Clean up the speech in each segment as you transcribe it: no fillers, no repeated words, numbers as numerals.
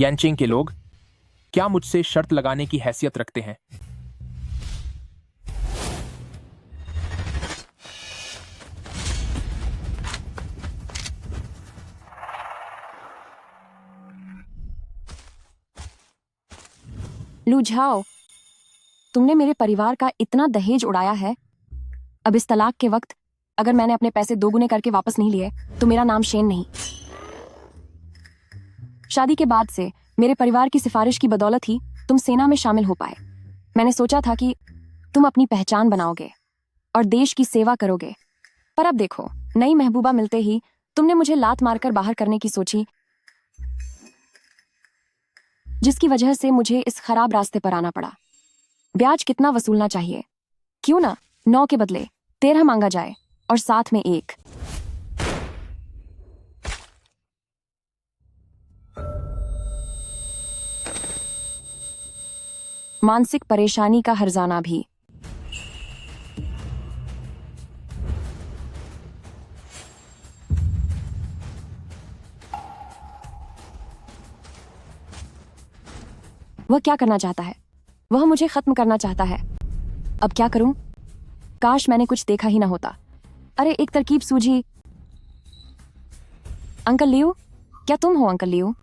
यानचिंग के लोग क्या मुझसे शर्त लगाने की हैसियत रखते हैं? लू झाओ, तुमने मेरे परिवार का इतना दहेज उड़ाया है। अब इस तलाक के वक्त अगर मैंने अपने पैसे दोगुने करके वापस नहीं लिए तो मेरा नाम शेन नहीं। शादी के बाद से मेरे परिवार की सिफारिश की बदौलत ही तुम सेना में शामिल हो पाए। मैंने सोचा था कि तुम अपनी पहचान बनाओगे और देश की सेवा करोगे, पर अब देखो, नई महबूबा मिलते ही तुमने मुझे लात मारकर बाहर करने की सोची, जिसकी वजह से मुझे इस खराब रास्ते पर आना पड़ा। ब्याज कितना वसूलना चाहिए? क्यों ना 9 के बदले 13 मांगा जाए और साथ में 1। मानसिक परेशानी का हर्जाना भी। वह क्या करना चाहता है? वह मुझे खत्म करना चाहता है। अब क्या करूं? काश मैंने कुछ देखा ही ना होता। अरे, एक तरकीब सूझी। अंकल लियो, क्या तुम हो अंकल लियो?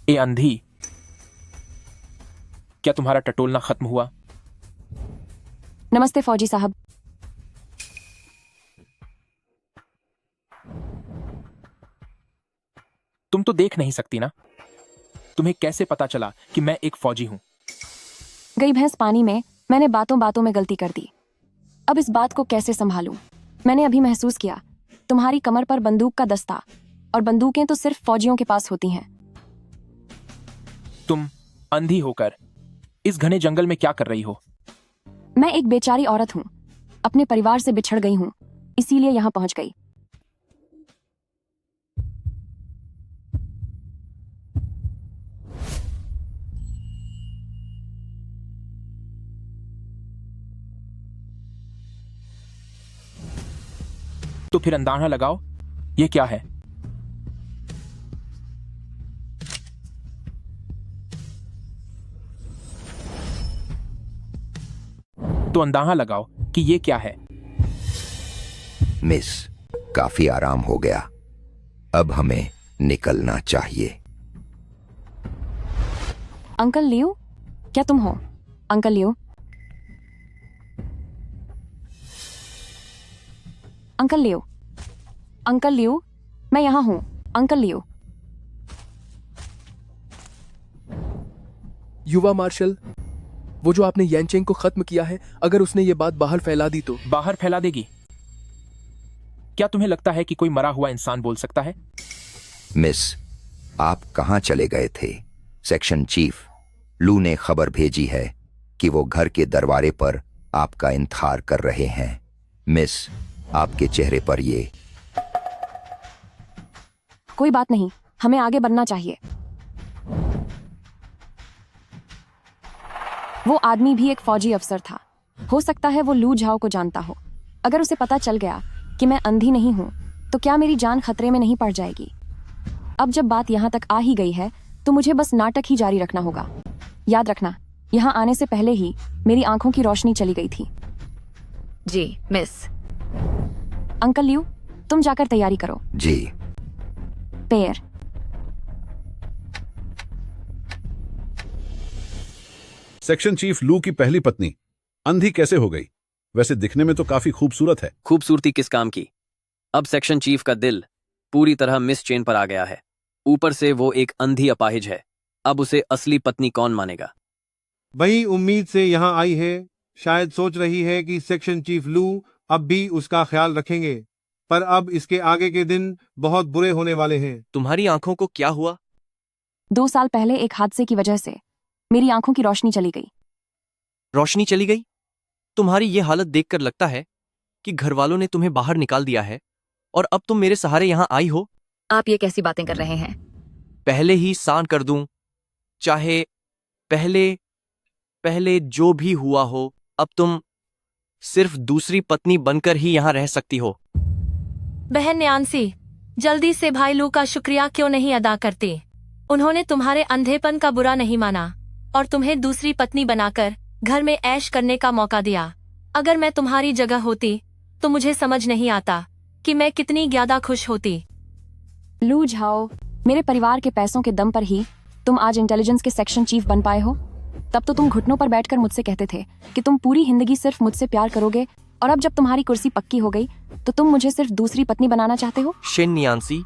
ए अंधी, क्या तुम्हारा टटोलना खत्म हुआ? नमस्ते फौजी साहब। तुम तो देख नहीं सकती ना? तुम्हें कैसे पता चला कि मैं एक फौजी हूं? गई भैंस पानी में, मैंने बातों बातों में गलती कर दी। अब इस बात को कैसे संभालूं? मैंने अभी महसूस किया तुम्हारी कमर पर बंदूक का दस्ता, और बंदूकें तो सिर्फ फौजियों के पास होती हैं। तुम अंधी होकर इस घने जंगल में क्या कर रही हो? मैं एक बेचारी औरत हूं, अपने परिवार से बिछड़ गई हूं, इसीलिए यहां पहुंच गई। तो फिर अंदाजा लगाओ, ये क्या है? तो अंदाजा लगाओ कि ये क्या है? मिस, काफी आराम हो गया, अब हमें निकलना चाहिए। अंकल लियो, क्या तुम हो? अंकल लियो, अंकल लियो, अंकल लियो, मैं यहां हूं। अंकल लियो। युवा मार्शल, वो जो आपने यानचेंग को खत्म किया है, अगर उसने ये बात बाहर फैला दी तो? बाहर फैला देगी? क्या तुम्हें लगता है कि कोई मरा हुआ इंसान बोल सकता है? मिस, आप कहां चले गए थे? सेक्शन चीफ लू ने खबर भेजी है कि वो घर के दरवाजे पर आपका इंतजार कर रहे हैं। मिस, आपके चेहरे पर ये। कोई बात नहीं, हमें आगे बढ़ना चाहिए। वो आदमी भी एक फौजी अफसर था। हो सकता है वो लू झाओ को जानता हो। अगर उसे पता चल गया कि मैं अंधी नहीं हूं, तो क्या मेरी जान खतरे में नहीं पड़ जाएगी? अब जब बात यहां तक आ ही गई है, तो मुझे बस नाटक ही जारी रखना होगा। याद रखना, यहां आने से पहले ही मेरी आंखों की रोशनी चली गई थी। जी मिस। अंकल लियो, तुम जाकर तैयारी करो। जी। पैर। सेक्शन चीफ लू की पहली पत्नी अंधी कैसे हो गई? वैसे दिखने में तो काफी खूबसूरत है। खूबसूरती किस काम की? अब सेक्शन चीफ का दिल पूरी तरह मिस चेन पर आ गया है। ऊपर से वो एक अंधी अपाहिज है। अब उसे असली पत्नी कौन मानेगा? वही उम्मीद से यहाँ आई है। शायद सोच रही है कि सेक्शन चीफ लू अब भी उसका ख्याल रखेंगे, पर अब इसके आगे के दिन बहुत बुरे होने वाले हैं। तुम्हारी आंखों को क्या हुआ? 2 साल पहले एक हादसे की वजह से मेरी आंखों की रोशनी चली गई। रोशनी चली गई? तुम्हारी ये हालत देखकर लगता है कि घर वालों ने तुम्हें बाहर निकाल दिया है और अब तुम मेरे सहारे यहाँ आई हो। आप ये कैसी बातें कर रहे हैं? पहले ही सान कर दूं, चाहे पहले जो भी हुआ हो, अब तुम सिर्फ दूसरी पत्नी बनकर ही यहाँ रह सकती हो। बहन न्यान्सी, जल्दी से भाई लू का शुक्रिया क्यों नहीं अदा करती? उन्होंने तुम्हारे अंधेपन का बुरा नहीं माना और तुम्हें दूसरी पत्नी बनाकर घर में ऐश करने का मौका दिया। अगर मैं तुम्हारी जगह होती तो मुझे समझ नहीं आता कि मैं कितनी ज्यादा खुश होती। लू झाओ, मेरे परिवार के पैसों के दम पर ही तुम आज इंटेलिजेंस के सेक्शन चीफ बन पाए हो। तब तो तुम घुटनों पर बैठकर मुझसे कहते थे कि तुम पूरी जिंदगी सिर्फ मुझसे प्यार करोगे, और अब जब तुम्हारी कुर्सी पक्की हो गई तो तुम मुझे सिर्फ दूसरी पत्नी बनाना चाहते हो। शेन नियांसी,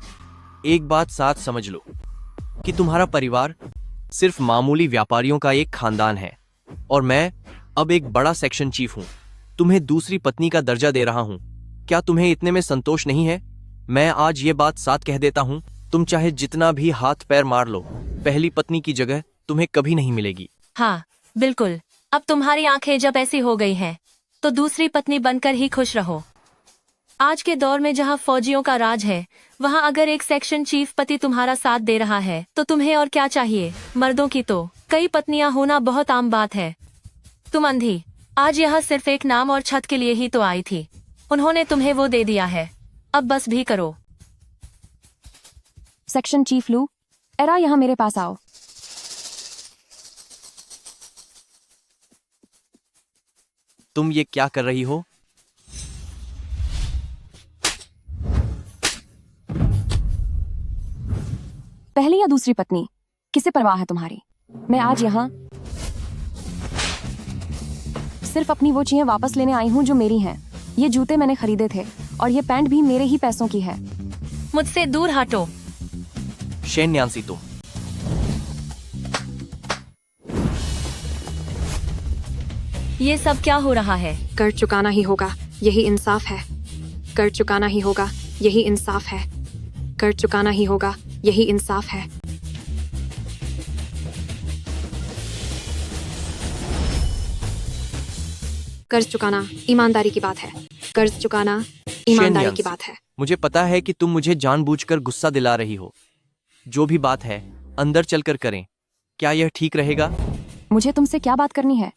एक बात साथ समझ लो कि तुम्हारा परिवार सिर्फ मामूली व्यापारियों का एक खानदान है और मैं अब एक बड़ा सेक्शन चीफ हूँ। तुम्हें दूसरी पत्नी का दर्जा दे रहा हूँ। क्या तुम्हें इतने में संतोष नहीं है? मैं आज ये बात साथ कह देता हूँ, तुम चाहे जितना भी हाथ पैर मार लो, पहली पत्नी की जगह तुम्हें कभी नहीं मिलेगी। हाँ बिल्कुल, अब तुम्हारी आंखें जब ऐसी हो गई हैं तो दूसरी पत्नी बनकर ही खुश रहो। आज के दौर में जहाँ फौजियों का राज है, वहाँ अगर एक सेक्शन चीफ पति तुम्हारा साथ दे रहा है तो तुम्हें और क्या चाहिए। मर्दों की तो कई पत्नियां होना बहुत आम बात है। तुम अंधी आज यहाँ सिर्फ एक नाम और छत के लिए ही तो आई थी। उन्होंने तुम्हें वो दे दिया है, अब बस भी करो। सेक्शन चीफ लू, एरा यहाँ मेरे पास आओ। तुम ये क्या कर रही हो? पहली या दूसरी पत्नी, किसे परवाह है तुम्हारी? मैं आज यहाँ सिर्फ अपनी वो चीजें वापस लेने आई हूँ जो मेरी हैं। ये जूते मैंने खरीदे थे और ये पैंट भी मेरे ही पैसों की है। मुझसे दूर हटो। शेन न्यांसी, तुम ये सब क्या हो रहा है? कर चुकाना ही होगा, यही इंसाफ है। कर चुकाना ही होगा, यही इंसाफ है। कर चुकाना ही होगा, यही इंसाफ है। कर्ज चुकाना ईमानदारी की बात है। कर्ज चुकाना ईमानदारी की न्यांसी, बात है। मुझे पता है कि तुम मुझे जानबूझकर गुस्सा दिला रही हो। जो भी बात है अंदर चलकर करें। क्या यह ठीक रहेगा? मुझे तुमसे क्या बात करनी है?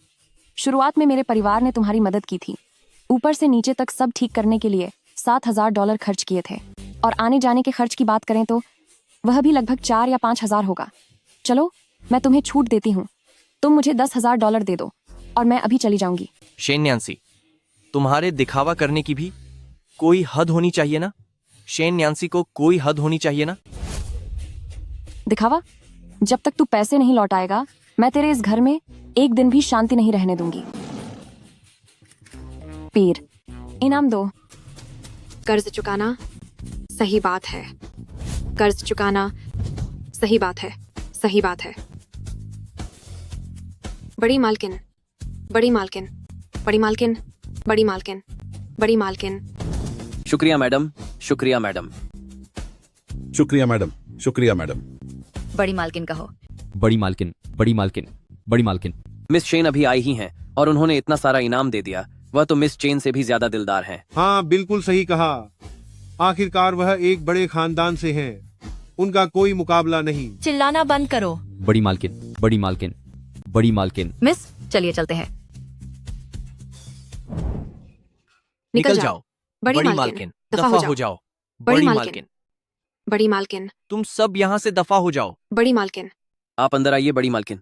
शुरुआत में मेरे परिवार ने तुम्हारी मदद की थी। ऊपर से नीचे तक सब ठीक करने के लिए $7,000 खर्च किए थे, और आने जाने के खर्च की बात करें तो वह भी लगभग 4 या 5,000 होगा। चलो मैं तुम्हें छूट देती हूँ, तुम मुझे $10,000 दे दो और मैं अभी चली जाऊंगी। शेन न्यांसी, तुम्हारे दिखावा करने की भी कोई हद होनी चाहिए ना। शेन न्यांसी को कोई हद होनी चाहिए ना। दिखावा? जब तक तू पैसे नहीं लौटाएगा मैं तेरे इस घर में एक दिन भी शांति नहीं रहने दूंगी। पीर, इनाम दो। कर्ज चुकाना सही बात है। कर्ज चुकाना सही बात है। सही बात है। बड़ी मालकिन, बड़ी मालकिन, बड़ी मालकिन, बड़ी मालकिन, बड़ी मालकिन। शुक्रिया मैडम, शुक्रिया मैडम। शुक्रिया मैडम, शुक्रिया मैडम। बड़ी मालकिन कहो। बड़ी मालकिन, बड़ी मालकिन, बड़ी मालकिन। मिस चेन अभी आई ही हैं और उन्होंने इतना सारा इनाम दे दिया। वह तो मिस चेन से भी ज्यादा दिलदार हैं। हाँ बिल्कुल सही कहा। आखिरकार वह एक बड़े खानदान से हैं। उनका कोई मुकाबला नहीं। चिल्लाना बंद करो। बड़ी मालकिन, बड़ी मालकिन, बड़ी मालकिन। मिस, चलिए चलते हैं। निकल जाओ। बड़ी बड़ी मालकिन, मालकिन, दफा हो जाओ। बड़ी बड़ी मालकिन। मालकिन, बड़ी मालकिन, तुम सब यहाँ से दफा हो जाओ। बड़ी मालकिन। आप अंदर आइए बड़ी मालकिन।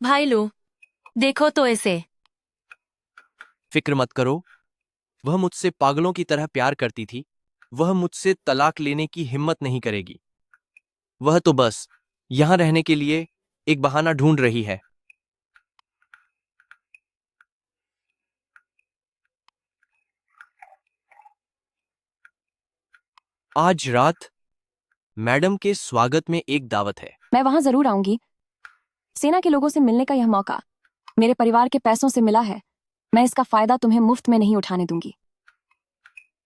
भाई लो, देखो तो इसे। फिक्र मत करो, वह मुझसे पागलों की तरह प्यार करती थी। वह मुझसे तलाक लेने की हिम्मत नहीं करेगी। वह तो बस यहां रहने के लिए एक बहाना ढूंढ रही है। आज रात मैडम के स्वागत में एक दावत है। मैं वहां जरूर आऊंगी। सेना के लोगों से मिलने का यह मौका मेरे परिवार के पैसों से मिला है। मैं इसका फायदा तुम्हें मुफ्त में नहीं उठाने दूंगी।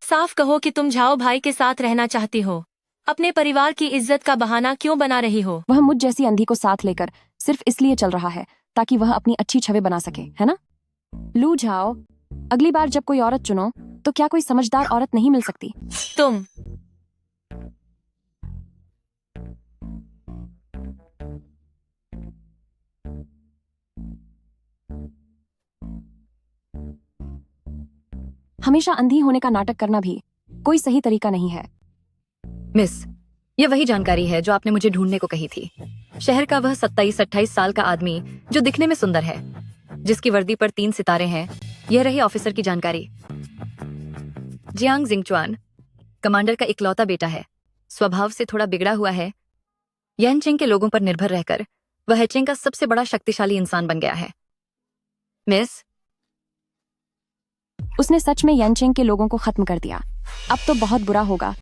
साफ कहो कि तुम झाओ भाई के साथ रहना चाहती हो। अपने परिवार की इज्जत का बहाना क्यों बना रही हो? वह मुझ जैसी अंधी को साथ लेकर सिर्फ इसलिए चल रहा है ताकि वह अपनी अच्छी छवि बना सके, है ना? लू झाओ, अगली बार जब कोई औरत चुनो तो क्या कोई समझदार औरत नहीं मिल सकती? तुम हमेशा अंधी होने का नाटक करना भी कोई सही तरीका नहीं है। मिस, ये वही जानकारी है जो आपने मुझे ढूंढने को कही थी। शहर का वह 27-28 साल का आदमी जो दिखने में सुंदर है, जिसकी वर्दी पर 3 सितारे हैं। यह रही ऑफिसर की जानकारी। जियांग जिंगचुआन कमांडर का इकलौता बेटा है। स्वभाव से थोड़ा बिगड़ा हुआ है। यानचेंग के लोगों पर निर्भर रहकर वह हेचेंग का सबसे बड़ा शक्तिशाली इंसान बन गया है। मिस, उसने सच में यानचेंग के लोगों को खत्म कर दिया। अब तो बहुत बुरा होगा।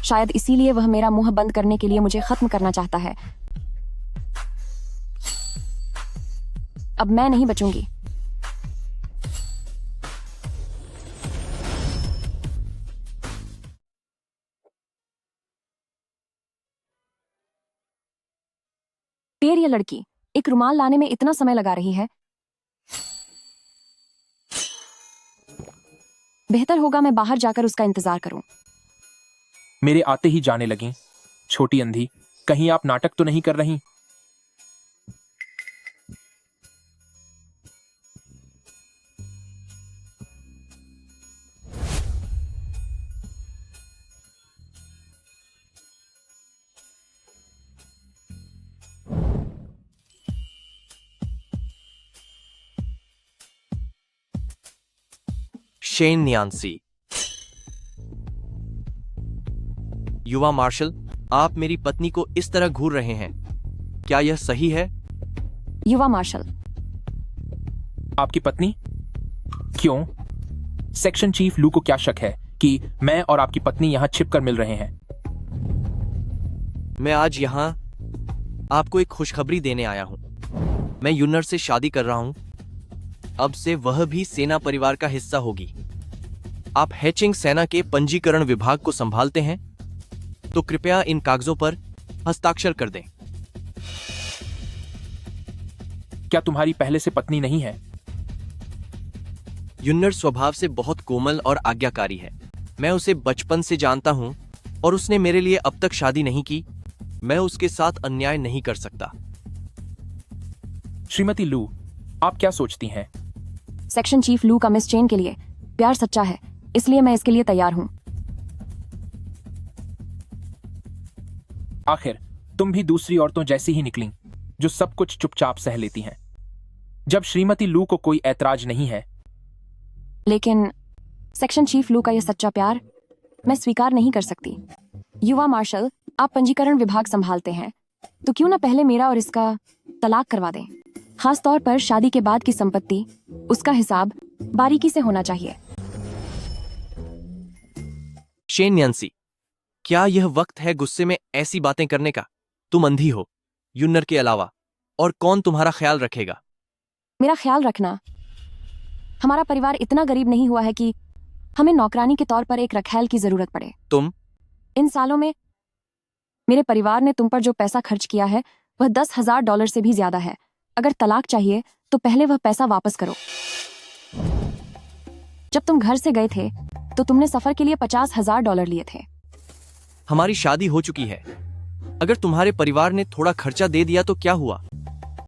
शायद इसीलिए वह मेरा मुंह बंद करने के लिए मुझे खत्म करना चाहता है। अब मैं नहीं बचूंगी। देर ये लड़की एक रुमाल लाने में इतना समय लगा रही है। बेहतर होगा मैं बाहर जाकर उसका इंतजार करूं। मेरे आते ही जाने लगी। छोटी अंधी, कहीं आप नाटक तो नहीं कर रही? शेन न्यांसी। युवा मार्शल, आप मेरी पत्नी को इस तरह घूर रहे हैं, क्या यह सही है? युवा मार्शल, आपकी पत्नी? क्यों? सेक्शन चीफ लू को क्या शक है कि मैं और आपकी पत्नी यहां छिपकर मिल रहे हैं? मैं आज यहां आपको एक खुशखबरी देने आया हूं। मैं यूनर से शादी कर रहा हूं। अब से वह भी सेना परिवार का हिस्सा होगी। आप हेचिंग सेना के पंजीकरण विभाग को संभालते हैं, तो कृपया इन कागजों पर हस्ताक्षर कर दें। क्या तुम्हारी पहले से पत्नी नहीं है? युन्नर स्वभाव से बहुत कोमल और आज्ञाकारी है। मैं उसे बचपन से जानता हूं और उसने मेरे लिए अब तक शादी नहीं की। मैं उसके साथ अन्याय नहीं कर सकता। श्रीमती लू, आप क्या सोचती हैं? सेक्शन चीफ लू का मिस चेन के लिए प्यार सच्चा है, इसलिए मैं इसके लिए तैयार हूं। आखिर तुम भी दूसरी औरतों जैसी ही निकली, जो सब कुछ चुपचाप सह लेती हैं। जब श्रीमती लू को कोई ऐतराज नहीं है। लेकिन सेक्शन चीफ लू का यह सच्चा प्यार मैं स्वीकार नहीं कर सकती। युवा मार्शल, आप पंजीकरण विभाग संभालते हैं, तो क्यों ना पहले मेरा और इसका तलाक करवा दें। खास तौर पर शादी के बाद की संपत्ति, उसका हिसाब बारीकी से होना चाहिए। शेन न्यांसी, क्या यह वक्त है गुस्से में ऐसी बातें करने का? तुम अंधी हो, युन्नर के अलावा और कौन तुम्हारा ख्याल रखेगा? मेरा ख्याल रखना? हमारा परिवार इतना गरीब नहीं हुआ है कि हमें नौकरानी के तौर पर एक रखैल की जरूरत पड़े। तुम? इन सालों में मेरे परिवार ने तुम पर जो पैसा खर्च किया है वह $10,000 से भी ज्यादा है। अगर तलाक चाहिए तो पहले वह पैसा वापस करो। जब तुम घर से गए थे तो तुमने सफर के लिए $50,000 लिए थे। हमारी शादी हो चुकी है। अगर तुम्हारे परिवार ने थोड़ा खर्चा दे दिया तो क्या हुआ?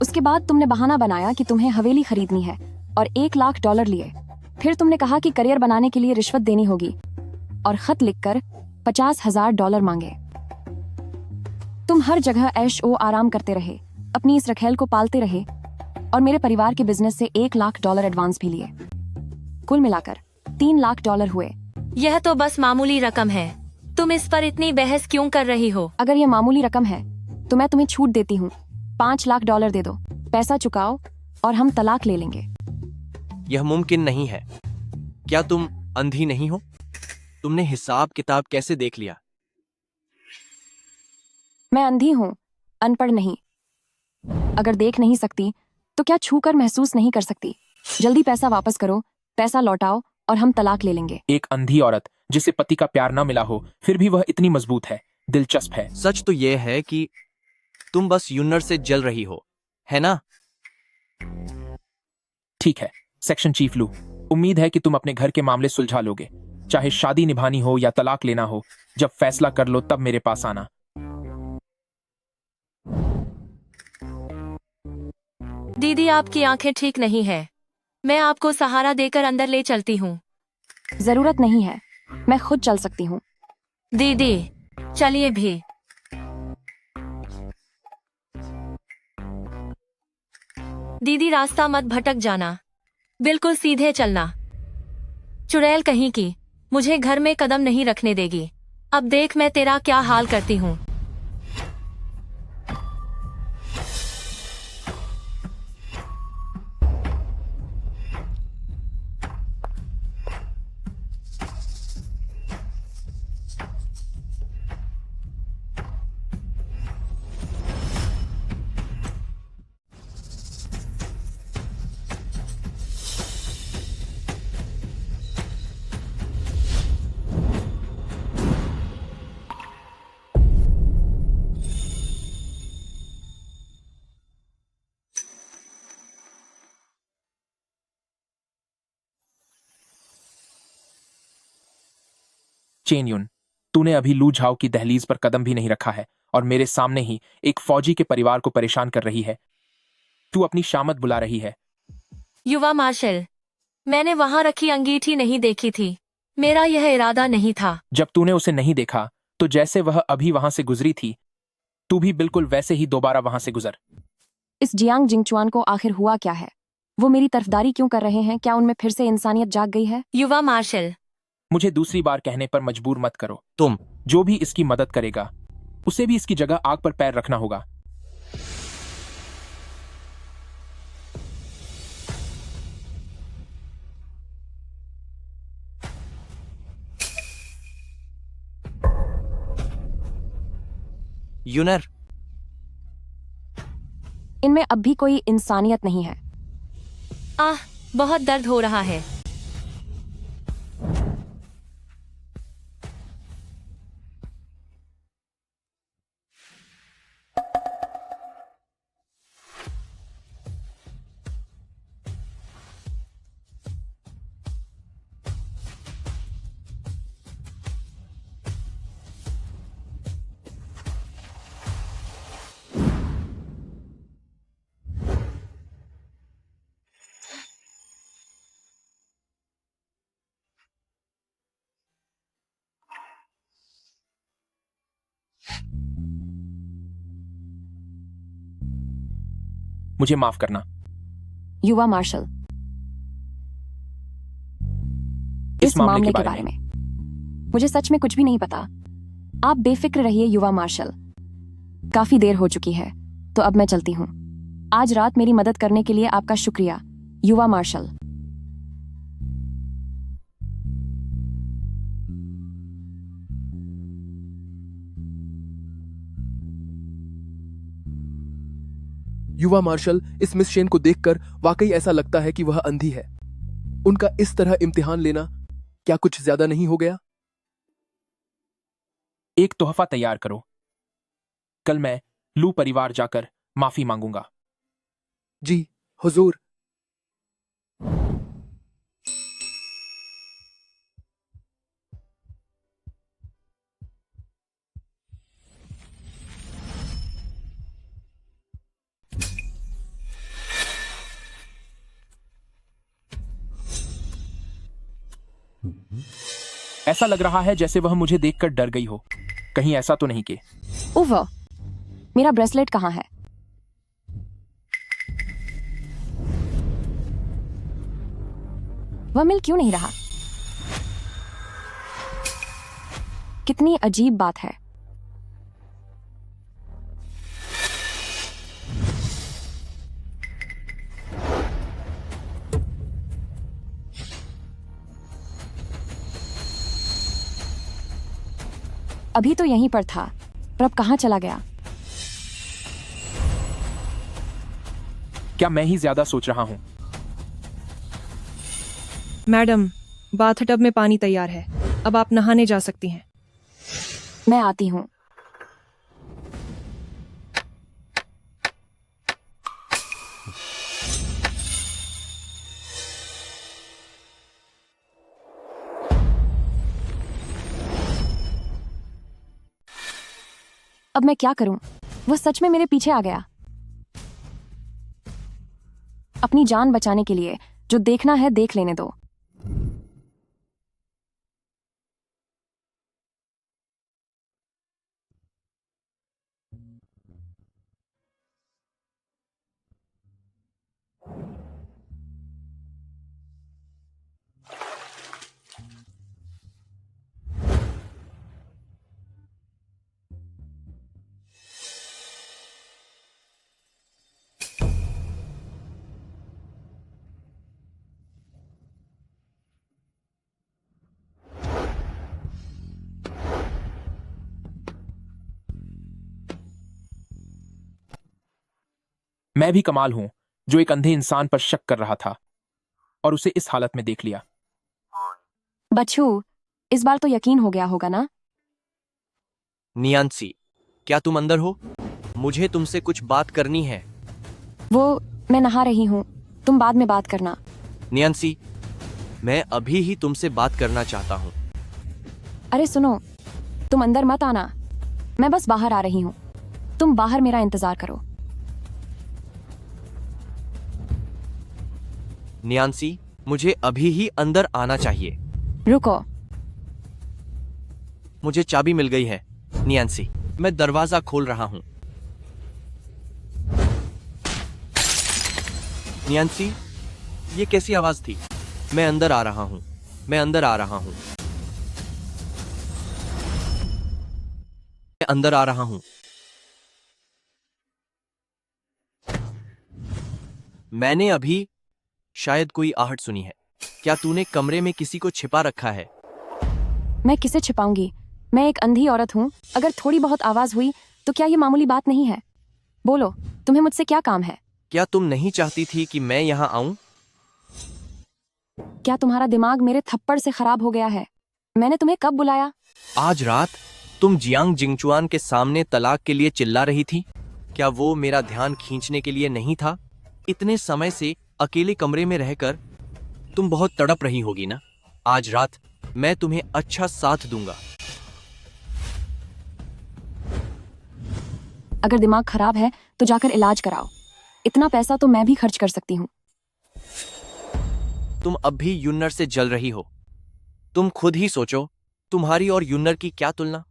उसके बाद तुमने बहाना बनाया कि तुम्हें हवेली खरीदनी है और $1,00,000 लिए। फिर तुमने कहा कि करियर बनाने के लिए रिश्वत देनी होगी और खत लिखकर $50,000 मांगे। तुम हर जगह ऐश ओ आराम करते रहे, अपनी इस रखेल को पालते रहे और मेरे परिवार के बिजनेस से $1,00,000 एडवांस भी लिए। कुल मिलाकर $3,00,000 हुए। यह तो बस मामूली रकम है, तुम इस पर इतनी बहस क्यों कर रही हो? अगर यह मामूली रकम है तो मैं तुम्हें छूट देती हूँ। $5,00,000 दे दो, पैसा चुकाओ और हम तलाक ले लेंगे। यह मुमकिन नहीं है। क्या तुम अंधी नहीं हो? तुमने हिसाब किताब कैसे देख लिया? मैं अंधी हूँ, अनपढ़ नहीं। अगर देख नहीं सकती तो क्या छूकर महसूस नहीं कर सकती? जल्दी पैसा वापस करो, पैसा लौटाओ और हम तलाक ले लेंगे। एक अंधी औरत जिसे पति का प्यार न मिला हो, फिर भी वह इतनी मजबूत है, दिलचस्प है। सच तो यह है कि तुम बस युन्नर से जल रही हो, है ना? ठीक है सेक्शन चीफ लू, उम्मीद है कि तुम अपने घर के मामले सुलझा लोगे। चाहे शादी निभानी हो या तलाक लेना हो, जब फैसला कर लो तब मेरे पास आना। दीदी, आपकी आंखें ठीक नहीं है। मैं आपको सहारा देकर अंदर ले चलती हूँ। जरूरत नहीं है, मैं खुद चल सकती हूँ। दीदी, चलिए भी। दीदी रास्ता मत भटक जाना, बिल्कुल सीधे चलना। चुड़ैल कहीं की, मुझे घर में कदम नहीं रखने देगी। अब देख मैं तेरा क्या हाल करती हूँ। चेन युन, तूने अभी लू झाओ की दहलीज पर कदम भी नहीं रखा है और मेरे सामने ही एक फौजी के परिवार को परेशान कर रही है। तू अपनी शामत बुला रही है। युवा मार्शल, मैंने वहां रखी अंगीठी नहीं देखी थी। मेरा यह इरादा नहीं था। जब तूने उसे नहीं देखा तो जैसे वह अभी वहां से गुजरी थी, तू भी बिल्कुल वैसे ही दोबारा वहां से गुजर। इस जियांग जिंगचुआन को आखिर हुआ क्या है? वो मेरी तरफदारी क्यों कर रहे हैं? क्या उनमें फिर से इंसानियत जाग गई है? युवा मार्शल, मुझे दूसरी बार कहने पर मजबूर मत करो। तुम जो भी इसकी मदद करेगा उसे भी इसकी जगह आग पर पैर रखना होगा। यूनर, इनमें अब भी कोई इंसानियत नहीं है। आह, बहुत दर्द हो रहा है। मुझे माफ करना। युवा मार्शल, इस मामले के बारे में मुझे सच में कुछ भी नहीं पता। आप बेफिक्र रहिए युवा मार्शल। काफी देर हो चुकी है, तो अब मैं चलती हूँ। आज रात मेरी मदद करने के लिए आपका शुक्रिया, युवा मार्शल। युवा मार्शल, इस मिस शेन को देखकर वाकई ऐसा लगता है कि वह अंधी है। उनका इस तरह इम्तिहान लेना क्या कुछ ज्यादा नहीं हो गया? एक तोहफा तैयार करो। कल मैं लू परिवार जाकर माफी मांगूंगा। जी हुजूर। ऐसा लग रहा है जैसे वह मुझे देखकर डर गई हो। कहीं ऐसा तो नहीं कि उफ, मेरा ब्रेसलेट कहाँ है? वह मिल क्यों नहीं रहा? कितनी अजीब बात है। अभी तो यहीं पर था, पर अब कहाँ चला गया? क्या मैं ही ज्यादा सोच रहा हूं? मैडम, बाथटब में पानी तैयार है। अब आप नहाने जा सकती हैं। मैं आती हूँ। अब मैं क्या करूं? वह सच में मेरे पीछे आ गया। अपनी जान बचाने के लिए जो देखना है देख लेने दो। मैं भी कमाल हूं जो एक अंधे इंसान पर शक कर रहा था और उसे इस हालत में देख लिया। बच्चू, इस बार तो यकीन हो गया होगा ना? नियांसी, क्या तुम अंदर हो? मुझे तुमसे कुछ बात करनी है। वो, मैं नहा रही हूँ, तुम बाद में बात करना। नियांसी, मैं अभी ही तुमसे बात करना चाहता हूँ। अरे सुनो, तुम अंदर मत आना, मैं बस बाहर आ रही हूँ, तुम बाहर मेरा इंतजार करो। नियांसी, मुझे अभी ही अंदर आना चाहिए। रुको। मुझे चाबी मिल गई है। नियांसी, मैं दरवाजा खोल रहा हूं। नियांसी, ये कैसी आवाज थी? मैं अंदर आ रहा हूं, मैं अंदर आ रहा हूं, मैं अंदर आ रहा हूं। मैंने अभी शायद कोई आहट सुनी है। क्या तूने कमरे में किसी को छिपा रखा है? मैं किसे छिपाऊंगी? मैं एक अंधी औरत हूँ, अगर थोड़ी बहुत आवाज हुई तो क्या ये मामूली बात नहीं है? बोलो, तुम्हें मुझसे क्या काम है? क्या तुम नहीं चाहती थी कि मैं यहां आऊं? क्या तुम्हारा दिमाग मेरे थप्पड़ से खराब हो गया है? मैंने तुम्हें कब बुलाया? आज रात तुम जियांग जिंगचुआन के सामने तलाक के लिए चिल्ला रही थी। क्या वो मेरा ध्यान खींचने के लिए नहीं था? इतने समय से अकेले कमरे में रहकर तुम बहुत तड़प रही होगी ना? आज रात मैं तुम्हें अच्छा साथ दूंगा। अगर दिमाग खराब है तो जाकर इलाज कराओ, इतना पैसा तो मैं भी खर्च कर सकती हूँ। तुम अब भी यून्नर से जल रही हो। तुम खुद ही सोचो, तुम्हारी और यून्नर की क्या तुलना?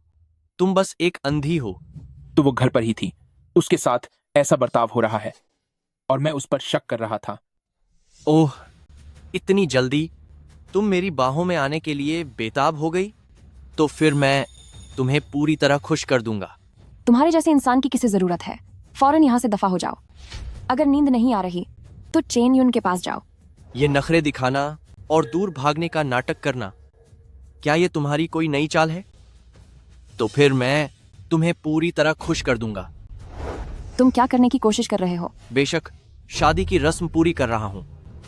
तुम बस एक अंधी हो। तो वो घर पर ही थी, उसके साथ ऐसा बर्ताव हो रहा है और मैं उस पर शक कर रहा था। ओह, इतनी जल्दी तुम मेरी बाहों में आने के लिए बेताब हो गई? तो फिर मैं तुम्हें पूरी तरह खुश कर दूंगा। तुम्हारे जैसे इंसान की किसे जरूरत है? फौरन यहाँ से दफा हो जाओ। अगर नींद नहीं आ रही तो चेन यून के पास जाओ। ये नखरे दिखाना और दूर भागने का नाटक करना, क्या ये तुम्हारी कोई नई चाल है? तो फिर मैं तुम्हें पूरी तरह खुश कर दूंगा। तुम क्या करने की कोशिश कर रहे हो? बेशक शादी की रस्म पूरी कर रहा हूं।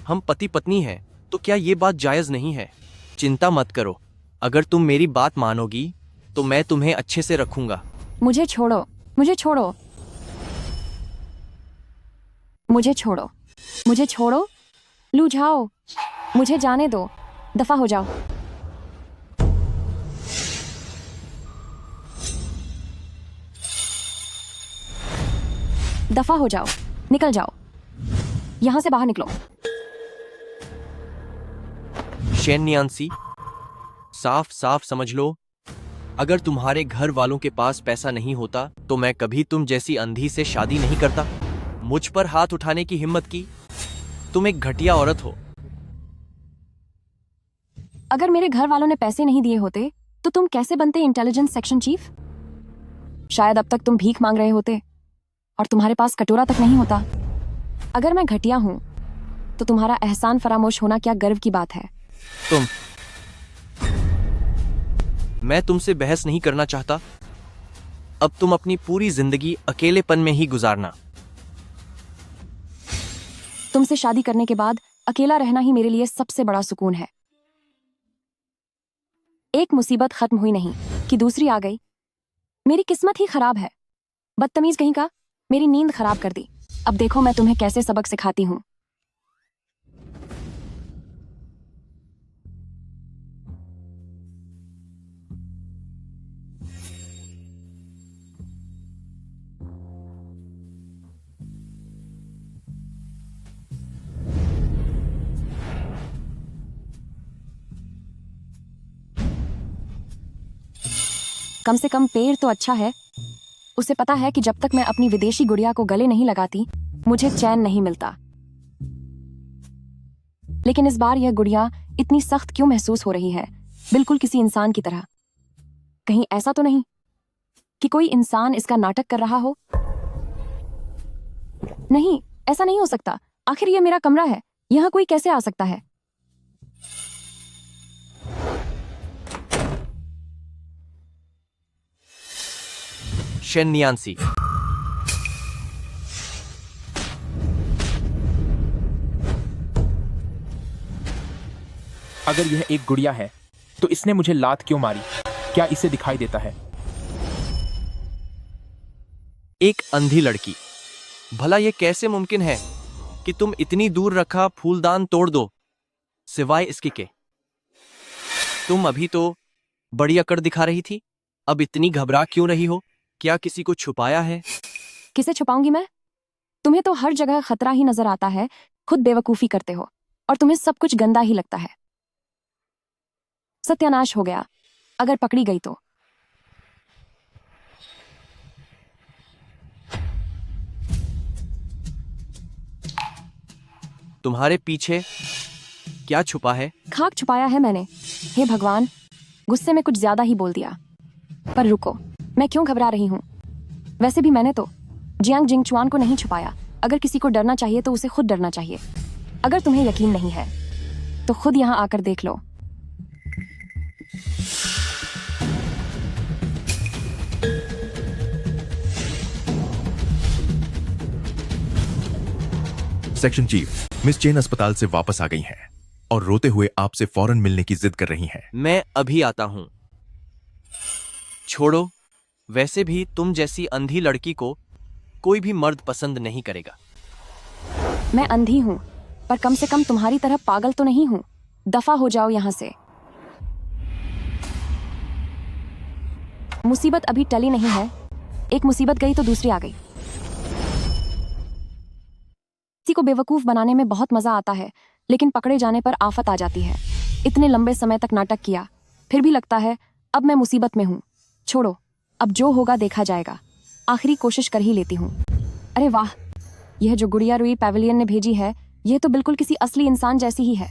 हम पति पत्नी हैं, तो क्या ये बात जायज नहीं है? चिंता मत करो, अगर तुम मेरी बात मानोगी तो मैं तुम्हें अच्छे से रखूंगा। मुझे छोड़ो, मुझे छोड़ो, मुझे छोड़ो, मुझे छोड़ो, लू जाओ, मुझे जाने दो, दफा हो जाओ। दफा हो जाओ, निकल जाओ, यहां से बाहर निकलो। शेन नियांसी, साफ साफ समझ लो, अगर तुम्हारे घर वालों के पास पैसा नहीं होता तो मैं कभी तुम जैसी अंधी से शादी नहीं करता। मुझ पर हाथ उठाने की हिम्मत की? तुम एक घटिया औरत हो। अगर मेरे घर वालों ने पैसे नहीं दिए होते तो तुम कैसे बनते इंटेलिजेंस सेक्शन चीफ? शायद अब तक तुम भीख मांग रहे होते और तुम्हारे पास कटोरा तक नहीं होता। अगर मैं घटिया हूं तो तुम्हारा एहसान फरामोश होना क्या गर्व की बात है? मैं तुमसे बहस नहीं करना चाहता। अब तुम अपनी पूरी जिंदगी अकेलेपन में ही गुजारना। तुमसे शादी करने के बाद अकेला रहना ही मेरे लिए सबसे बड़ा सुकून है। एक मुसीबत खत्म हुई नहीं कि दूसरी आ गई। मेरी किस्मत ही खराब है। बदतमीज कहीं का, मेरी नींद खराब कर दी। अब देखो मैं तुम्हें कैसे सबक सिखाती हूँ। कम से कम पेड़ तो अच्छा है। उसे पता है कि जब तक मैं अपनी विदेशी गुड़िया को गले नहीं लगाती मुझे चैन नहीं मिलता। लेकिन इस बार यह गुड़िया इतनी सख्त क्यों महसूस हो रही है, बिल्कुल किसी इंसान की तरह। कहीं ऐसा तो नहीं कि कोई इंसान इसका नाटक कर रहा हो? नहीं, ऐसा नहीं हो सकता। आखिर यह मेरा कमरा है, यहां कोई कैसे आ सकता है? शेन नियांसी, अगर यह एक गुड़िया है तो इसने मुझे लात क्यों मारी? क्या इसे दिखाई देता है? एक अंधी लड़की। भला ये कैसे मुमकिन है कि तुम इतनी दूर रखा फूलदान तोड़ दो? सिवाय इसके के तुम अभी तो बड़ी अकड़ दिखा रही थी, अब इतनी घबरा क्यों रही हो? क्या किसी को छुपाया है? किसे छुपाऊंगी मैं? तुम्हें तो हर जगह खतरा ही नजर आता है, खुद बेवकूफी करते हो और तुम्हें सब कुछ गंदा ही लगता है। सत्यानाश हो गया अगर पकड़ी गई तो। तुम्हारे पीछे क्या छुपा है? खाक छुपाया है मैंने। हे भगवान, गुस्से में कुछ ज्यादा ही बोल दिया। पर रुको, मैं क्यों घबरा रही हूँ? वैसे भी मैंने तो जियांग जिंगचुआन को नहीं छुपाया। अगर किसी को डरना चाहिए तो उसे खुद डरना चाहिए। अगर तुम्हें यकीन नहीं है तो खुद यहाँ आकर देख लो। सेक्शन चीफ, मिस चेन अस्पताल से वापस आ गई हैं और रोते हुए आपसे फौरन मिलने की जिद कर रही हैं। मैं अभी आता हूं। छोड़ो, वैसे भी तुम जैसी अंधी लड़की को कोई भी मर्द पसंद नहीं करेगा। मैं अंधी हूँ, पर कम से कम तुम्हारी तरह पागल तो नहीं हूँ। दफा हो जाओ यहाँ से। मुसीबत अभी टली नहीं है। एक मुसीबत गई तो दूसरी आ गई। किसी को बेवकूफ बनाने में बहुत मजा आता है, लेकिन पकड़े जाने पर आफत आ जाती है। इतने लंबे समय तक नाटक किया, फिर भी लगता है अब मैं मुसीबत में हूँ। छोड़ो, अब जो होगा देखा जाएगा। आखिरी कोशिश कर ही लेती हूँ। अरे वाह, यह जो गुड़िया रुई पैवेलियन ने भेजी है, यह तो बिल्कुल किसी असली इंसान जैसी ही है।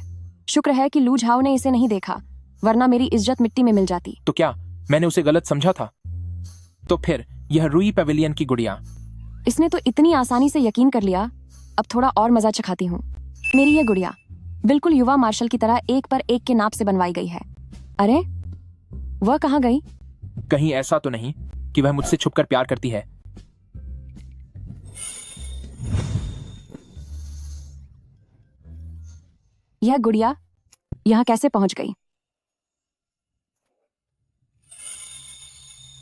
शुक्र है कि लू झाओ ने इसे नहीं देखा, वरना मेरी इज्जत मिट्टी में मिल जाती। तो क्या मैंने उसे गलत समझा था? तो फिर यह रुई पैवेलियन की गुड़िया। इसने तो इतनी आसानी से यकीन कर लिया। अब थोड़ा और मजा चखाती हूँ। मेरी ये गुड़िया बिल्कुल युवा मार्शल की तरह एक पर एक के नाप से बनवाई गई है। अरे वह कहाँ गई? कहीं ऐसा तो नहीं कि वह मुझसे छुपकर प्यार करती है? यह गुड़िया यहाँ कैसे पहुंच गई?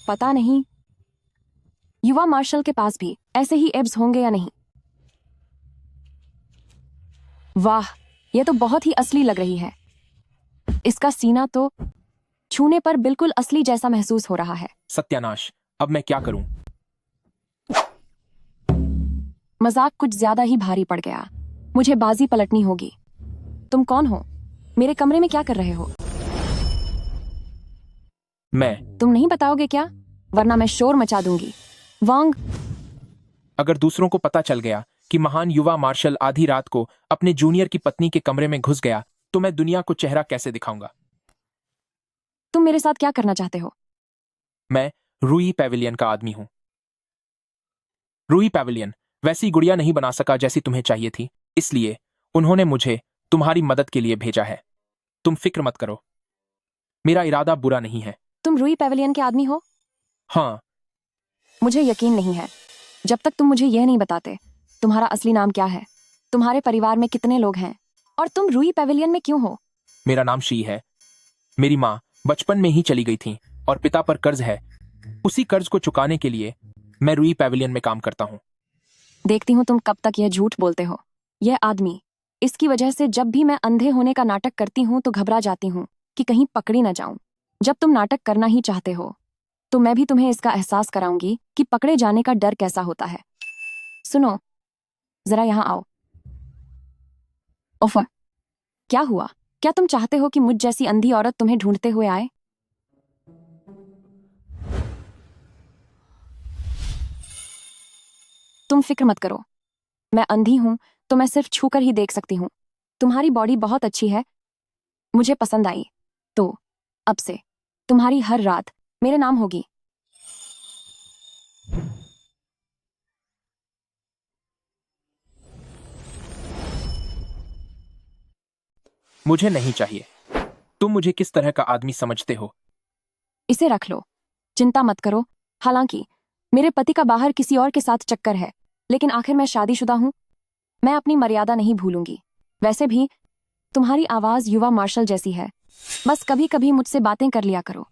पता नहीं। युवा मार्शल के पास भी ऐसे ही एब्स होंगे या नहीं। वाह, यह तो बहुत ही असली लग रही है। इसका सीना तो छूने पर बिल्कुल असली जैसा महसूस हो रहा है। सत्यानाश, अब मैं क्या करूं? मजाक कुछ ज्यादा ही भारी पड़ गया। मुझे बाजी पलटनी होगी। तुम कौन हो? मेरे कमरे में क्या कर रहे हो? तुम नहीं बताओगे क्या? वरना मैं शोर मचा दूंगी। वांग, अगर दूसरों को पता चल गया कि महान युवा मार्शल आधी रात को अपने जूनियर की पत्नी के कमरे में घुस गया, तो मैं दुनिया को चेहरा कैसे दिखाऊंगा? तुम मेरे साथ क्या करना चाहते हो? मैं रुई पैवेलियन का आदमी हूं। रुई पैवेलियन वैसी गुड़िया नहीं बना सका जैसी तुम्हें चाहिए थी, इसलिए उन्होंने मुझे तुम्हारी मदद के लिए भेजा है। तुम फिक्र मत करो, मेरा इरादा बुरा नहीं है। तुम रुई पैवेलियन के आदमी हो? हाँ। मुझे यकीन नहीं है जब तक तुम मुझे यह नहीं बताते तुम्हारा असली नाम क्या है, तुम्हारे परिवार में कितने लोग हैं, और तुम रुई पैवेलियन में क्यों हो? मेरा नाम शी है। मेरी माँ बचपन में ही चली गई थी और पिता पर कर्ज है। उसी कर्ज को चुकाने के लिए मैं रुई पैवेलियन में काम करता हूँ। देखती हूँ तुम कब तक यह झूठ बोलते हो। यह आदमी, इसकी वजह से जब भी मैं अंधे होने का नाटक करती हूँ तो घबरा जाती हूँ कि कहीं पकड़ी ना जाऊं। जब तुम नाटक करना ही चाहते हो तो मैं भी तुम्हें इसका एहसास कराऊंगी कि पकड़े जाने का डर कैसा होता है। सुनो, जरा यहाँ आओ। ओफा, क्या हुआ? क्या तुम चाहते हो कि मुझ जैसी अंधी औरत तुम्हें ढूंढते हुए आए? तुम फिक्र मत करो, मैं अंधी हूं तो मैं सिर्फ छूकर ही देख सकती हूं। तुम्हारी बॉडी बहुत अच्छी है, मुझे पसंद आई। तो अब से तुम्हारी हर रात मेरे नाम होगी। मुझे नहीं चाहिए। तुम मुझे किस तरह का आदमी समझते हो? इसे रख लो, चिंता मत करो। हालांकि मेरे पति का बाहर किसी और के साथ चक्कर है, लेकिन आखिर मैं शादीशुदा हूं। मैं अपनी मर्यादा नहीं भूलूंगी। वैसे भी तुम्हारी आवाज युवा मार्शल जैसी है। बस कभी कभी मुझसे बातें कर लिया करो।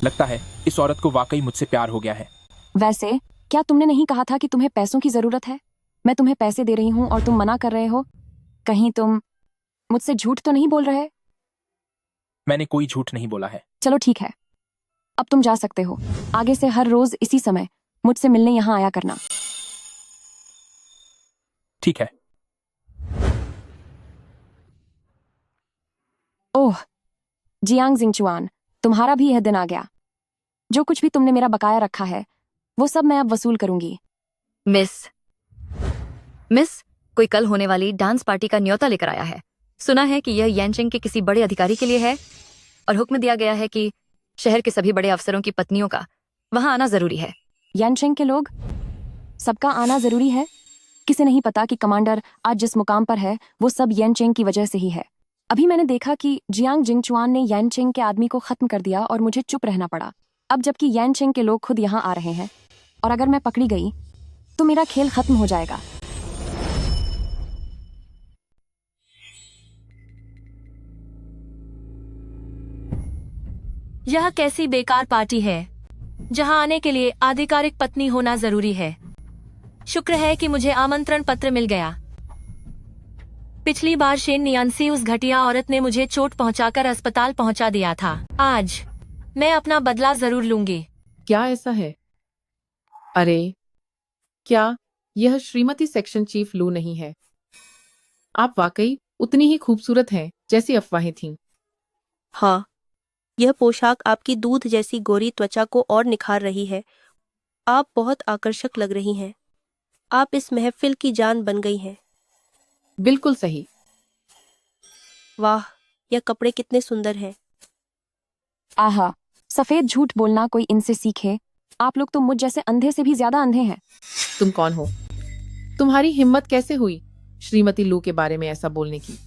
लगता है इस औरत को वाकई मुझसे प्यार हो गया है। वैसे क्या तुमने नहीं कहा था कि तुम्हें पैसों की जरूरत है? मैं तुम्हें पैसे दे रही हूँ और तुम मना कर रहे हो। कहीं तुम मुझसे झूठ तो नहीं बोल रहे? मैंने कोई झूठ नहीं बोला है। चलो ठीक है, अब तुम जा सकते हो। आगे से हर रोज इसी समय मुझसे मिलने यहाँ आया करना। ठीक है। ओह जियांग जिंगचुआन, तुम्हारा भी यह दिन आ गया। जो कुछ भी तुमने मेरा बकाया रखा है वो सब मैं अब वसूल करूंगी। मिस, कोई कल होने वाली डांस पार्टी का न्योता लेकर आया है। सुना है कि यह यानचेंग के किसी बड़े अधिकारी के लिए है और हुक्म दिया गया है कि शहर के सभी बड़े अफसरों की पत्नियों का वहां आना जरूरी है। यानचेंग के लोग सबका आना जरूरी है? किसे नहीं पता कि कमांडर आज जिस मुकाम पर है वो सब यानचेंग की वजह से ही है। अभी मैंने देखा कि जियांग जिंगचुआन ने यानचेंग के आदमी को खत्म कर दिया और मुझे चुप रहना पड़ा। अब जबकि यानचेंग के लोग खुद यहाँ आ रहे हैं और अगर मैं पकड़ी गई तो मेरा खेल खत्म हो जाएगा। यह कैसी बेकार पार्टी है जहां आने के लिए आधिकारिक पत्नी होना जरूरी है। शुक्र है कि मुझे आमंत्रण पत्र मिल गया। पिछली बार शेन नियांसी उस घटिया औरत ने मुझे चोट पहुंचाकर अस्पताल पहुंचा दिया था। आज मैं अपना बदला जरूर लूंगी। क्या ऐसा है? अरे क्या यह श्रीमती सेक्शन चीफ लू नहीं है? आप वाकई उतनी ही खूबसूरत हैं जैसी अफवाहें थीं। हाँ, यह पोशाक आपकी दूध जैसी गोरी त्वचा को और निखार रही है। आप बहुत आकर्षक लग रही हैं। आप इस महफिल की जान बन गई हैं। बिल्कुल सही। वाह, यह कपड़े कितने सुंदर हैं। आहा, सफेद झूठ बोलना कोई इनसे सीखे। आप लोग तो मुझ जैसे अंधे से भी ज्यादा अंधे हैं। तुम कौन हो? तुम्हारी हिम्मत कैसे हुई श्रीमती लू के बारे में ऐसा बोलने की?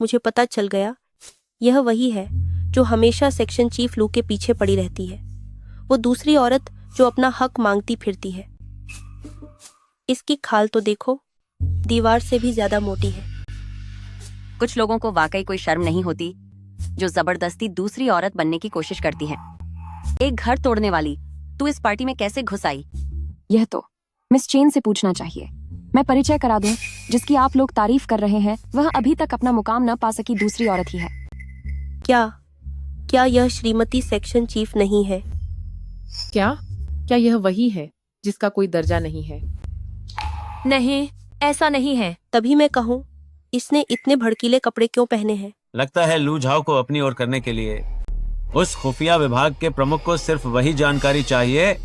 मुझे पता चल गया, यह वही है जो हमेशा सेक्शन चीफ लू के पीछे पड़ी रहती है। वो दूसरी औरत जो अपना हक मांगती फिरती है। इसकी खाल तो देखो, दीवार से भी ज्यादा मोटी है। कुछ लोगों को वाकई कोई शर्म नहीं होती जो जबरदस्ती दूसरी औरत बनने की कोशिश करती है। एक घर तोड़ने वाली तू इस पार्टी में कैसे घुस आई? यह तो मिस चेन से पूछना चाहिए। मैं परिचय करा दूं, जिसकी आप लोग तारीफ कर रहे हैं वह अभी तक अपना मुकाम न पा सकी दूसरी औरत ही है। क्या यह श्रीमती सेक्शन चीफ नहीं है? क्या यह वही है जिसका कोई दर्जा नहीं है? नहीं, ऐसा नहीं है। तभी मैं कहूँ, इसने इतने भड़कीले कपड़े क्यों पहने हैं? लगता है लू झाओ को अपनी ओर करने के लिए उस खुफिया विभाग के प्रमुख को सिर्फ वही जानकारी चाहिए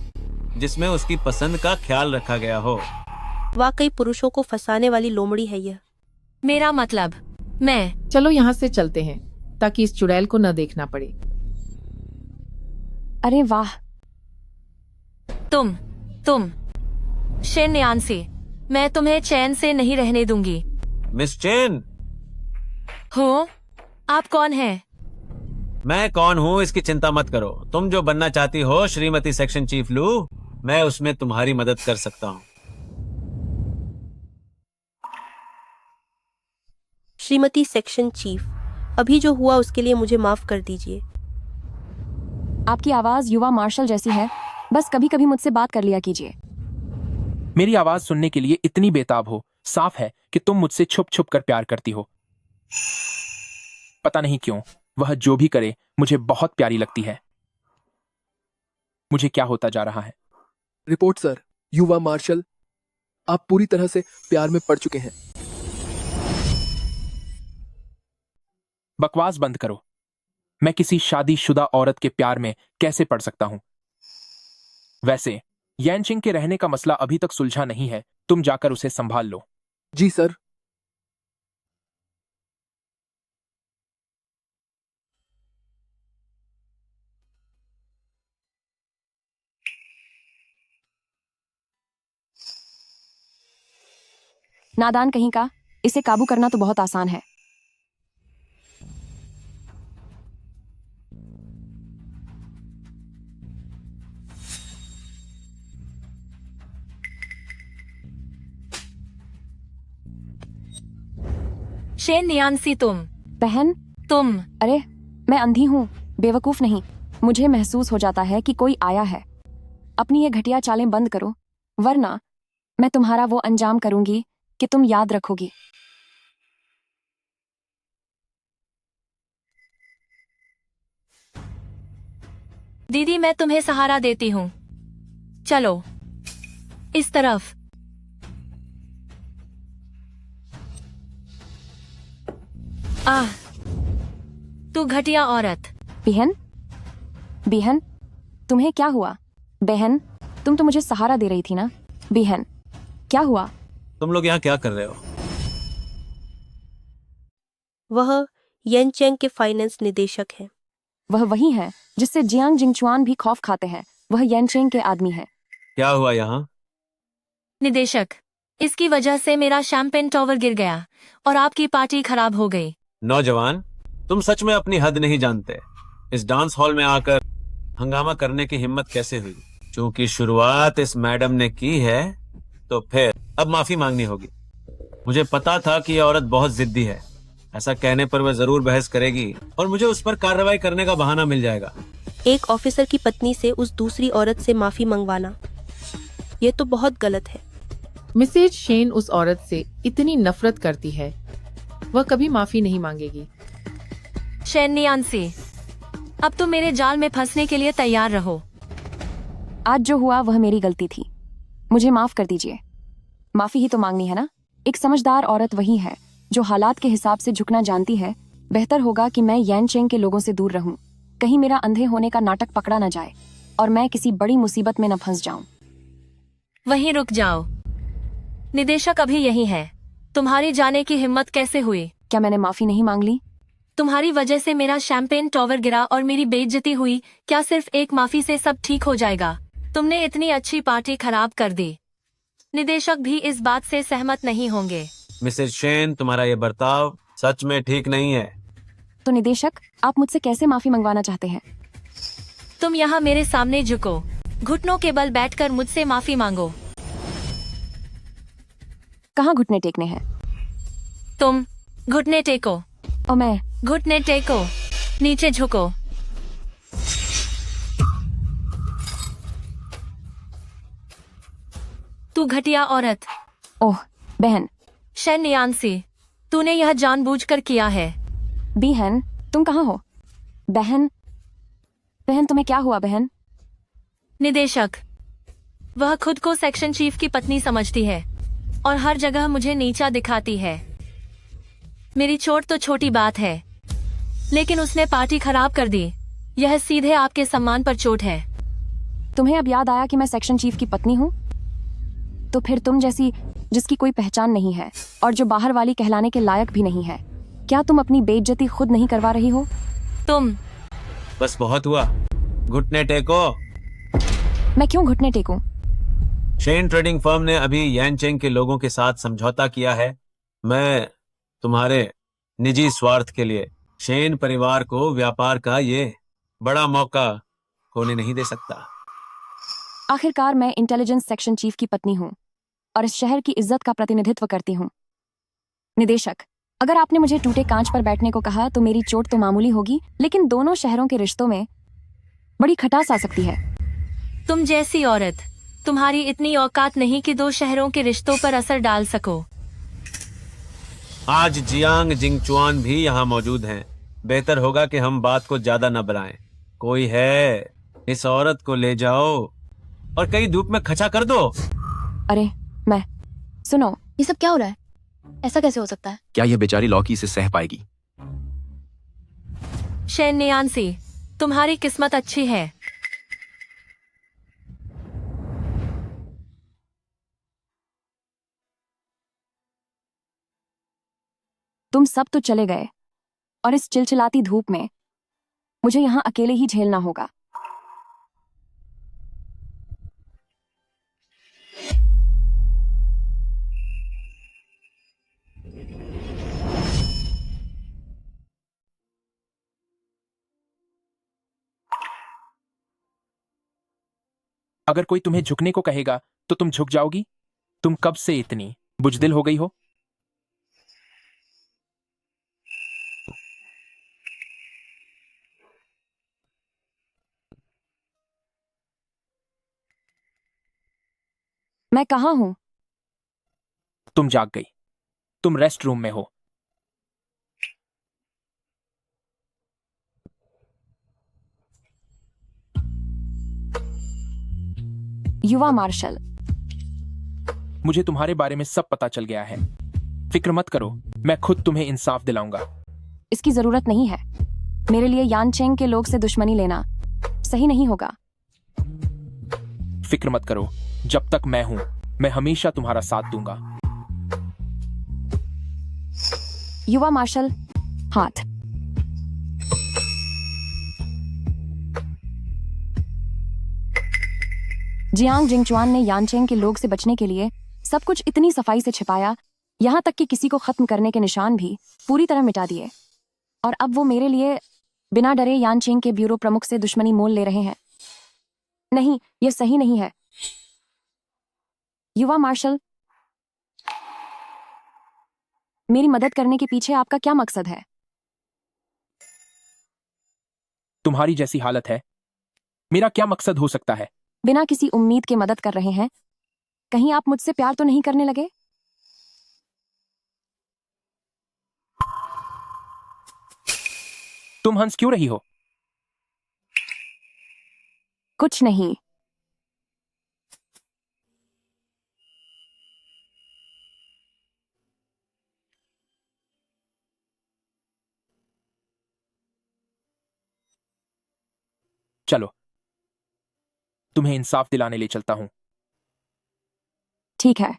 जिसमें उसकी पसंद का ख्याल रखा गया हो। वाकई पुरुषों को फंसाने वाली लोमड़ी है यह। मेरा मतलब, मैं चलो यहाँ से चलते हैं ताकि इस चुड़ैल को न देखना पड़े। अरे वाह, तुम शेन नियांसी, मैं तुम्हें चैन से नहीं रहने दूंगी। मिस चेन, हो? आप कौन हैं? मैं कौन हूँ इसकी चिंता मत करो। तुम जो बनना चाहती हो श्रीमती सेक्शन चीफ लू, मैं उसमें तुम्हारी मदद कर सकता हूँ। श्रीमती सेक्शन चीफ, अभी जो हुआ उसके लिए मुझे माफ कर दीजिए। आपकी आवाज युवा मार्शल जैसी है। बस कभी कभी मुझसे बात कर लिया कीजिए। मेरी आवाज सुनने के लिए इतनी बेताब हो, साफ है कि तुम मुझसे छुप छुप कर प्यार करती हो। पता नहीं क्यों वह जो भी करे मुझे बहुत प्यारी लगती है। मुझे क्या होता जा रहा है? रिपोर्ट सर, युवा मार्शल, आप पूरी तरह से प्यार में पड़ चुके हैं। बकवास बंद करो। मैं किसी शादीशुदा औरत के प्यार में कैसे पड़ सकता हूं? वैसे यानचिंग के रहने का मसला अभी तक सुलझा नहीं है। तुम जाकर उसे संभाल लो। जी सर। नादान कहीं का, इसे काबू करना तो बहुत आसान है। शेन नियांसी तुम बहन, तुम अरे मैं अंधी हूँ, बेवकूफ नहीं। मुझे महसूस हो जाता है कि कोई आया है। अपनी ये घटिया चालें बंद करो, वरना मैं तुम्हारा वो अंजाम करूंगी कि तुम याद रखोगी। दीदी मैं तुम्हें सहारा देती हूँ, चलो इस तरफ। आह, तू घटिया औरत। बहन, बहन, तुम्हें क्या हुआ? बहन, तुम तो मुझे सहारा दे रही थी ना। बहन, क्या हुआ? तुम लोग यहाँ क्या कर रहे हो? वह येन चेंग के फाइनेंस निदेशक हैं। वह वही है जिससे जियांग जिंगचुआन भी खौफ खाते हैं। वह येनचेंग के आदमी है। क्या हुआ यहाँ? निदेशक, इसकी वजह से मेरा शैंपेन टॉवर गिर गया और आपकी पार्टी खराब हो गई। नौजवान, तुम सच में अपनी हद नहीं जानते। इस डांस हॉल में आकर हंगामा करने की हिम्मत कैसे हुई? चूंकि शुरुआत इस मैडम ने की है, तो फिर अब माफी मांगनी होगी। मुझे पता था कि यह औरत बहुत जिद्दी है। ऐसा कहने पर वह जरूर बहस करेगी और मुझे उस पर कार्रवाई करने का बहाना मिल जाएगा। एक ऑफिसर की पत्नी से उस दूसरी औरत से माफी मंगवाना, ये तो बहुत गलत है। मिसेज शेन उस औरत से इतनी नफरत करती है, वह कभी माफी नहीं मांगेगी। शेन नियांसी, अब तुम मेरे जाल में फंसने के लिए तैयार रहो। आज जो हुआ वह मेरी गलती थी, मुझे माफ कर दीजिए। माफी ही तो मांगनी है ना। एक समझदार औरत वही है जो हालात के हिसाब से झुकना जानती है। बेहतर होगा कि मैं येनचेंग के लोगों से दूर रहूं, कहीं मेरा अंधे होने का नाटक पकड़ा न जाए और मैं किसी बड़ी मुसीबत में न फंस जाऊं। वहीं रुक जाओ। निदेशक अभी यही है। तुम्हारी जाने की हिम्मत कैसे हुई? क्या मैंने माफी नहीं मांग ली? तुम्हारी वजह से मेरा शैंपेन टॉवर गिरा और मेरी बेइज्जती हुई। क्या सिर्फ एक माफी से सब ठीक हो जाएगा? तुमने इतनी अच्छी पार्टी खराब कर दी। निदेशक भी इस बात से सहमत नहीं होंगे। मिसेज शेन, तुम्हारा ये बर्ताव सच में ठीक नहीं है। तो निदेशक, आप मुझसे कैसे माफी मंगवाना चाहते हैं? तुम यहाँ मेरे सामने झुको, घुटनों के बल बैठकर मुझसे माफी मांगो। कहाँ घुटने टेकने हैं? तुम घुटने टेको। और मैं? घुटने टेको, नीचे झुको। तू घटिया औरत। ओह बहन। शेन नियांसी, तूने यह जानबूझकर किया है। बहन, तुम कहाँ हो? बहन, बहन तुम्हें क्या हुआ बहन? निदेशक, वह खुद को सेक्शन चीफ की पत्नी समझती है और हर जगह मुझे नीचा दिखाती है। मेरी चोट तो छोटी बात है, लेकिन उसने पार्टी खराब कर दी। यह सीधे आपके सम्मान पर चोट है। तुम्हें अब याद आया कि मैं सेक्शन चीफ की पत्नी हूँ? तो फिर तुम जैसी जिसकी कोई पहचान नहीं है और जो बाहर वाली कहलाने के लायक भी नहीं है, क्या तुम अपनी बेइज्जती खुद नहीं करवा रही हो? तुम बस बहुत हुआ, घुटने टेको। मैं क्यों घुटने टेकूं? शेन ट्रेडिंग फर्म ने अभी येनचेंग के लोगों के साथ समझौता किया है। मैं तुम्हारे निजी स्वार्थ के लिए शेन परिवार को व्यापार का ये बड़ा मौका होने नहीं दे सकता। आखिरकार मैं इंटेलिजेंस सेक्शन चीफ की पत्नी हूँ और इस शहर की इज्जत का प्रतिनिधित्व करती हूँ। निदेशक, अगर आपने मुझे टूटे कांच पर बैठने को कहा तो मेरी चोट तो मामूली होगी, लेकिन दोनों शहरों के रिश्तों में बड़ी खटास आ सकती है। तुम जैसी औरत, तुम्हारी इतनी औकात नहीं कि दो शहरों के रिश्तों पर असर डाल सको। आज जियांग जिंगचुआन भी यहाँ मौजूद हैं। बेहतर होगा कि हम बात को ज्यादा न बढ़ाएं। कोई है, इस औरत को ले जाओ और कहीं धूप में खचा कर दो। अरे मैं, सुनो, ये सब क्या हो रहा है? ऐसा कैसे हो सकता है? क्या यह बेचारी लौकी इसे सह पाएगी? शेन नियांसी, तुम्हारी किस्मत अच्छी है। तुम सब तो चले गए और इस चिलचिलाती धूप में मुझे यहाँ अकेले ही झेलना होगा। अगर कोई तुम्हें झुकने को कहेगा तो तुम झुक जाओगी? तुम कब से इतनी बुजदिल हो गई हो? मैं कहाँ हूँ? तुम जाग गई। तुम रेस्ट रूम में हो। युवा मार्शल, मुझे तुम्हारे बारे में सब पता चल गया है। फिक्र मत करो, मैं खुद तुम्हें इंसाफ दिलाऊंगा। इसकी जरूरत नहीं है। मेरे लिए यानचेंग के लोग से दुश्मनी लेना सही नहीं होगा। फिक्र मत करो, जब तक मैं हूं, मैं हमेशा तुम्हारा साथ दूंगा। युवा मार्शल, हाथ। जियांग जिंगचुआन ने यानचेंग के लोग से बचने के लिए सब कुछ इतनी सफाई से छिपाया, यहां तक कि किसी को खत्म करने के निशान भी पूरी तरह मिटा दिए। और अब वो मेरे लिए बिना डरे यानचेंग के ब्यूरो प्रमुख से दुश्मनी मोल ले रहे हैं। नहीं, यह सही नहीं है। युवा मार्शल, मेरी मदद करने के पीछे आपका क्या मकसद है? तुम्हारी जैसी हालत है, मेरा क्या मकसद हो सकता है? बिना किसी उम्मीद के मदद कर रहे हैं। कहीं आप मुझसे प्यार तो नहीं करने लगे? तुम हंस क्यों रही हो? कुछ नहीं। चलो, तुम्हें इंसाफ दिलाने ले चलता हूं। ठीक है।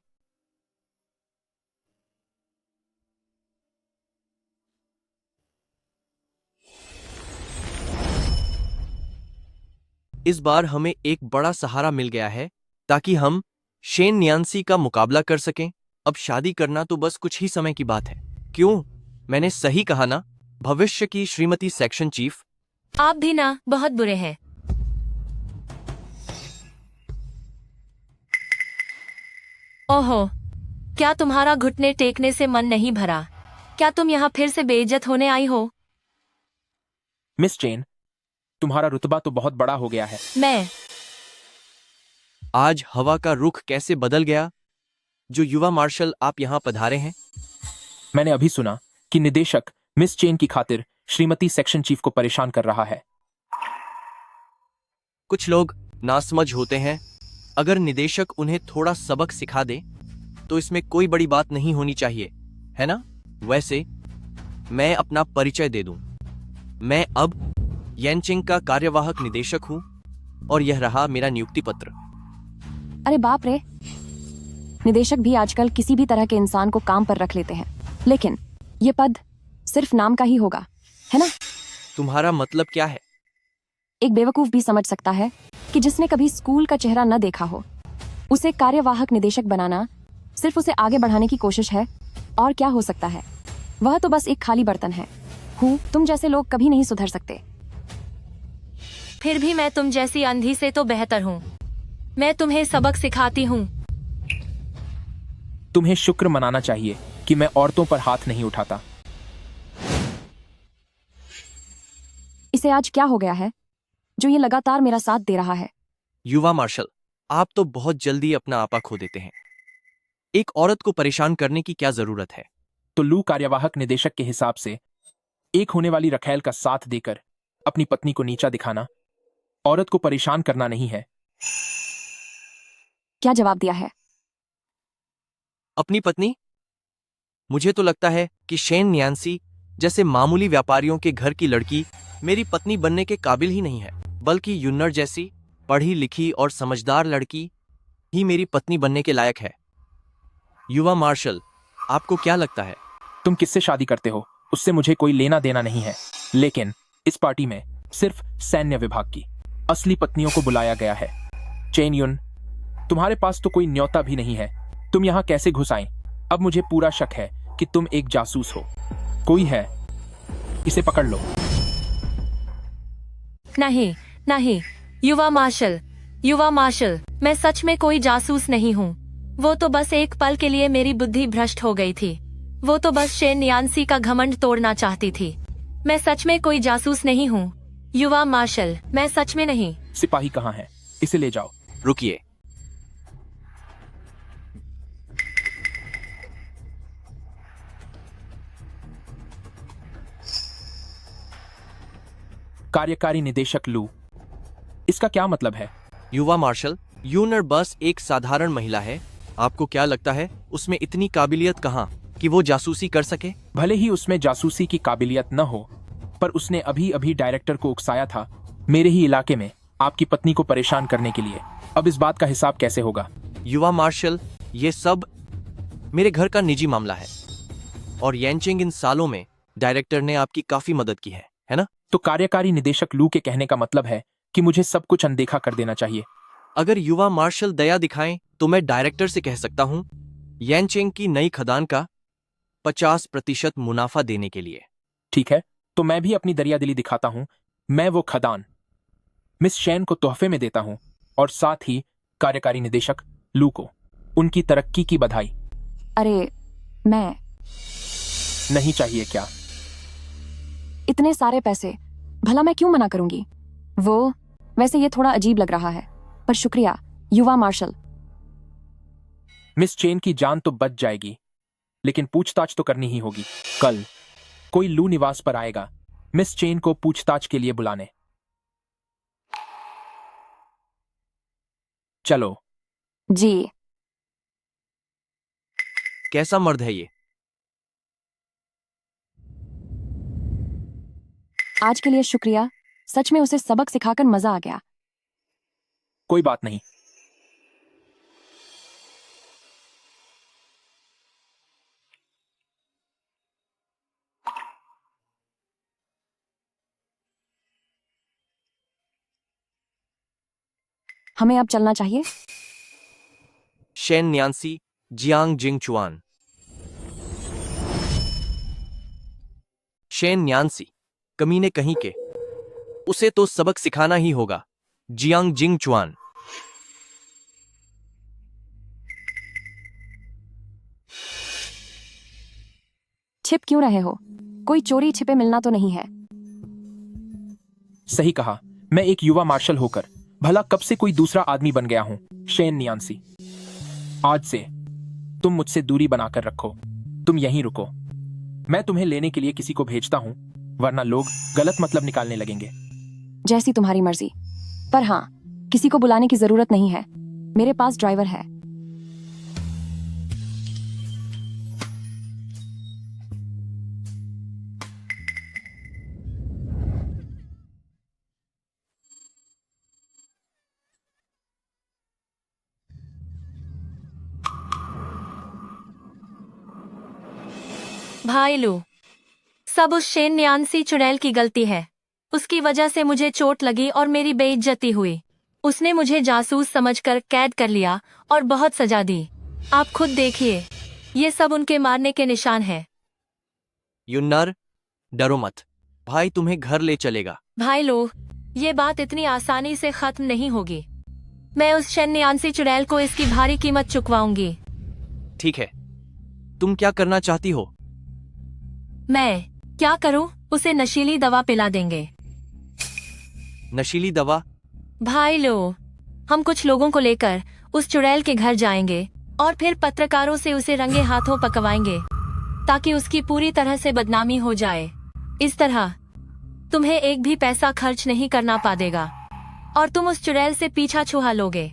इस बार हमें एक बड़ा सहारा मिल गया है ताकि हम शेन नियांसी का मुकाबला कर सकें। अब शादी करना तो बस कुछ ही समय की बात है। क्यों, मैंने सही कहा ना? भविष्य की श्रीमती सेक्शन चीफ। आप भी ना बहुत बुरे हैं। ओहो, क्या तुम्हारा घुटने टेकने से मन नहीं भरा? क्या तुम यहाँ फिर से बेइज्जत होने आई हो? मिस चेन, तुम्हारा रुतबा तो बहुत बड़ा हो गया है। मैं आज हवा का रुख कैसे बदल गया जो युवा मार्शल आप यहाँ पधारे हैं? मैंने अभी सुना कि निदेशक मिस चेन की खातिर श्रीमती सेक्शन चीफ को परेशान कर रहा है। कुछ लोग नासमझ होते हैं। अगर निदेशक उन्हें थोड़ा सबक सिखा दे तो इसमें कोई बड़ी बात नहीं होनी चाहिए, है ना? वैसे मैं अपना परिचय दे दूं। मैं अब यानचेंग का कार्यवाहक निदेशक हूं और यह रहा मेरा नियुक्ति पत्र। अरे बाप रे, निदेशक भी आजकल किसी भी तरह के इंसान को काम पर रख लेते हैं, लेकिन यह पद सिर्फ नाम का ही होगा, है ना? तुम्हारा मतलब क्या है? एक बेवकूफ भी समझ सकता है कि जिसने कभी स्कूल का चेहरा न देखा हो, उसे कार्यवाहक निदेशक बनाना सिर्फ उसे आगे बढ़ाने की कोशिश है। और क्या हो सकता है? वह तो बस एक खाली बर्तन है। तुम जैसे लोग कभी नहीं सुधर सकते। फिर भी मैं तुम जैसी अंधी से तो बेहतर हूँ। मैं तुम्हें सबक सिखाती हूँ। तुम्हें शुक्र मनाना चाहिए कि मैं औरतों पर हाथ नहीं उठाता। इसे आज क्या हो गया है जो ये लगातार मेरा साथ दे रहा है? युवा मार्शल, आप तो बहुत जल्दी अपना आपा खो देते हैं। एक औरत को परेशान करने की क्या जरूरत है? तो लू कार्यवाहक निदेशक के हिसाब से एक होने वाली रखैल का साथ देकर अपनी पत्नी को नीचा दिखाना औरत को परेशान करना नहीं है। क्या जवाब दिया है? अपनी पत्नी? मुझे तो लगता है कि शेन नियांसी जैसे मामूली व्यापारियों के घर की लड़की मेरी पत्नी बनने के काबिल ही नहीं है, बल्कि युन्नर जैसी पढ़ी लिखी और समझदार लड़की ही मेरी पत्नी बनने के लायक है। युवा मार्शल, आपको क्या लगता है? तुम किससे शादी करते हो उससे मुझे कोई लेना देना नहीं है, लेकिन इस पार्टी में सिर्फ सैन्य विभाग की असली पत्नियों को बुलाया गया है। चेन युन, तुम्हारे पास तो कोई न्योता भी नहीं है। तुम यहाँ कैसे घुस आए? अब मुझे पूरा शक है कि तुम एक जासूस हो। कोई है, इसे पकड़ लो। नहीं नहीं, युवा मार्शल, मैं सच में कोई जासूस नहीं हूँ। वो तो बस एक पल के लिए मेरी बुद्धि भ्रष्ट हो गई थी। वो तो बस शेन नियांसी का घमंड तोड़ना चाहती थी। मैं सच में कोई जासूस नहीं हूँ युवा मार्शल, मैं सच में नहीं। सिपाही कहाँ है? इसे ले जाओ। रुकिए, कार्यकारी निदेशक लू, इसका क्या मतलब है? युवा मार्शल, यूनर बस एक साधारण महिला है। आपको क्या लगता है उसमें इतनी काबिलियत कहाँ कि वो जासूसी कर सके? भले ही उसमें जासूसी की काबिलियत न हो, पर उसने अभी अभी डायरेक्टर को उकसाया था मेरे ही इलाके में आपकी पत्नी को परेशान करने के लिए। अब इस बात का हिसाब कैसे होगा? युवा मार्शल, ये सब मेरे घर का निजी मामला है और येनचेंग इन सालों में डायरेक्टर ने आपकी काफी मदद की है ना? तो कार्यकारी निदेशक लू के कहने का मतलब है कि मुझे सब कुछ अनदेखा कर देना चाहिए। अगर युवा मार्शल दया दिखाएं तो मैं डायरेक्टर से कह सकता हूं येनचेंग की नई खदान का 50% मुनाफा देने के लिए। ठीक है, तो मैं भी अपनी दरियादिली दिखाता हूं। मैं वो खदान मिस शेन को तोहफे में देता हूं और साथ ही कार्यकारी निदेशक लू को उनकी तरक्की की बधाई। अरे मैं नहीं चाहिए क्या? इतने सारे पैसे भला मैं क्यों मना करूंगी? वो वैसे ये थोड़ा अजीब लग रहा है, पर शुक्रिया युवा मार्शल। मिस चेन की जान तो बच जाएगी, लेकिन पूछताछ तो करनी ही होगी। कल कोई लू निवास पर आएगा मिस चेन को पूछताछ के लिए बुलाने। चलो। जी। कैसा मर्द है ये? आज के लिए शुक्रिया, सच में उसे सबक सिखाकर मजा आ गया। कोई बात नहीं। हमें अब चलना चाहिए। शेन न्यांसी, जियांग जिंग चुआन। शेन न्यांसी, कमीने कहीं के, उसे तो सबक सिखाना ही होगा। जियांग जिंग चुआन। छिप क्यों रहे हो? कोई चोरी छिपे मिलना तो नहीं है। सही कहा, मैं एक युवा मार्शल होकर भला कब से कोई दूसरा आदमी बन गया हूं। शेन नियांसी, आज से तुम मुझसे दूरी बनाकर रखो। तुम यहीं रुको, मैं तुम्हें लेने के लिए किसी को भेजता हूं, वरना लोग गलत मतलब निकालने लगेंगे। जैसी तुम्हारी मर्जी, पर हाँ, किसी को बुलाने की जरूरत नहीं है, मेरे पास ड्राइवर है। भाई लू, सब उस शेन न्यांसी चुड़ैल की गलती है। उसकी वजह से मुझे चोट लगी और मेरी बेइज्जती हुई। उसने मुझे जासूस समझकर कैद कर लिया और बहुत सजा दी। आप खुद देखिए, ये सब उनके मारने के निशान हैं। युन्नर, डरो मत, भाई तुम्हें घर ले चलेगा। भाई लो, ये बात इतनी आसानी से खत्म नहीं होगी। मैं उस शेन न्यांसी चुड़ैल को इसकी भारी कीमत चुकवाऊंगी। ठीक है, तुम क्या करना चाहती हो? मैं क्या करूं? उसे नशीली दवा पिला देंगे। नशीली दवा? भाई लो, हम कुछ लोगों को लेकर उस चुड़ैल के घर जाएंगे और फिर पत्रकारों से उसे रंगे हाथों पकवाएंगे ताकि उसकी पूरी तरह से बदनामी हो जाए। इस तरह तुम्हें एक भी पैसा खर्च नहीं करना पड़ेगा और तुम उस चुड़ैल से पीछा छुड़ा लोगे।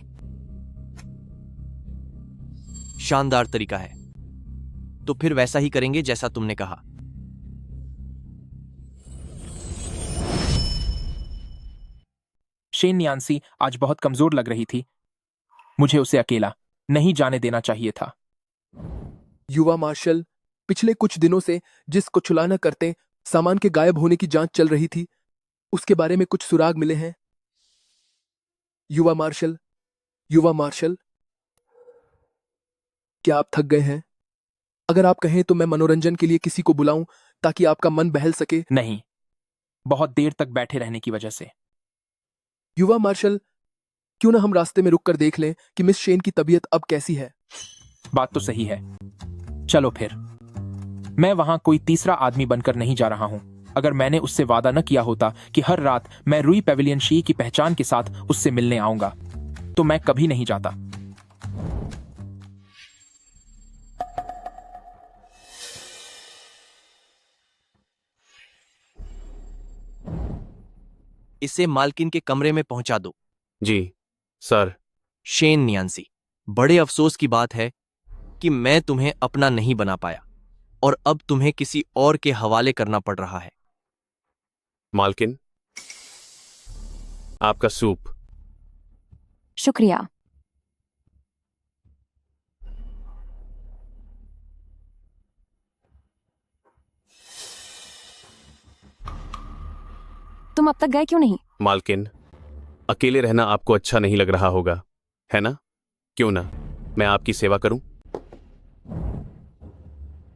शानदार तरीका है, तो फिर वैसा ही करेंगे जैसा तुमने कहा। शेन नियांसी आज बहुत कमजोर लग रही थी, मुझे उसे अकेला नहीं जाने देना चाहिए था। युवा मार्शल, पिछले कुछ दिनों से जिस कुचलाना करते सामान के गायब होने की जांच चल रही थी, उसके बारे में कुछ सुराग मिले हैं? युवा मार्शल, युवा मार्शल, क्या आप थक गए हैं? अगर आप कहें तो मैं मनोरंजन के लिए किसी को बुलाऊं ताकि आपका मन बहल सके। नहीं, बहुत देर तक बैठे रहने की वजह से। युवा मार्शल, क्यों ना हम रास्ते में रुककर देख लें कि मिस शेन की तबीयत अब कैसी है। बात तो सही है, चलो फिर। मैं वहां कोई तीसरा आदमी बनकर नहीं जा रहा हूं। अगर मैंने उससे वादा न किया होता कि हर रात मैं रुई पेविलियन शी की पहचान के साथ उससे मिलने आऊंगा, तो मैं कभी नहीं जाता। इसे मालकिन के कमरे में पहुंचा दो। जी सर। शेन नियांसी, बड़े अफसोस की बात है कि मैं तुम्हें अपना नहीं बना पाया और अब तुम्हें किसी और के हवाले करना पड़ रहा है। मालकिन, आपका सूप। शुक्रिया। तुम अब तक गए क्यों नहीं? मालकिन, अकेले रहना आपको अच्छा नहीं लग रहा होगा, है ना? क्यों ना मैं आपकी सेवा करूं?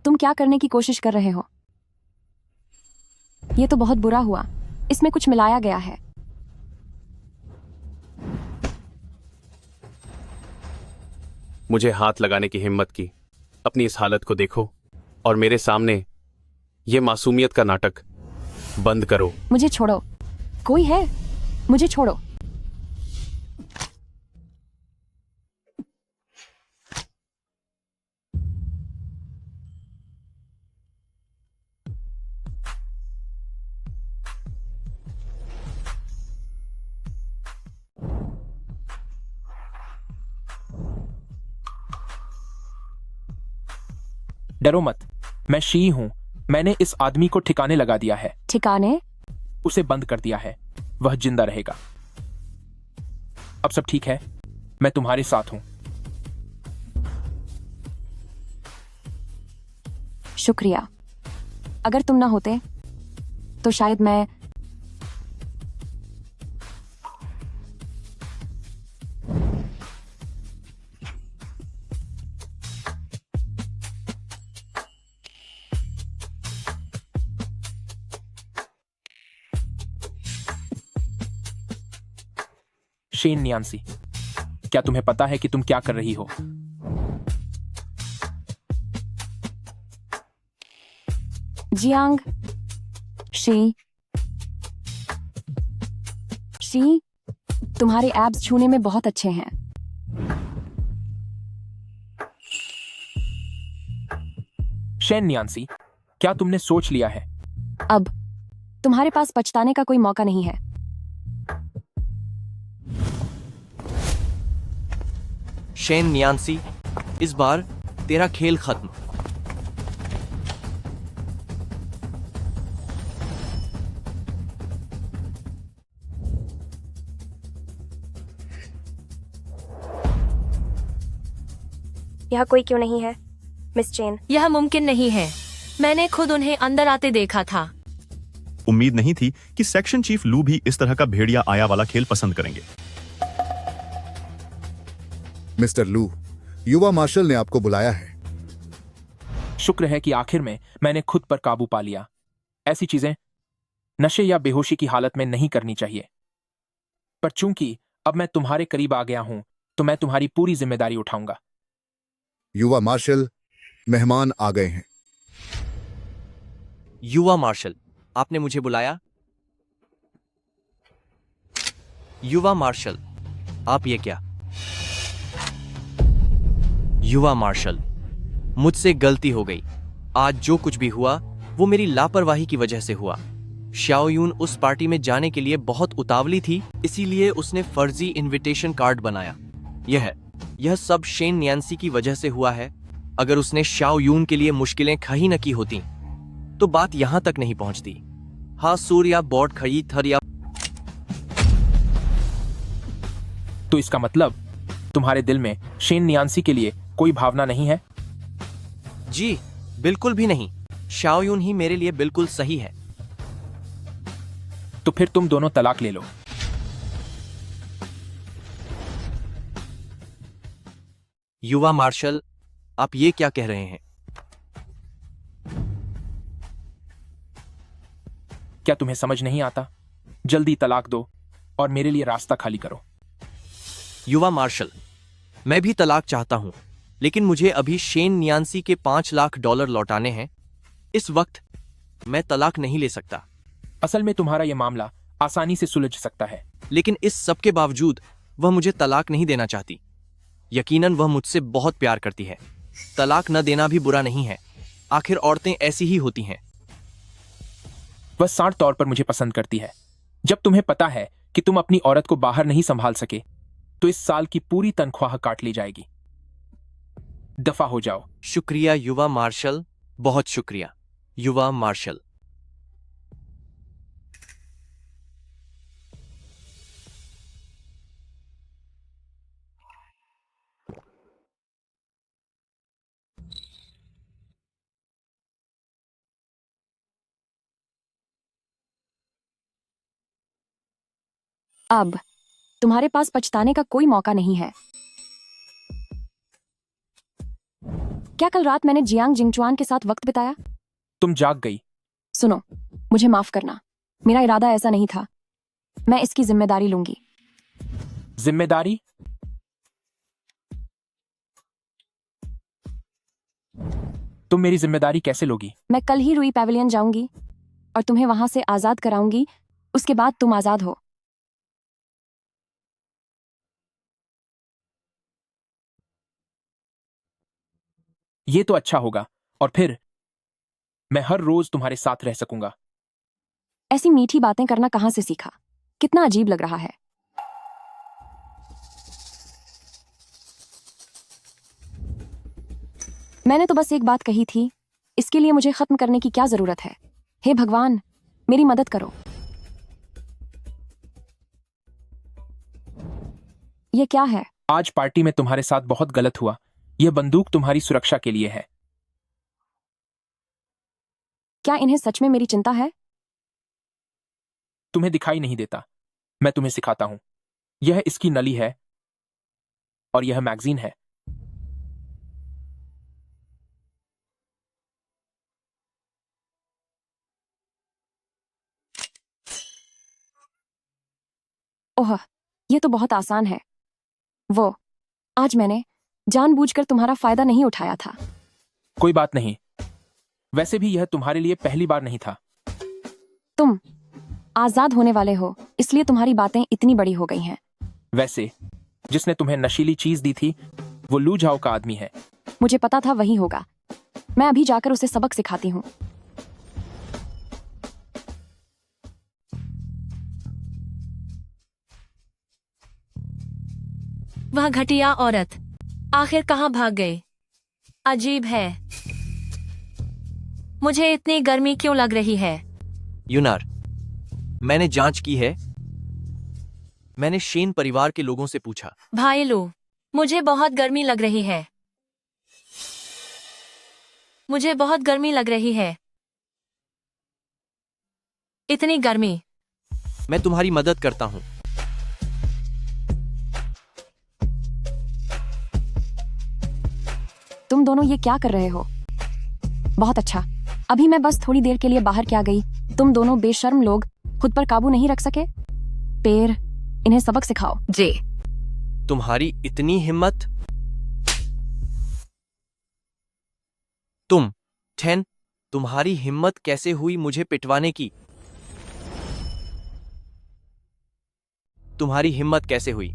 तुम क्या करने की कोशिश कर रहे हो? ये तो बहुत बुरा हुआ। इसमें कुछ मिलाया गया है। मुझे हाथ लगाने की हिम्मत की। अपनी इस हालत को देखो और मेरे सामने ये मासूमियत का नाटक बंद करो। मुझे छोड़ो। कोई है? मुझे छोड़ो। डरो मत, मैं शी हूं। मैंने इस आदमी को ठिकाने लगा दिया है। ठिकाने? उसे बंद कर दिया है। वह जिंदा रहेगा। अब सब ठीक है। मैं तुम्हारे साथ हूं। शुक्रिया। अगर तुम ना होते तो शायद मैं शेन नियांसी, क्या तुम्हें पता है कि तुम क्या कर रही हो? जियांग शी, तुम्हारे एब्स छूने में बहुत अच्छे हैं। शेन नियांसी, क्या तुमने सोच लिया है? अब तुम्हारे पास पछताने का कोई मौका नहीं है। शेन नियांसी, इस बार तेरा खेल खत्म। यहाँ कोई क्यों नहीं है, मिस चेन? यह मुमकिन नहीं है। मैंने खुद उन्हें अंदर आते देखा था। उम्मीद नहीं थी कि सेक्शन चीफ लू भी इस तरह का भेड़िया आया वाला खेल पसंद करेंगे। मिस्टर लू, युवा मार्शल ने आपको बुलाया है। शुक्र है कि आखिर में मैंने खुद पर काबू पा लिया। ऐसी चीजें नशे या बेहोशी की हालत में नहीं करनी चाहिए। पर चूंकि अब मैं तुम्हारे करीब आ गया हूं, तो मैं तुम्हारी पूरी जिम्मेदारी उठाऊंगा। युवा मार्शल, मेहमान आ गए हैं। युवा मार्शल, आपने मुझे बुलाया? युवा मार्शल, आप ये क्या? युवा मार्शल, मुझसे गलती हो गई। आज जो कुछ भी हुआ वो मेरी लापरवाही की वजह से हुआ। शाओयून उस पार्टी में जाने के लिए बहुत उतावली थी, इसीलिए उसने फर्जी इनविटेशन कार्ड बनाया। यह सब शेन नियांसी की वजह से हुआ है। अगर उसने शाओयून के लिए मुश्किलें खही न की होती तो बात यहां तक नहीं पहुंचती। हाँ, सूर्या बॉट खड़ी थर या तो इसका मतलब तुम्हारे दिल में शेन नियांसी के लिए कोई भावना नहीं है? जी बिल्कुल भी नहीं। शाओयून ही मेरे लिए बिल्कुल सही है। तो फिर तुम दोनों तलाक ले लो। युवा मार्शल, आप ये क्या कह रहे हैं? क्या तुम्हें समझ नहीं आता? जल्दी तलाक दो और मेरे लिए रास्ता खाली करो। युवा मार्शल, मैं भी तलाक चाहता हूं, लेकिन मुझे अभी शेन नियांसी के $5 लाख लौटाने हैं। इस वक्त मैं तलाक नहीं ले सकता। असल में तुम्हारा यह मामला आसानी से सुलझ सकता है। लेकिन इस सब के बावजूद वह मुझे तलाक नहीं देना चाहती। यकीनन वह मुझसे बहुत प्यार करती है। तलाक न देना भी बुरा नहीं है, आखिर औरतें ऐसी ही होती हैं। वह साठ तौर पर मुझे पसंद करती है। जब तुम्हें पता है कि तुम अपनी औरत को बाहर नहीं संभाल सके तो इस साल की पूरी तनख्वाह काट ली जाएगी। दफा हो जाओ। शुक्रिया युवा मार्शल, बहुत शुक्रिया युवा मार्शल। अब तुम्हारे पास पछताने का कोई मौका नहीं है। क्या कल रात मैंने जियांग जिंगचुआन के साथ वक्त बिताया? तुम जाग गई। सुनो, मुझे माफ करना, मेरा इरादा ऐसा नहीं था। मैं इसकी जिम्मेदारी लूंगी। जिम्मेदारी? तुम मेरी जिम्मेदारी कैसे लोगी? मैं कल ही रुई पैविलियन जाऊंगी और तुम्हें वहां से आजाद कराऊंगी। उसके बाद तुम आजाद हो। ये तो अच्छा होगा और फिर मैं हर रोज तुम्हारे साथ रह सकूंगा। ऐसी मीठी बातें करना कहां से सीखा? कितना अजीब लग रहा है। मैंने तो बस एक बात कही थी, इसके लिए मुझे खत्म करने की क्या जरूरत है? हे भगवान, मेरी मदद करो। ये क्या है? आज पार्टी में तुम्हारे साथ बहुत गलत हुआ। यह बंदूक तुम्हारी सुरक्षा के लिए है। क्या इन्हें सच में मेरी चिंता है? तुम्हें दिखाई नहीं देता। मैं तुम्हें सिखाता हूं। यह इसकी नली है और यह मैगजीन है। ओह, यह तो बहुत आसान है। वो आज मैंने जानबूझकर तुम्हारा फायदा नहीं उठाया था। कोई बात नहीं। वैसे भी यह तुम्हारे लिए पहली बार नहीं था। तुम आजाद होने वाले हो, इसलिए तुम्हारी बातें इतनी बड़ी हो गई हैं। वैसे जिसने तुम्हें नशीली चीज दी थी वो लू झाओ का आदमी है। मुझे पता था वही होगा। मैं अभी जाकर उसे सबक सिखाती हूँ। वह घटिया औरत आखिर कहाँ भाग गई? अजीब है। मुझे इतनी गर्मी क्यों लग रही है? यूनार, मैंने जांच की है। मैंने शेन परिवार के लोगों से पूछा। भाई लू, मुझे बहुत गर्मी लग रही है। मुझे बहुत गर्मी लग रही है। इतनी गर्मी। मैं तुम्हारी मदद करता हूं। तुम दोनों ये क्या कर रहे हो? बहुत अच्छा। अभी मैं बस थोड़ी देर के लिए बाहर क्या गई। तुम दोनों बेशर्म लोग खुद पर काबू नहीं रख सके। पेर, इन्हें सबक सिखाओ। जे, तुम्हारी इतनी हिम्मत? तुम 10, तुम्हारी हिम्मत कैसे हुई मुझे पिटवाने की? तुम्हारी हिम्मत कैसे हुई?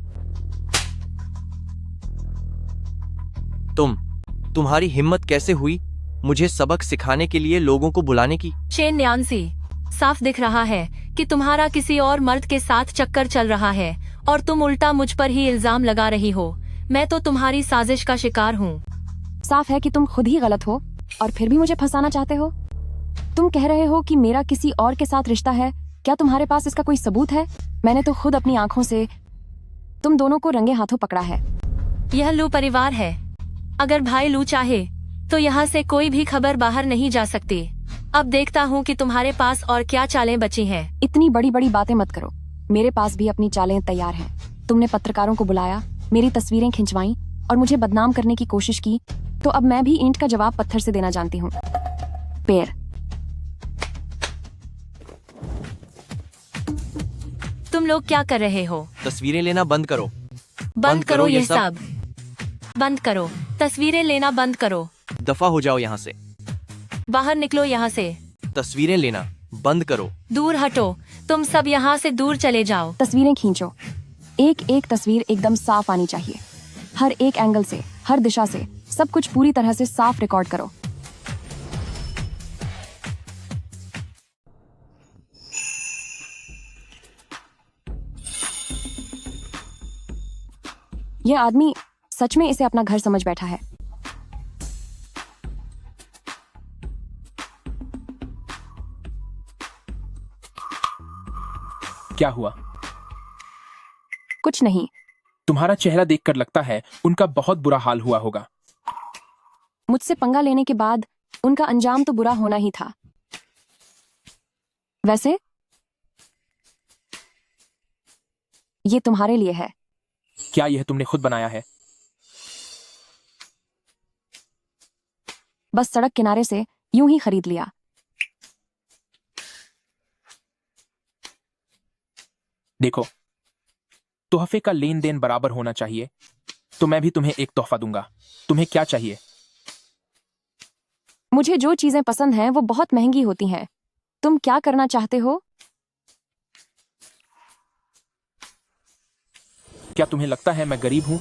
तुम्हारी हिम्मत कैसे हुई मुझे सबक सिखाने के लिए लोगों को बुलाने की? शेन न्यान्सी, साफ दिख रहा है कि तुम्हारा किसी और मर्द के साथ चक्कर चल रहा है और तुम उल्टा मुझ पर ही इल्जाम लगा रही हो। मैं तो तुम्हारी साजिश का शिकार हूँ। साफ है कि तुम खुद ही गलत हो और फिर भी मुझे फंसाना चाहते हो। तुम कह रहे हो कि मेरा किसी और के साथ रिश्ता है। क्या तुम्हारे पास इसका कोई सबूत है? मैंने तो खुद अपनी आंखों से तुम दोनों को रंगे हाथों पकड़ा है। यह लू परिवार है। अगर भाई लू चाहे तो यहाँ से कोई भी खबर बाहर नहीं जा सकती। अब देखता हूँ कि तुम्हारे पास और क्या चालें बची हैं। इतनी बड़ी बड़ी बातें मत करो। मेरे पास भी अपनी चालें तैयार हैं। तुमने पत्रकारों को बुलाया, मेरी तस्वीरें खिंचवाईं और मुझे बदनाम करने की कोशिश की, तो अब मैं भी ईंट का जवाब पत्थर से देना जानती हूँ। पेर, तुम लोग क्या कर रहे हो? तस्वीरें लेना बंद करो। बंद करो ये सब। बंद करो। तस्वीरें लेना बंद करो। दफा हो जाओ यहाँ से। बाहर निकलो यहाँ से। तस्वीरें लेना बंद करो। दूर हटो। तुम सब यहाँ से दूर चले जाओ। तस्वीरें खींचो। एक एक तस्वीर एकदम साफ आनी चाहिए। हर एक एंगल से, हर दिशा से, सब कुछ पूरी तरह से साफ रिकॉर्ड करो। यह आदमी सच में इसे अपना घर समझ बैठा है। क्या हुआ? कुछ नहीं। तुम्हारा चेहरा देखकर लगता है उनका बहुत बुरा हाल हुआ होगा। मुझसे पंगा लेने के बाद उनका अंजाम तो बुरा होना ही था। वैसे ये तुम्हारे लिए है। क्या यह तुमने खुद बनाया है? बस सड़क किनारे से यूं ही खरीद लिया। देखो, तोहफे का लेन देन बराबर होना चाहिए, तो मैं भी तुम्हें एक तोहफा दूंगा। तुम्हें क्या चाहिए? मुझे जो चीजें पसंद हैं वो बहुत महंगी होती हैं। तुम क्या करना चाहते हो? क्या तुम्हें लगता है मैं गरीब हूं?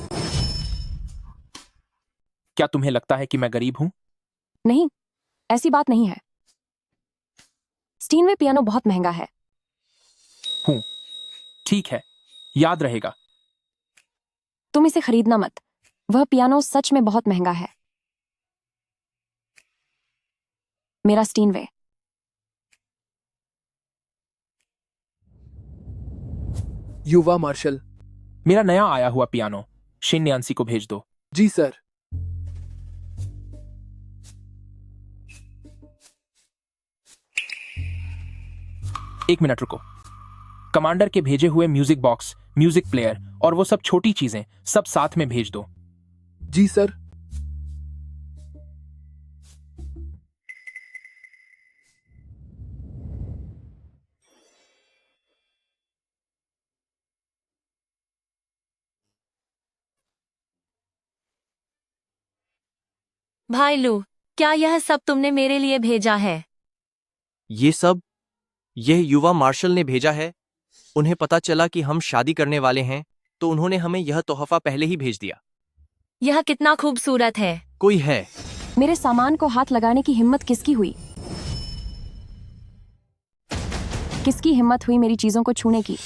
क्या तुम्हें लगता है कि मैं गरीब हूं? नहीं, ऐसी बात नहीं है। स्टीनवे पियानो बहुत महंगा है। हूं, ठीक है, याद रहेगा। तुम इसे खरीदना मत। वह पियानो सच में बहुत महंगा है। मेरा स्टीनवे। युवा मार्शल। मेरा नया आया हुआ पियानो शेन न्यांसी को भेज दो। जी सर। एक मिनट रुको। कमांडर के भेजे हुए म्यूजिक बॉक्स, म्यूजिक प्लेयर और वो सब छोटी चीजें सब साथ में भेज दो। जी सर। भाई लू, क्या यह सब तुमने मेरे लिए भेजा है? ये सब यह युवा मार्शल ने भेजा है। उन्हें पता चला कि हम शादी करने वाले हैं, तो उन्होंने हमें यह तोहफा पहले ही भेज दिया। यह कितना खूबसूरत है। कोई है? मेरे सामान को हाथ लगाने की हिम्मत किसकी हुई? किसकी हिम्मत हुई मेरी चीजों को छूने की?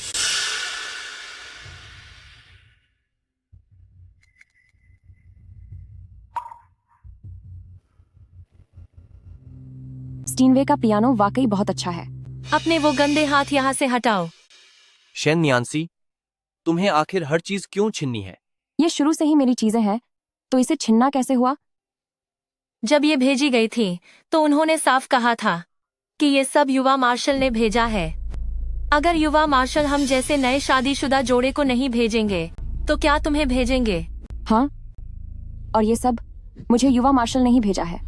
स्टीनवे का पियानो वाकई बहुत अच्छा है। अपने वो गंदे हाथ यहाँ से हटाओ। शेन न्यांसी, तुम्हें आखिर हर चीज क्यों छीननी है? ये शुरू से ही मेरी चीजें हैं, तो इसे छीनना कैसे हुआ? जब ये भेजी गई थी तो उन्होंने साफ कहा था कि ये सब युवा मार्शल ने भेजा है। अगर युवा मार्शल हम जैसे नए शादीशुदा जोड़े को नहीं भेजेंगे तो क्या तुम्हें भेजेंगे? हाँ, और ये सब मुझे युवा मार्शल ने ही भेजा है।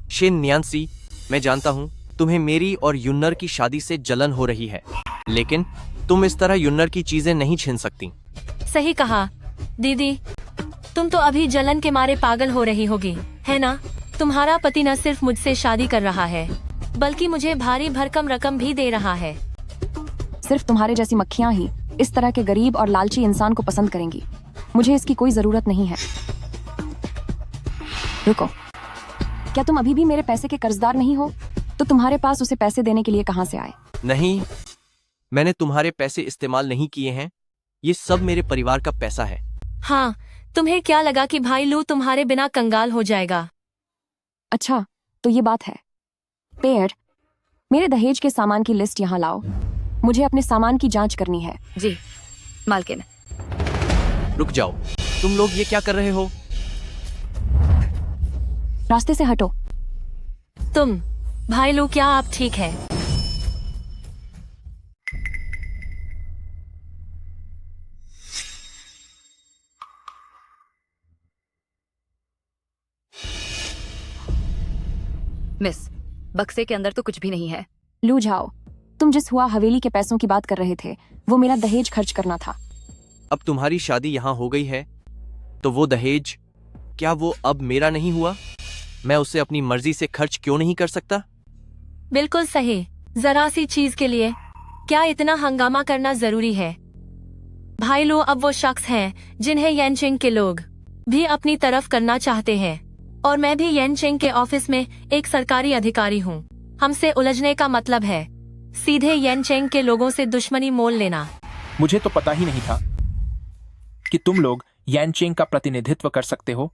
शेन न्यांसी, मैं जानता हूँ तुम्हें मेरी और युन्नर की शादी से जलन हो रही है, लेकिन तुम इस तरह युन्नर की चीजें नहीं छीन सकती। सही कहा दीदी, तुम तो अभी जलन के मारे पागल हो रही होगी, है ना? तुम्हारा पति न सिर्फ मुझसे शादी कर रहा है, बल्कि मुझे भारी भरकम रकम भी दे रहा है। सिर्फ तुम्हारे जैसी मक्खियां ही इस तरह के गरीब और लालची इंसान को पसंद करेंगी। मुझे इसकी कोई जरूरत नहीं है। रुको, क्या तुम अभी भी मेरे पैसे के कर्जदार नहीं हो? तो तुम्हारे पास उसे पैसे देने के लिए कहां से आए? नहीं, मैंने तुम्हारे पैसे इस्तेमाल नहीं किए हैं। ये सब मेरे परिवार का पैसा है। हाँ, तुम्हें क्या लगा कि भाई लू तुम्हारे बिना कंगाल हो जाएगा? अच्छा, तो ये बात है। पेड़, मेरे दहेज के सामान की लिस्ट यहाँ लाओ। मुझे अपने सामान की जांच करनी है। जी मालकिन। रुक जाओ, तुम लोग ये क्या कर रहे हो? रास्ते से हटो। तुम भाई लू, क्या आप ठीक है? मिस, बक्से के अंदर तो कुछ भी नहीं है। लू जाओ। तुम जिस हुआ हवेली के पैसों की बात कर रहे थे, वो मेरा दहेज खर्च करना था। अब तुम्हारी शादी यहाँ हो गई है, तो वो दहेज, क्या वो अब मेरा नहीं हुआ? मैं उसे अपनी मर्जी से खर्च क्यों नहीं कर सकता? बिल्कुल सही। जरा सी चीज के लिए क्या इतना हंगामा करना जरूरी है? भाई लो अब वो शख्स हैं जिन्हें येनचिंग के लोग भी अपनी तरफ करना चाहते हैं, और मैं भी येनचिंग के ऑफिस में एक सरकारी अधिकारी हूँ। हमसे उलझने का मतलब है सीधे येनचिंग के लोगों से दुश्मनी मोल लेना। मुझे तो पता ही नहीं था। कि तुम लोग यानचेंग का प्रतिनिधित्व कर सकते हो?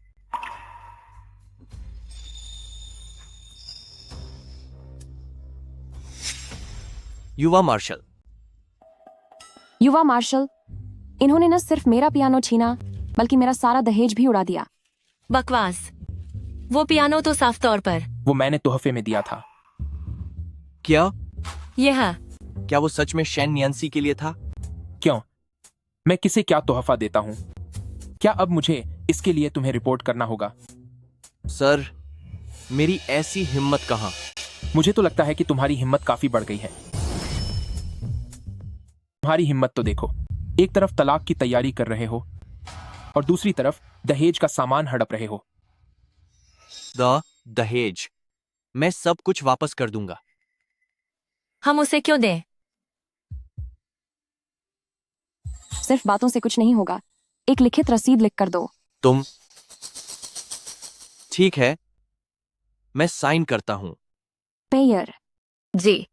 युवा मार्शल। युवा मार्शल, इन्होंने न सिर्फ मेरा पियानो छीना बल्कि मेरा सारा दहेज भी उड़ा दिया। बकवास। वो पियानो तो साफ तौर पर वो मैंने तोहफे में दिया था। क्या यह क्या वो सच में शेन नियंसी के लिए था? क्यों? मैं किसे क्या तोहफा देता हूं? क्या अब मुझे इसके लिए तुम्हें रिपोर्ट करना होगा? सर, मेरी ऐसी हिम्मत कहां? मुझे तो लगता है कि तुम्हारी हिम्मत काफी बढ़ गई है। तुम्हारी हिम्मत तो देखो, एक तरफ तलाक की तैयारी कर रहे हो और दूसरी तरफ दहेज का सामान हड़प रहे हो। दहेज मैं सब कुछ वापस कर दूंगा। हम उसे क्यों दें? सिर्फ बातों से कुछ नहीं होगा, एक लिखित रसीद लिख कर दो। तुम ठीक है, मैं साइन करता हूं। पेयर जी।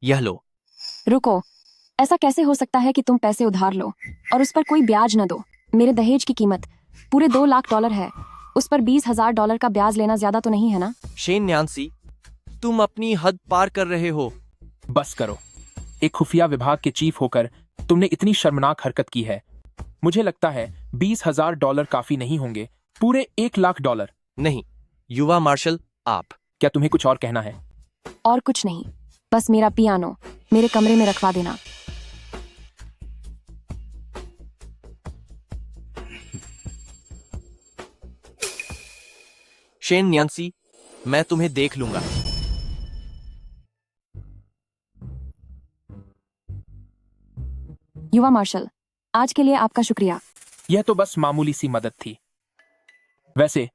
यह लो। रुको, ऐसा कैसे हो सकता है कि तुम पैसे उधार लो और उस पर कोई ब्याज न दो? मेरे दहेज की कीमत पूरे $2 लाख है। उस पर $20,000 का ब्याज लेना ज्यादा तो नहीं है ना? शेन न्यांसी, तुम अपनी हद पार कर रहे हो। बस करो। एक खुफिया विभाग के चीफ होकर तुमने इतनी शर्मनाक हरकत की है। मुझे लगता है $20,000 काफी नहीं होंगे, पूरे $1 लाख। नहीं युवा मार्शल, आप। क्या तुम्हें कुछ और कहना है? और कुछ नहीं, बस मेरा पियानो मेरे कमरे में रखवा देना। शेन न्यांसी, मैं तुम्हें देख लूंगा। युवा मार्शल, आज के लिए आपका शुक्रिया। यह तो बस मामूली सी मदद थी। वैसे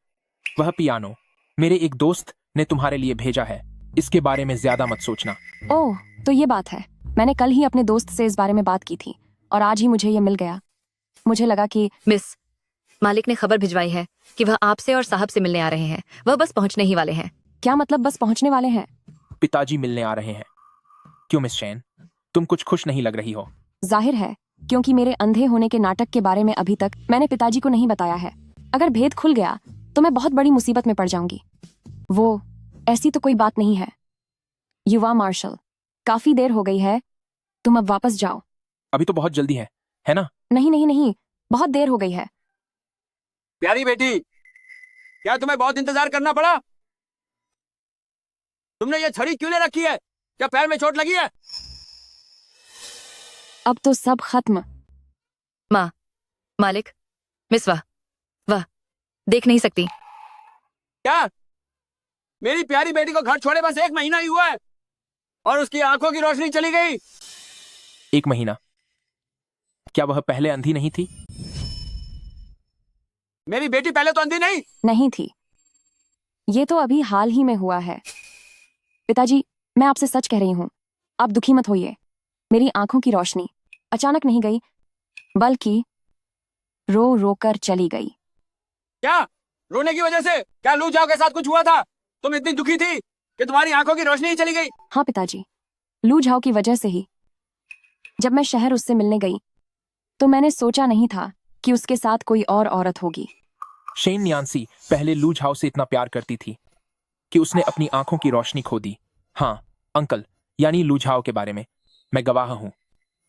वह पियानो मेरे एक दोस्त ने तुम्हारे लिए भेजा है, इसके बारे में ज्यादा मत सोचना। ओह, तो ये बात है। मैंने कल ही अपने दोस्त से इस बारे में बात की थी और आज ही मुझे ये मिल गया। मुझे लगा कि मिस, मालिक ने खबर भिजवाई है कि वह आपसे और साहब से मिलने आ रहे हैं। वह बस पहुंचने ही वाले हैं। क्या मतलब बस पहुंचने वाले हैं? पिताजी मिलने आ रहे हैं। क्यों मिस चैन, तुम कुछ खुश नहीं लग रही हो? जाहिर है, क्योंकि मेरे अंधे होने के नाटक के बारे में अभी तक मैंने पिताजी को नहीं बताया है। अगर भेद खुल गया तो मैं बहुत बड़ी मुसीबत में पड़ जाऊंगी। वो ऐसी तो कोई बात नहीं है। युवा मार्शल, काफी देर हो गई है, तुम अब वापस जाओ। अभी तो बहुत जल्दी है ना? नहीं नहीं नहीं, बहुत देर हो गई है। प्यारी बेटी, क्या तुम्हें बहुत इंतजार करना पड़ा? तुमने ये छड़ी क्यों ले रखी है? क्या पैर में चोट लगी है? अब तो सब खत्म। माँ, मालिक, मिस वाह देख नहीं सकती। क्या? मेरी प्यारी बेटी को घर छोड़े बस 1 महीना ही हुआ है और उसकी आंखों की रोशनी चली गई। 1 महीना? क्या वह पहले अंधी नहीं थी? मेरी बेटी पहले तो अंधी नहीं थी। ये तो अभी हाल ही में हुआ है। पिताजी, मैं आपसे सच कह रही हूँ, आप दुखी मत होइए। मेरी आंखों की रोशनी अचानक नहीं गई, बल्कि रो रो कर चली गई। क्या? रोने की वजह से? क्या लू जाओ के साथ कुछ हुआ था? तुम इतनी दुखी थी कि तुम्हारी आंखों की रोशनी ही चली गई? हाँ पिताजी, लू झाओ की वजह से ही। जब मैं शहर उससे मिलने गई तो मैंने सोचा नहीं था कि उसके साथ कोई और औरत होगी। शेन न्यांसी पहले लू झाओ से इतना प्यार करती थी कि उसने अपनी आंखों की रोशनी खो दी। हाँ अंकल, यानी लू झाओ के बारे में मैं गवाह हूँ।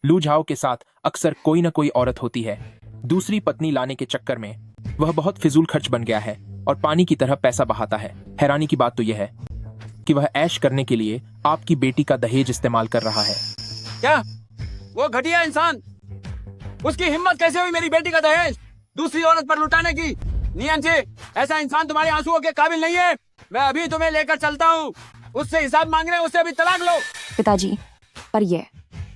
लू झाओ के साथ अक्सर कोई न कोई औरत होती है। दूसरी पत्नी लाने के चक्कर में वह बहुत फिजूल खर्च बन गया है और पानी की तरह पैसा बहाता है। हैरानी की बात तो यह है कि वह ऐश करने के लिए आपकी बेटी का दहेज इस्तेमाल कर रहा है। क्या? वो घटिया इंसान, उसकी हिम्मत कैसे हुई मेरी बेटी का दहेज दूसरी औरत पर लुटाने की? नियंसी, ऐसा इंसान तुम्हारे आंसुओं के काबिल नहीं है। मैं अभी तुम्हें लेकर चलता हूँ, उससे हिसाब मांगने, उससे अभी तलाक लो। पिताजी, पर ये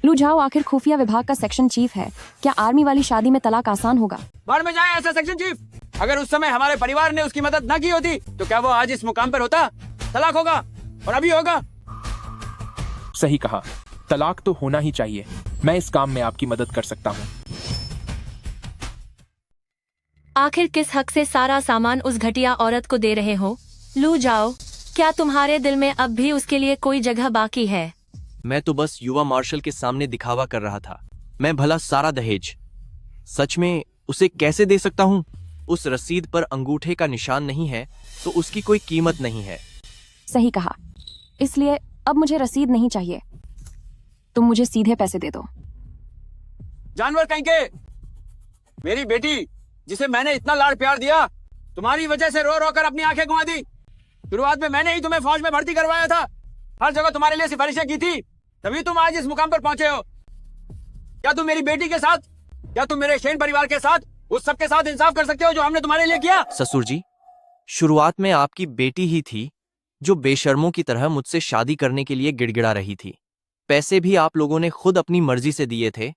लू झाओ आखिर खुफिया विभाग का सेक्शन चीफ है। क्या आर्मी वाली शादी में तलाक आसान होगा? बाढ़ में जाए ऐसा सेक्शन चीफ। अगर उस समय हमारे परिवार ने उसकी मदद न की होती तो क्या वो आज इस मुकाम पर होता? तलाक होगा और अभी होगा। सही कहा, तलाक तो होना ही चाहिए। मैं इस काम में आपकी मदद कर सकता हूँ। आखिर किस हक से सारा सामान उस घटिया औरत को दे रहे हो? लू जाओ, क्या तुम्हारे दिल में अब भी उसके लिए कोई जगह बाकी है? मैं तो बस युवा मार्शल के सामने दिखावा कर रहा था। मैं भला सारा दहेज सच में उसे कैसे दे सकता हूँ? उस रसीद पर अंगूठे का निशान नहीं है तो उसकी कोई कीमत नहीं है। सही कहा। इसलिए अब मुझे रसीद नहीं चाहिए, तुम मुझे सीधे पैसे दे दो। जानवर कहीं के, मेरी बेटी जिसे मैंने इतना लाड़ प्यार दिया, तुम्हारी वजह से रो रो कर अपनी आंखें गंवा दी। शुरुआत में मैंने ही तुम्हें फौज में भर्ती करवाया था, हर जगह तुम्हारे लिए सिफारिशें की थी, तभी तुम आज इस मुकाम पर पहुंचे हो। क्या तुम मेरी बेटी के साथ, क्या तुम मेरे शेन परिवार के साथ, उस सबके साथ इंसाफ कर सकते हो जो हमने तुम्हारे लिए किया? ससुर जी, शुरुआत में आपकी बेटी ही थी जो बेशर्मों की तरह मुझसे शादी करने के लिए गिड़गिड़ा रही थी। पैसे भी आप लोगों ने खुद अपनी मर्जी से दिए थे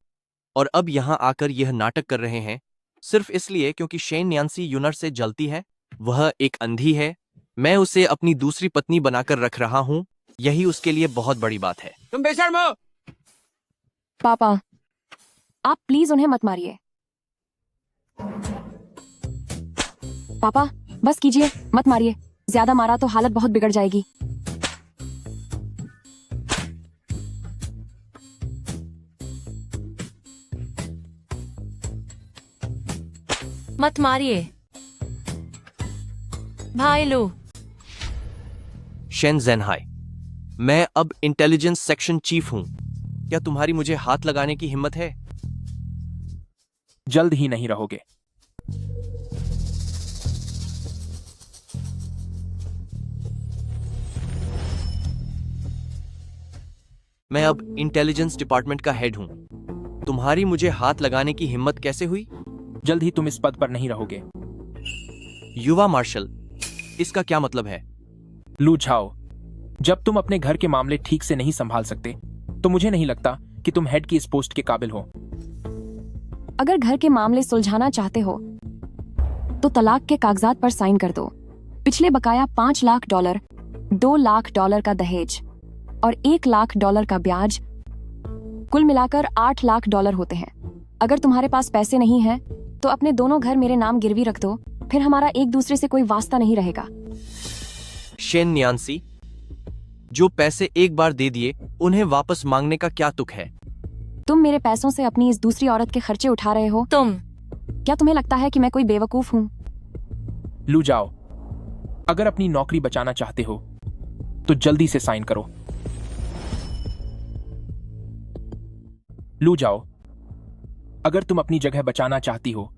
और अब यहां आकर यह नाटक कर रहे हैं सिर्फ इसलिए क्योंकि शेन न्यान्सी यूनर से जलती है। वह एक अंधी है, मैं उसे अपनी दूसरी पत्नी बनाकर रख रहा हूं, यही उसके लिए बहुत बड़ी बात है। तुम बेशर्म हो। पापा, आप प्लीज उन्हें मत मारिए। पापा, बस कीजिए, मत मारिए। ज्यादा मारा तो हालत बहुत बिगड़ जाएगी। मत मारिए भाई लू। शेन ज़ेनहाई, मैं अब इंटेलिजेंस सेक्शन चीफ हूं। क्या तुम्हारी मुझे हाथ लगाने की हिम्मत है? जल्द ही नहीं रहोगे। मैं अब इंटेलिजेंस डिपार्टमेंट का हेड हूं। तुम्हारी मुझे हाथ लगाने की हिम्मत कैसे हुई? जल्द ही तुम इस पद पर नहीं रहोगे। युवा मार्शल, इसका क्या मतलब है? लू झाओ, जब तुम अपने घर के मामले ठीक से नहीं संभाल सकते तो मुझे नहीं लगता कि तुम हेड की इस पोस्ट के काबिल हो। अगर घर के मामले सुलझाना चाहते हो तो तलाक के कागजात पर साइन कर दो। पिछले बकाया $5 लाख, $2 लाख का दहेज और $1 लाख का ब्याज, कुल मिलाकर $8 लाख होते हैं। अगर तुम्हारे पास पैसे नहीं हैं तो अपने दोनों घर मेरे नाम गिरवी रख दो, फिर हमारा एक दूसरे से कोई वास्ता नहीं रहेगा। शेन न्यान्सी, जो पैसे एक बार दे दिए उन्हें वापस मांगने का क्या तुक है? तुम मेरे पैसों से अपनी इस दूसरी औरत के खर्चे उठा रहे हो। क्या तुम्हें लगता है कि मैं कोई बेवकूफ हूँ? लू जाओ, अगर अपनी नौकरी बचाना चाहते हो तो जल्दी से साइन करो। लू जाओ, अगर तुम अपनी जगह बचाना चाहती हो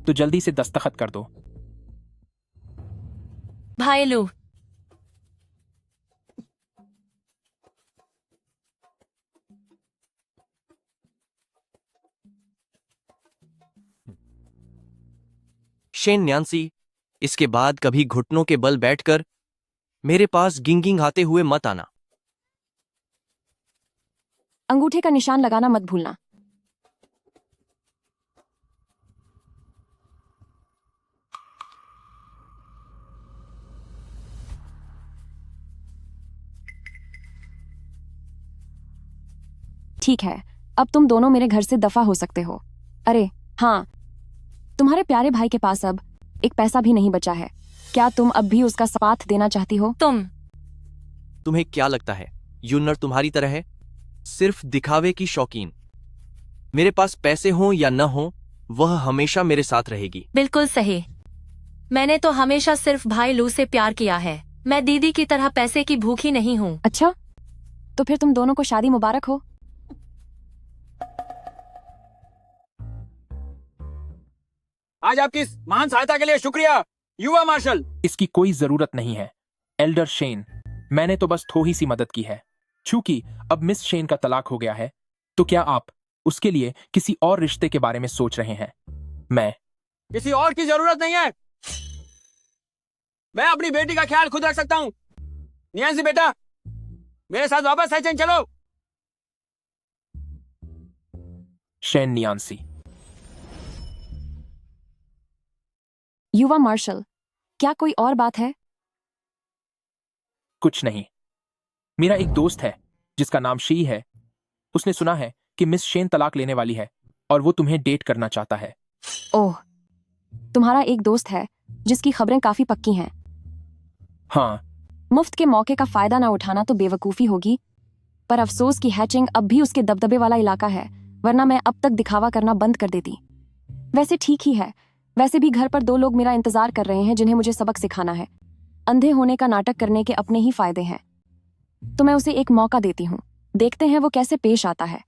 तो जल्दी से दस्तखत कर दो। भाई लू, शेन न्यान्सी, इसके बाद कभी घुटनों के बल बैठकर मेरे पास गिंगिंग आते हुए मत आना। अंगूठे का निशान लगाना मत भूलना। ठीक है, अब तुम दोनों मेरे घर से दफा हो सकते हो। अरे हाँ, तुम्हारे प्यारे भाई के पास अब एक पैसा भी नहीं बचा है। क्या तुम अब भी उसका साथ देना चाहती हो? तुम्हें क्या लगता है यूनर तुम्हारी तरह है, सिर्फ दिखावे की शौकीन? मेरे पास पैसे हों या न हों, वह हमेशा मेरे साथ रहेगी। बिल्कुल सही। मैंने तो हमेशा सिर्फ भाई लू से प्यार किया है। मैं दीदी की तरह पैसे की भूखी नहीं हूँ। अच्छा, तो फिर तुम दोनों को शादी मुबारक हो। आज आपकी इस महान सहायता के लिए शुक्रिया युवा मार्शल। इसकी कोई जरूरत नहीं है एल्डर शेन, मैंने तो बस थोड़ी सी मदद की है। चूंकि अब मिस शेन का तलाक हो गया है तो क्या आप उसके लिए किसी और रिश्ते के बारे में सोच रहे हैं? मैं किसी और की जरूरत नहीं है। मैं अपनी बेटी का ख्याल खुद रख सकता हूँ। नियांसी बेटा, मेरे साथ वापस सैचन चलो। शेन नियांसी। युवा मार्शल, क्या कोई और बात है? कुछ नहीं। मेरा एक दोस्त है जिसका नाम शी है, उसने सुना है कि मिस शेन तलाक लेने वाली है और वो तुम्हें डेट करना चाहता है। ओह, तुम्हारा एक दोस्त है जिसकी खबरें काफी पक्की हैं। हाँ, मुफ्त के मौके का फायदा ना उठाना तो बेवकूफी होगी, पर अफसोस कि हैचिंग अब भी उसके दबदबे वाला इलाका है, वरना मैं अब तक दिखावा करना बंद कर देती। वैसे ठीक ही है, वैसे भी घर पर 2 लोग मेरा इंतजार कर रहे हैं जिन्हें मुझे सबक सिखाना है। अंधे होने का नाटक करने के अपने ही फायदे हैं, तो मैं उसे एक मौका देती हूँ। देखते हैं वो कैसे पेश आता है।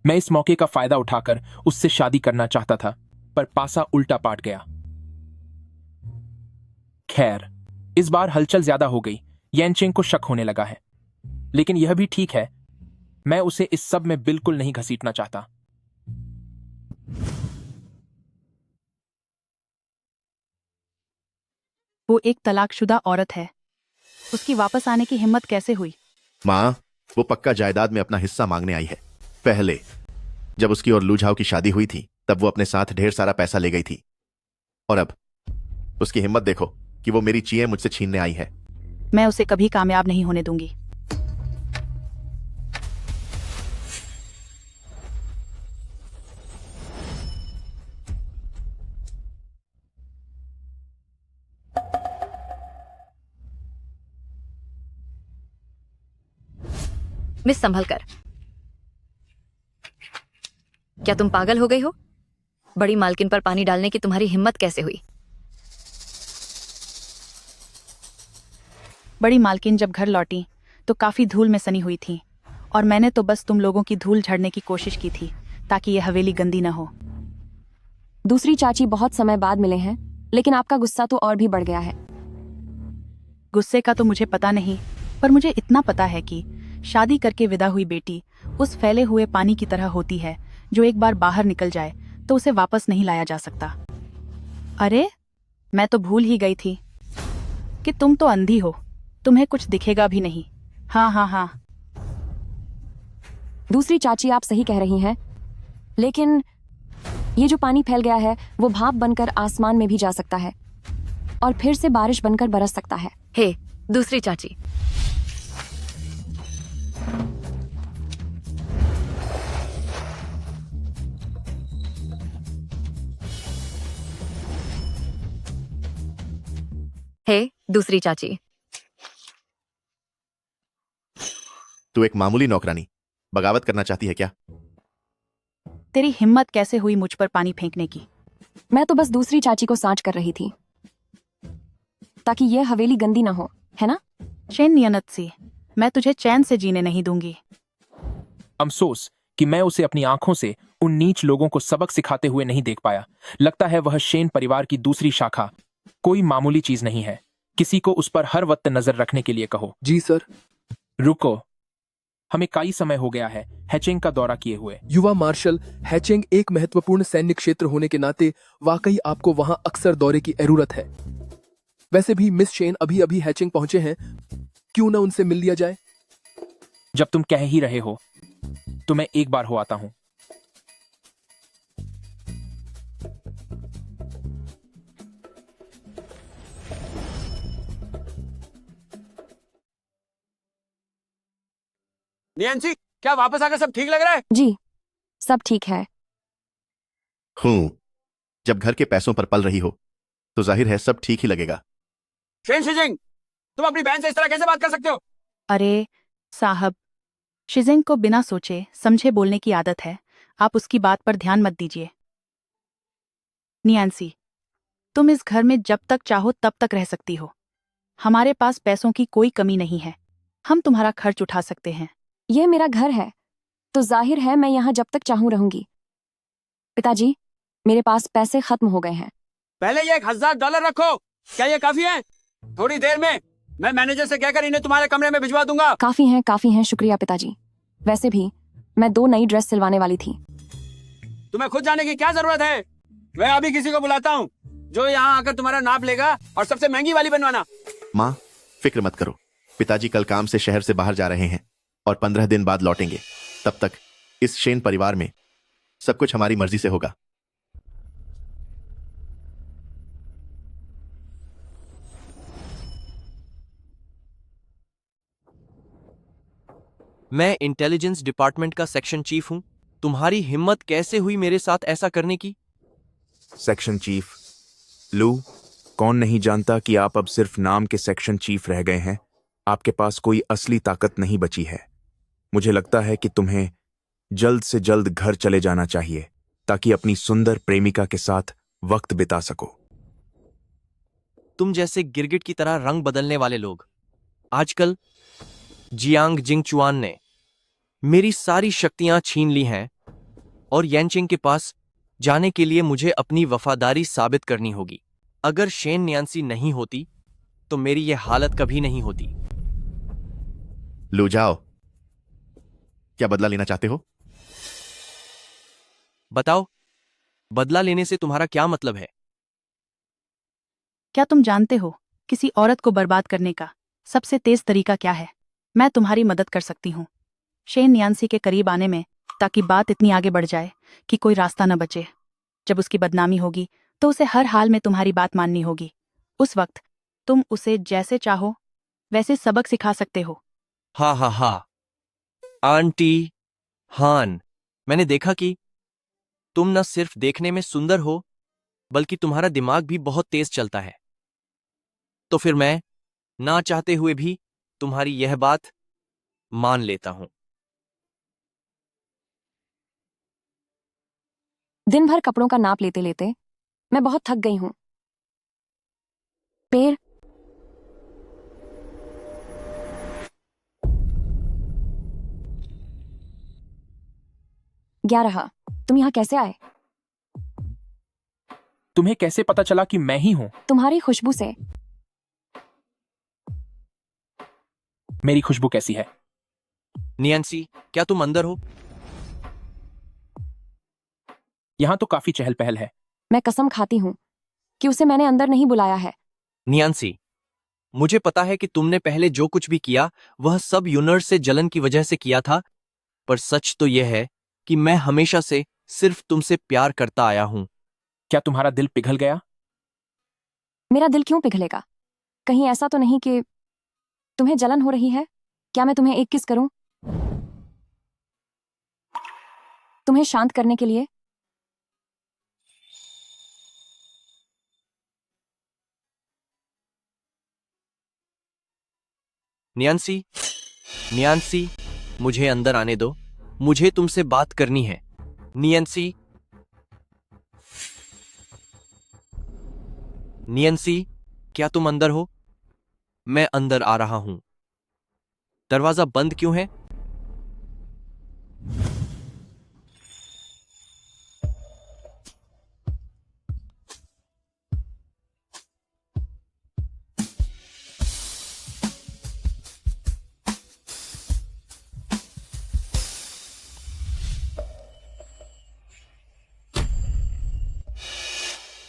मैं इस मौके का फायदा उठाकर उससे शादी करना चाहता था, पर पासा उल्टा पाट गया। खैर, इस बार हलचल ज्यादा हो गई। येनचेंग को शक होने लगा है, लेकिन यह भी ठीक है, मैं उसे इस सब में बिल्कुल नहीं घसीटना चाहता। वो एक तलाकशुदा औरत है, उसकी वापस आने की हिम्मत कैसे हुई? माँ, वो पक्का जायदाद में अपना हिस्सा मांगने आई है। पहले जब उसकी और लूझाओ की शादी हुई थी तब वो अपने साथ ढेर सारा पैसा ले गई थी, और अब उसकी हिम्मत देखो कि वो मेरी चीजें मुझसे छीनने आई है। मैं उसे कभी कामयाब नहीं होने दूंगी। मिस संभल कर। क्या तुम पागल हो गई हो? बड़ी मालकिन पर पानी डालने की तुम्हारी हिम्मत कैसे हुई? बड़ी मालकिन जब घर लौटी तो काफी धूल में सनी हुई थी, और मैंने तो बस तुम लोगों की धूल झड़ने की कोशिश की थी ताकि यह हवेली गंदी न हो। दूसरी चाची बहुत समय बाद मिले हैं, लेकिन आपका गुस्सा तो और भी बढ़ गया है। गुस्से का तो मुझे पता नहीं, पर मुझे इतना पता है कि शादी करके विदा हुई बेटी उस फैले हुए पानी की तरह होती है जो एक बार बाहर निकल जाए तो उसे वापस नहीं लाया जा सकता। अरे, मैं तो भूल ही गई थी कि तुम तो अंधी हो, तुम्हें कुछ दिखेगा भी नहीं। हाँ हाँ हाँ। दूसरी चाची, आप सही कह रही हैं, लेकिन ये जो पानी फैल गया है वो भाप बनकर आसमान में भी जा सकता है और फिर से बारिश बनकर बरस सकता है। हे दूसरी चाची, दूसरी चाची, तू एक मामूली नौकरानी बगावत करना चाहती है क्या? तेरी हिम्मत कैसे हुई मुझ पर पानी फेंकने की? मैं तो बस दूसरी चाची को सांच कर रही थी ताकि यह हवेली गंदी ना हो, है ना? चैन नियनत सी, मैं तुझे चैन से जीने नहीं दूंगी। अफसोस कि मैं उसे अपनी आंखों से उन नीच लोगों को सबक सिखाते हुए नहीं देख पाया। लगता है वह शेन परिवार की दूसरी शाखा कोई मामूली चीज नहीं है। किसी को उस पर हर वक्त नजर रखने के लिए कहो। जी सर। रुको, हमें कई समय हो गया है हैचिंग का दौरा किए हुए। युवा मार्शल, हैचिंग एक महत्वपूर्ण सैन्य क्षेत्र होने के नाते वाकई आपको वहां अक्सर दौरे की जरूरत है। वैसे भी मिस शेन अभी अभी हैचिंग पहुंचे हैं, क्यों ना उनसे मिल लिया जाए? जब तुम कह ही रहे हो तो मैं एक बार हो आता हूं। नियंसी, क्या वापस आकर सब ठीक लग रहा है? जी, सब ठीक है। जब घर के पैसों पर पल रही हो तो जाहिर है सब ठीक ही लगेगा। शेन शिजिंग, तुम अपनी बहन से इस तरह कैसे बात कर सकते हो? अरे साहब, शिजिंग को बिना सोचे समझे बोलने की आदत है, आप उसकी बात पर ध्यान मत दीजिए। नियांसी, तुम इस घर में जब तक चाहो तब तक रह सकती हो। हमारे पास पैसों की कोई कमी नहीं है, हम तुम्हारा खर्च उठा सकते हैं। यह मेरा घर है, तो जाहिर है मैं यहाँ जब तक चाहूँ रहूंगी। पिताजी, मेरे पास पैसे खत्म हो गए हैं। पहले ये $1000 रखो। क्या ये काफी है? थोड़ी देर में मैं मैनेजर से कहकर इन्हें तुम्हारे कमरे में भिजवा दूंगा। काफी हैं, शुक्रिया पिताजी। वैसे भी मैं 2 नई ड्रेस सिलवाने वाली थी। तुम्हें खुद जाने की क्या जरूरत है? मैं अभी किसी को बुलाता हूँ जो यहाँ आकर तुम्हारा नाप लेगा और सबसे महंगी वाली बनवाना। माँ, फिक्र मत करो, पिताजी कल काम से शहर से बाहर जा रहे हैं और 15 दिन बाद लौटेंगे। तब तक इस शेन परिवार में सब कुछ हमारी मर्जी से होगा। मैं इंटेलिजेंस डिपार्टमेंट का सेक्शन चीफ हूं। तुम्हारी हिम्मत कैसे हुई मेरे साथ ऐसा करने की? सेक्शन चीफ लू, कौन नहीं जानता कि आप अब सिर्फ नाम के सेक्शन चीफ रह गए हैं। आपके पास कोई असली ताकत नहीं बची है। मुझे लगता है कि तुम्हें जल्द से जल्द घर चले जाना चाहिए ताकि अपनी सुंदर प्रेमिका के साथ वक्त बिता सको। तुम जैसे गिरगिट की तरह रंग बदलने वाले लोग आजकल जियांग जिंगचुआन ने मेरी सारी शक्तियां छीन ली हैं और येनचिंग के पास जाने के लिए मुझे अपनी वफादारी साबित करनी होगी। अगर शेन नियांसी नहीं होती तो मेरी यह हालत कभी नहीं होती। लू जाओ, क्या बदला लेना चाहते हो? बताओ, बदला लेने से तुम्हारा क्या मतलब है? क्या तुम जानते हो किसी औरत को बर्बाद करने का सबसे तेज तरीका क्या है? मैं तुम्हारी मदद कर सकती हूँ शेन नियांसी के करीब आने में, ताकि बात इतनी आगे बढ़ जाए कि कोई रास्ता न बचे। जब उसकी बदनामी होगी तो उसे हर हाल में तुम्हारी बात माननी होगी। उस वक्त तुम उसे जैसे चाहो वैसे सबक सिखा सकते हो। हा हा हा आंटी हान, मैंने देखा कि तुम न सिर्फ देखने में सुंदर हो बल्कि तुम्हारा दिमाग भी बहुत तेज चलता है। तो फिर मैं ना चाहते हुए भी तुम्हारी यह बात मान लेता हूं। दिन भर कपड़ों का नाप लेते लेते मैं बहुत थक गई हूं। पैर 11। तुम यहाँ कैसे आए? तुम्हें कैसे पता चला कि मैं ही हूं? तुम्हारी खुशबू से। मेरी खुशबू कैसी है? नियांसी, क्या तुम अंदर हो? यहां तो काफी चहल पहल है। मैं कसम खाती हूं कि उसे मैंने अंदर नहीं बुलाया है। नियांसी, मुझे पता है कि तुमने पहले जो कुछ भी किया वह सब यूनर्स से जलन की वजह से किया था, पर सच तो यह है कि मैं हमेशा से सिर्फ तुमसे प्यार करता आया हूं। क्या तुम्हारा दिल पिघल गया? मेरा दिल क्यों पिघलेगा? कहीं ऐसा तो नहीं कि तुम्हें जलन हो रही है? क्या मैं तुम्हें एक किस करूं? तुम्हें शांत करने के लिए? नियांसी, नियांसी, मुझे अंदर आने दो। मुझे तुमसे बात करनी है। नियांसी, नियांसी, क्या तुम अंदर हो? मैं अंदर आ रहा हूं। दरवाजा बंद क्यों है?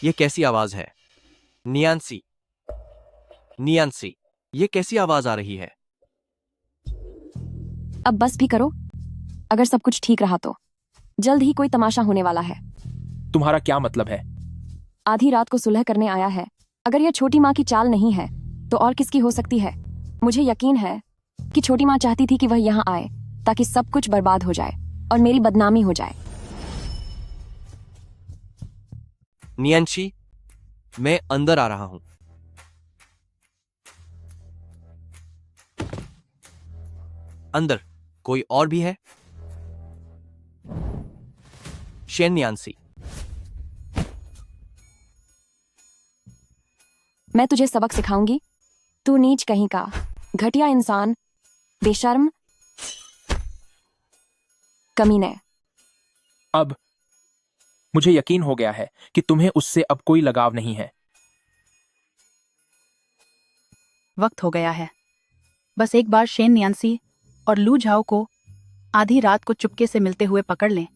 यह कैसी आवाज है? नियांसी, नियांसी, यह कैसी आवाज आ रही है? अब बस भी करो। अगर सब कुछ ठीक रहा तो जल्द ही कोई तमाशा होने वाला है। तुम्हारा क्या मतलब है? आधी रात को सुलह करने आया है। अगर यह छोटी माँ की चाल नहीं है तो और किसकी हो सकती है? मुझे यकीन है कि छोटी माँ चाहती थी कि वह यहाँ आए ताकि सब कुछ बर्बाद हो जाए और मेरी बदनामी हो जाए। नियांसी, मैं अंदर आ रहा हूं। अंदर कोई और भी है? शेन नियांसी, मैं तुझे सबक सिखाऊंगी। तू नीच कहीं का, घटिया इंसान, बेशर्म, कमीने। अब मुझे यकीन हो गया है कि तुम्हें उससे अब कोई लगाव नहीं है। वक्त हो गया है। बस एक बार शेन नियांसी और लू झाओ को आधी रात को चुपके से मिलते हुए पकड़ लें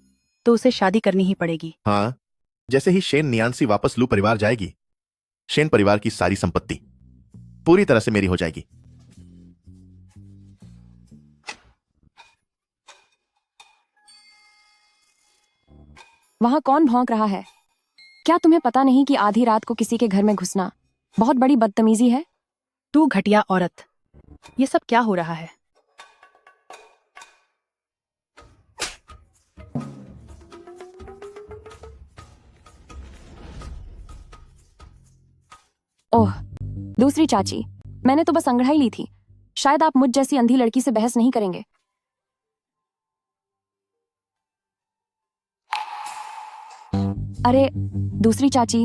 तो उसे शादी करनी ही पड़ेगी। हाँ, जैसे ही शेन नियांसी वापस लू परिवार जाएगी, शेन परिवार की सारी संपत्ति पूरी तरह से मेरी हो जाएगी। वहां कौन भौंक रहा है? क्या तुम्हें पता नहीं कि आधी रात को किसी के घर में घुसना बहुत बड़ी बदतमीजी है? तू घटिया औरत, ये सब क्या हो रहा है? दूसरी चाची, मैंने तो बस अंगड़ाई ली थी। शायद आप मुझ जैसी अंधी लड़की से बहस नहीं करेंगे। अरे दूसरी चाची,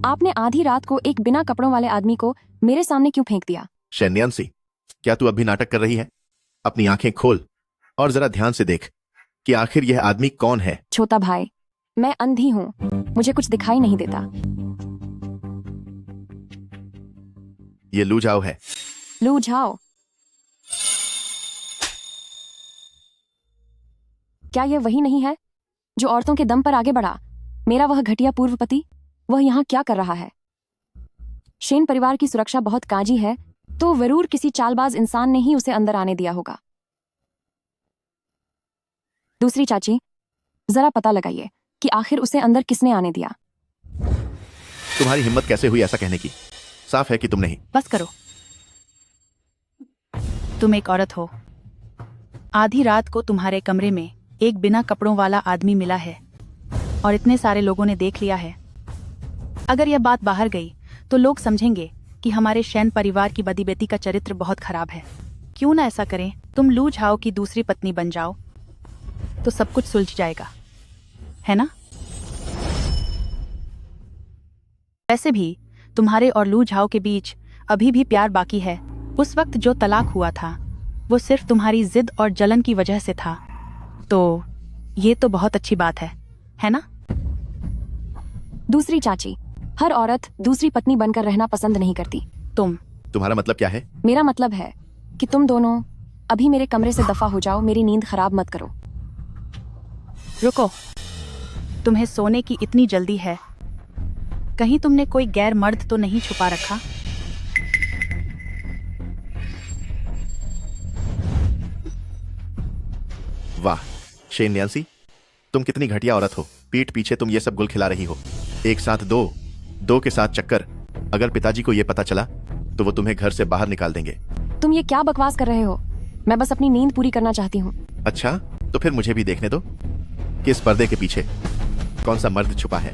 आपने आधी रात को एक बिना कपड़ों वाले आदमी को मेरे सामने क्यों फेंक दिया? शैन्यांसी, क्या तू अब भी नाटक कर रही है? अपनी आंखें खोल और जरा ध्यान से देख कि आखिर यह आदमी कौन है। छोटा भाई, मैं अंधी हूँ, मुझे कुछ दिखाई नहीं देता। ये लू झाओ है। लू झाओ? क्या यह वही नहीं है जो औरतों के दम पर आगे बढ़ा? मेरा वह घटिया पूर्व पति, वह यहाँ क्या कर रहा है? शेन परिवार की सुरक्षा बहुत काजी है, तो जरूर किसी चालबाज इंसान ने ही उसे अंदर आने दिया होगा। दूसरी चाची, जरा पता लगाइए कि आखिर उसे अंदर किसने आने दिया। तुम्हारी हिम्मत कैसे हुई ऐसा कहने की? साफ है कि तुम नहीं। बस करो। तुम एक औरत हो। आधी रात को तुम्हारे कमरे में एक बिना कपड़ों वाला आदमी मिला है और इतने सारे लोगों ने देख लिया है। अगर यह बात बाहर गई तो लोग समझेंगे कि हमारे शैन परिवार की बदी बेटी का चरित्र बहुत खराब है। क्यों ना ऐसा करें, तुम लू झाओ की दूसरी पत्नी बन जाओ, तो सब कुछ सुलझ जाएगा, है ना? वैसे भी तुम्हारे और लू झाओ के बीच अभी भी प्यार बाकी है। उस वक्त जो तलाक हुआ था वो सिर्फ तुम्हारी जिद और जलन की वजह से था। तो ये तो बहुत अच्छी बात है ना? दूसरी चाची, हर औरत दूसरी पत्नी बनकर रहना पसंद नहीं करती। तुम्हारा मतलब क्या है? मेरा मतलब है कि तुम दोनों अभी मेरे कमरे से दफा हो जाओ, मेरी नींद खराब मत करो। रुको, तुम्हें सोने की इतनी जल्दी है? कहीं तुमने कोई गैर मर्द तो नहीं छुपा रखा? वाह शैन्यांसी, तुम कितनी घटिया औरत हो। पीठ पीछे तुम ये सब गुल खिला रही हो। एक साथ दो के साथ चक्कर। अगर पिताजी को ये पता चला तो वो तुम्हें घर से बाहर निकाल देंगे। तुम ये क्या बकवास कर रहे हो? मैं बस अपनी नींद पूरी करना चाहती हूँ। अच्छा, तो फिर मुझे भी देखने दो कि इस पर्दे के पीछे कौन सा मर्द छुपा है।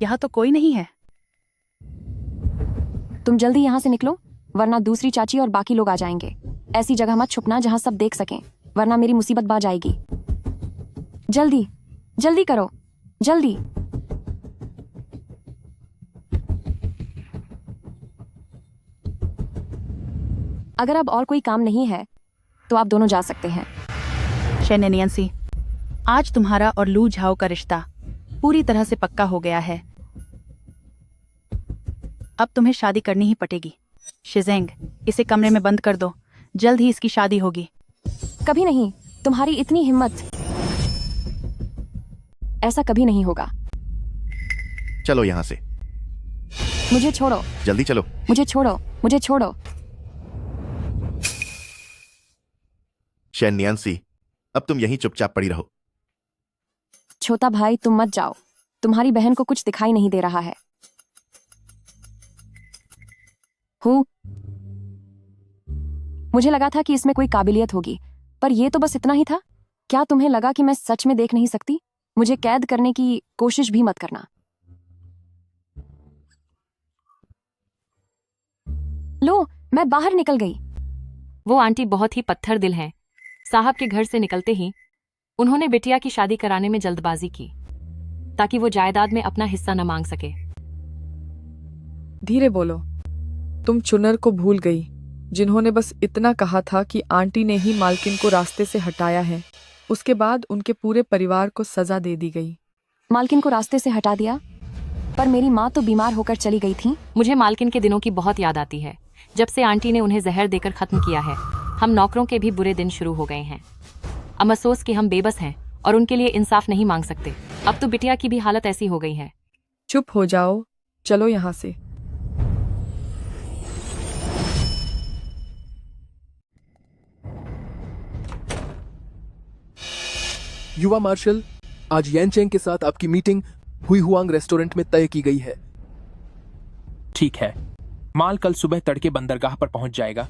यहाँ तो कोई नहीं है। तुम जल्दी यहाँ से निकलो, वरना दूसरी चाची और बाकी लोग आ जाएंगे। ऐसी जगह मत छुपना जहाँ सब देख सकें, वरना मेरी मुसीबत बाज आएगी। जल्दी जल्दी करो, जल्दी। अगर अब और कोई काम नहीं है तो आप दोनों जा सकते हैं। शैन्यांसी, आज तुम्हारा और लू झाओ का रिश्ता पूरी तरह से पक्का हो गया है। अब तुम्हें शादी करनी ही पड़ेगी। शिजेंग, इसे कमरे में बंद कर दो, जल्द ही इसकी शादी होगी। कभी नहीं, तुम्हारी इतनी हिम्मत। ऐसा कभी नहीं होगा। चलो यहाँ से। मुझे छोड़ो। जल्दी चलो। मुझे छोड़ो, मुझे छोड़ो। शैन्यांसी, अब तुम यहीं चुपचाप पड़ी रहो। छोटा भाई, तुम मत जाओ, तुम्हारी बहन को कुछ दिखाई नहीं दे रहा है। मुझे लगा था कि इसमें कोई काबिलियत होगी, पर यह तो बस इतना ही था। क्या तुम्हें लगा कि मैं सच में देख नहीं सकती? मुझे कैद करने की कोशिश भी मत करना। लो, मैं बाहर निकल गई। वो आंटी बहुत ही पत्थर दिल हैं। साहब के घर से निकलते ही उन्होंने बिटिया की शादी कराने में जल्दबाजी की ताकि वो जायदाद में अपना हिस्सा न मांग सके। धीरे बोलो, तुम चुनर को भूल गई, जिन्होंने बस इतना कहा था कि आंटी ने ही मालकिन को रास्ते से हटाया है। उसके बाद उनके पूरे परिवार को सजा दे दी गई। मालकिन को रास्ते से हटा दिया? पर मेरी माँ तो बीमार होकर चली गई थी। मुझे मालकिन के दिनों की बहुत याद आती है, जब से आंटी ने उन्हें जहर देकर खत्म किया है। हम नौकरों के भी बुरे दिन शुरू हो गए हैं। अब अफसोस कि हम बेबस हैं और उनके लिए इंसाफ नहीं मांग सकते। अब तो बिटिया की भी हालत ऐसी हो गई है। चुप हो जाओ, चलो यहाँ से। युवा मार्शल, आज यैनचेंग के साथ आपकी मीटिंग हुई हुआंग रेस्टोरेंट में तय की गई है। ठीक है, माल कल सुबह तड़के बंदरगाह पर पहुंच जाएगा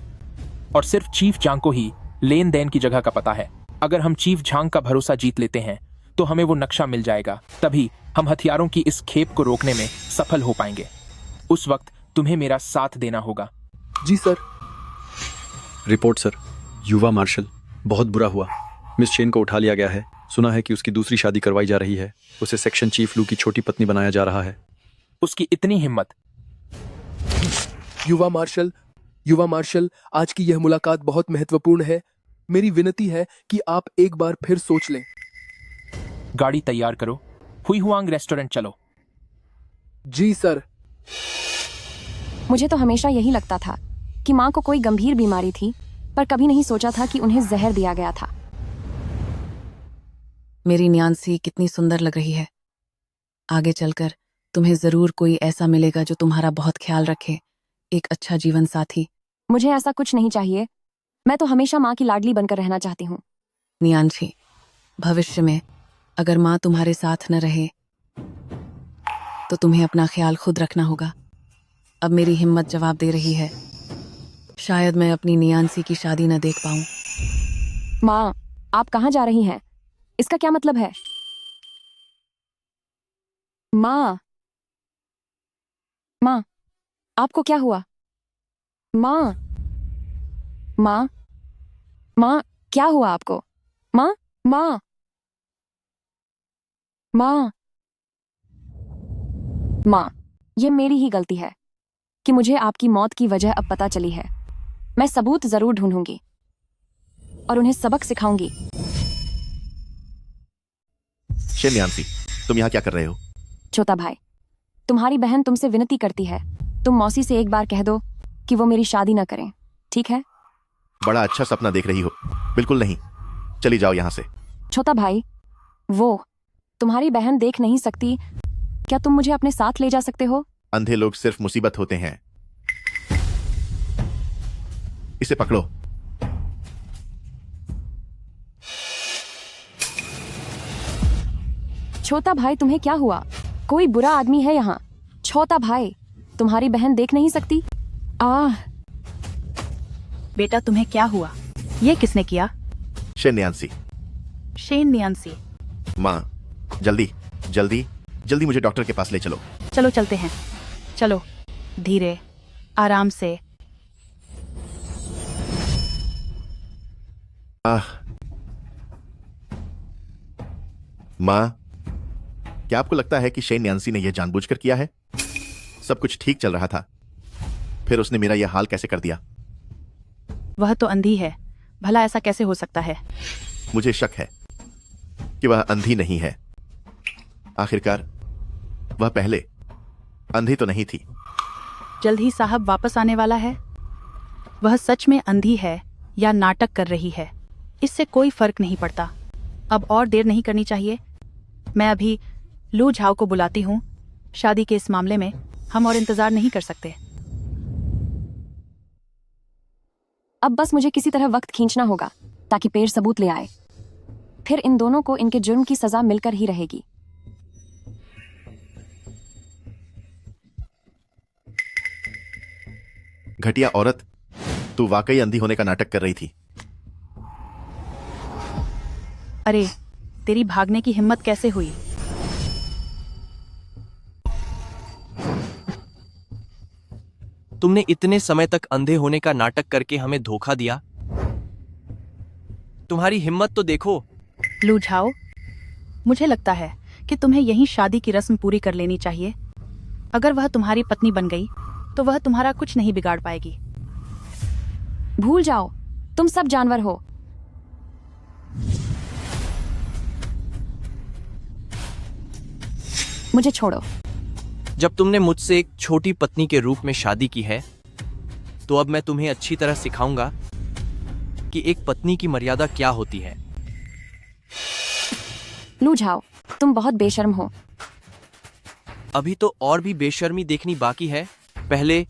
और सिर्फ चीफ जांग को ही लेन देन की जगह का पता है। अगर हम चीफ जांग का भरोसा जीत लेते हैं तो हमें वो नक्शा मिल जाएगा। तभी हम हथियारों की इस खेप को रोकने में सफल हो पाएंगे। उस वक्त तुम्हें मेरा साथ देना होगा। जी सर। Report sir. युवा मार्शल, बहुत बुरा हुआ। मिस चेन को उठा लिया गया है। सुना है कि उसकी दूसरी शादी करवाई जा रही है। उसे सेक्शन चीफ लू की छोटी पत्नी बनाया जा रहा है। उसकी इतनी हिम्मत। युवा मार्शल, आज की यह मुलाकात बहुत महत्वपूर्ण है। मेरी विनती है कि आप एक बार फिर सोच लें। गाड़ी तैयार करो, हुई हुआंग रेस्टोरेंट चलो। जी सर। मुझे तो हमेशा यही लगता था कि माँ को कोई गंभीर बीमारी थी, पर कभी नहीं सोचा था कि उन्हें जहर दिया गया था। मेरी न्यान्सी कितनी सुंदर लग रही है। आगे चलकर तुम्हें जरूर कोई ऐसा मिलेगा जो तुम्हारा बहुत ख्याल रखे, एक अच्छा जीवन साथी। मुझे ऐसा कुछ नहीं चाहिए। मैं तो हमेशा माँ की लाडली बनकर रहना चाहती हूँ। नियांशी, भविष्य में अगर माँ तुम्हारे साथ न रहे तो तुम्हें अपना ख्याल खुद रखना होगा। अब मेरी हिम्मत जवाब दे रही है। शायद मैं अपनी नियांसी की शादी न देख पाऊं। माँ, आप कहाँ जा रही हैं? इसका क्या मतलब है? माँ, माँ, आपको क्या हुआ? माँ, माँ, माँ, क्या हुआ आपको? माँ, माँ, माँ, माँ, ये मेरी ही गलती है कि मुझे आपकी मौत की वजह अब पता चली है। मैं सबूत जरूर ढूंढूंगी और उन्हें सबक सिखाऊंगी। न्यान्सी, तुम यहाँ क्या कर रहे हो? छोटा भाई, तुम्हारी बहन तुमसे विनती करती है, तुम मौसी से एक बार कह दो कि वो मेरी शादी ना करें, ठीक है? बड़ा अच्छा सपना देख रही हो। बिल्कुल नहीं, चली जाओ यहाँ से। छोटा भाई, वो तुम्हारी बहन देख नहीं सकती, क्या तुम मुझे अपने साथ ले जा सकते हो? अंधे लोग सिर्फ मुसीबत होते हैं। इसे पकड़ो। छोटा भाई, तुम्हें क्या हुआ? कोई बुरा आदमी है यहाँ? छोटा भाई, तुम्हारी बहन देख नहीं सकती? बेटा, तुम्हें क्या हुआ? ये किसने किया? न्यान्सी। शेन नियांसी। माँ, जल्दी जल्दी जल्दी मुझे डॉक्टर के पास ले चलो। चलो चलते हैं। चलो, धीरे, आराम से। माँ, क्या आपको लगता है कि न्यान्सी ने यह जानबूझकर किया है? सब कुछ ठीक चल रहा था, फिर उसने मेरा यह हाल कैसे कर दिया? वह तो अंधी है, भला ऐसा कैसे हो सकता है? मुझे शक है कि वह अंधी नहीं है। आखिरकार वह पहले अंधी तो नहीं थी। जल्द ही साहब वापस आने वाला है। वह सच में अंधी है या नाटक कर रही है, इससे कोई फर्क नहीं पड़ता। अब और देर नहीं करनी चाहिए। मैं अभी लू झाओ को बुलाती हूँ। शादी के इस मामले में हम और इंतजार नहीं कर सकते। अब बस मुझे किसी तरह वक्त खींचना होगा ताकि पेड़ सबूत ले आए, फिर इन दोनों को इनके जुर्म की सजा मिलकर ही रहेगी। घटिया औरत, तू वाकई अंधी होने का नाटक कर रही थी। अरे, तेरी भागने की हिम्मत कैसे हुई? तुमने इतने समय तक अंधे होने का नाटक करके हमें धोखा दिया। तुम्हारी हिम्मत तो देखो। लू झाओ, मुझे लगता है कि तुम्हें यहीं शादी की रस्म पूरी कर लेनी चाहिए। अगर वह तुम्हारी पत्नी बन गई तो वह तुम्हारा कुछ नहीं बिगाड़ पाएगी। भूल जाओ, तुम सब जानवर हो। मुझे छोड़ो। जब तुमने मुझसे एक छोटी पत्नी के रूप में शादी की है, तो अब मैं तुम्हें अच्छी तरह सिखाऊंगा कि एक पत्नी की मर्यादा क्या होती है। लू झाओ, तुम बहुत बेशर्म हो। अभी तो और भी बेशर्मी देखनी बाकी है। पहले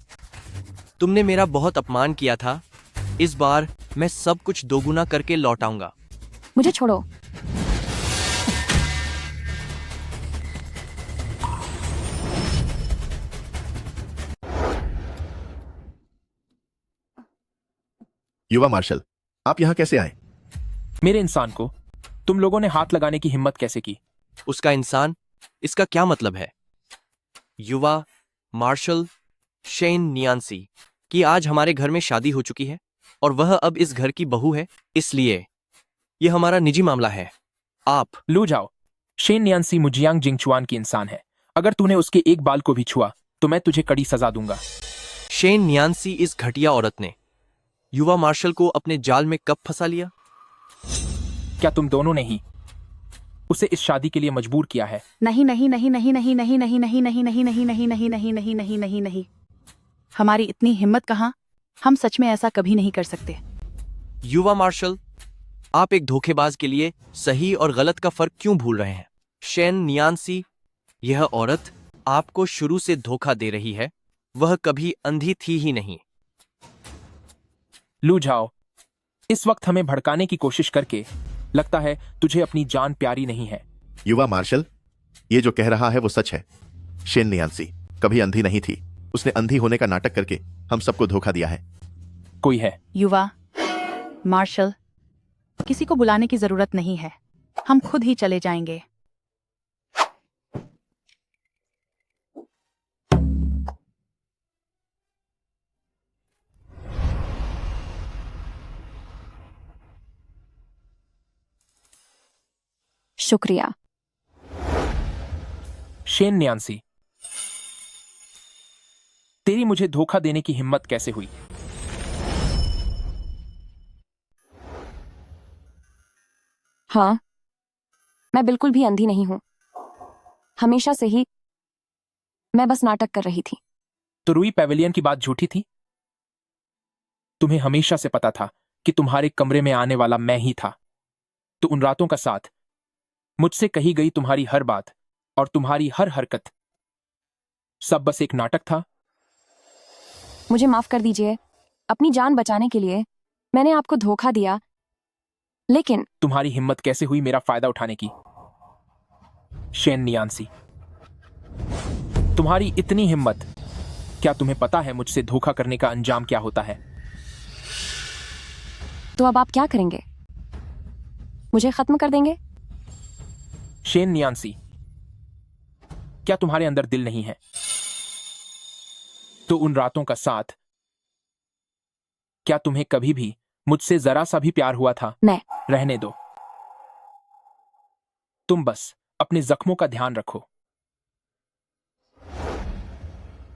तुमने मेरा बहुत अपमान किया था, इस बार मैं सब कुछ दोगुना करके लौटाऊंगा। मुझे छोड़ो। युवा मार्शल, आप यहां कैसे आए? मेरे इंसान को तुम लोगों ने हाथ लगाने की हिम्मत कैसे की? उसका इंसान, इसका क्या मतलब है? युवा मार्शल, शेन नियांसी कि आज हमारे घर में शादी हो चुकी है और वह अब इस घर की बहू है, इसलिए यह हमारा निजी मामला है। आप लू जाओ। शेन नियांसी मुजियांग जिंगचुआन की इंसान है। अगर तूने उसके एक बाल को भी छुआ तो मैं तुझे कड़ी सजा दूंगा। शेन नियांसी इस घटिया औरत ने युवा मार्शल को अपने जाल में कब फंसा लिया? क्या तुम दोनों ने ही उसे इस शादी के लिए मजबूर किया है? नहीं नहीं नहीं नहीं नहीं नहीं नहीं नहीं नहीं नहीं नहीं नहीं नहीं नहीं नहीं नहीं नहीं नहीं, हमारी इतनी हिम्मत कहाँ, हम सच में ऐसा कभी नहीं कर सकते। युवा मार्शल, आप एक धोखेबाज के लिए सही और गलत का फर्क क्यों भूल रहे हैं? शेन नियांसी, यह औरत आपको शुरू से धोखा दे रही है, वह कभी अंधी थी ही नहीं। लू जाओ, इस वक्त हमें भड़काने की कोशिश करके लगता है तुझे अपनी जान प्यारी नहीं है। युवा मार्शल, ये जो कह रहा है वो सच है। शेन नियांसी कभी अंधी नहीं थी। उसने अंधी होने का नाटक करके हम सबको धोखा दिया है। कोई है? युवा मार्शल, किसी को बुलाने की जरूरत नहीं है, हम खुद ही चले जाएंगे। शुक्रिया। शेन नियांसी, तेरी मुझे धोखा देने की हिम्मत कैसे हुई? हाँ, मैं बिल्कुल भी अंधी नहीं हूं। हमेशा से ही मैं बस नाटक कर रही थी। तो रूई पैवेलियन की बात झूठी थी? तुम्हें हमेशा से पता था कि तुम्हारे कमरे में आने वाला मैं ही था। तो उन रातों का साथ, मुझसे कही गई तुम्हारी हर बात और तुम्हारी हर हरकत सब बस एक नाटक था? मुझे माफ कर दीजिए। अपनी जान बचाने के लिए मैंने आपको धोखा दिया, लेकिन तुम्हारी हिम्मत कैसे हुई मेरा फायदा उठाने की? शेन नियांसी, तुम्हारी इतनी हिम्मत, क्या तुम्हें पता है मुझसे धोखा करने का अंजाम क्या होता है? तो अब आप क्या करेंगे? मुझे खत्म कर देंगे? शेन नियांसी, क्या तुम्हारे अंदर दिल नहीं है? तो उन रातों का साथ, क्या तुम्हें कभी भी मुझसे जरा सा भी प्यार हुआ था? नहीं। रहने दो। तुम बस अपने जख्मों का ध्यान रखो।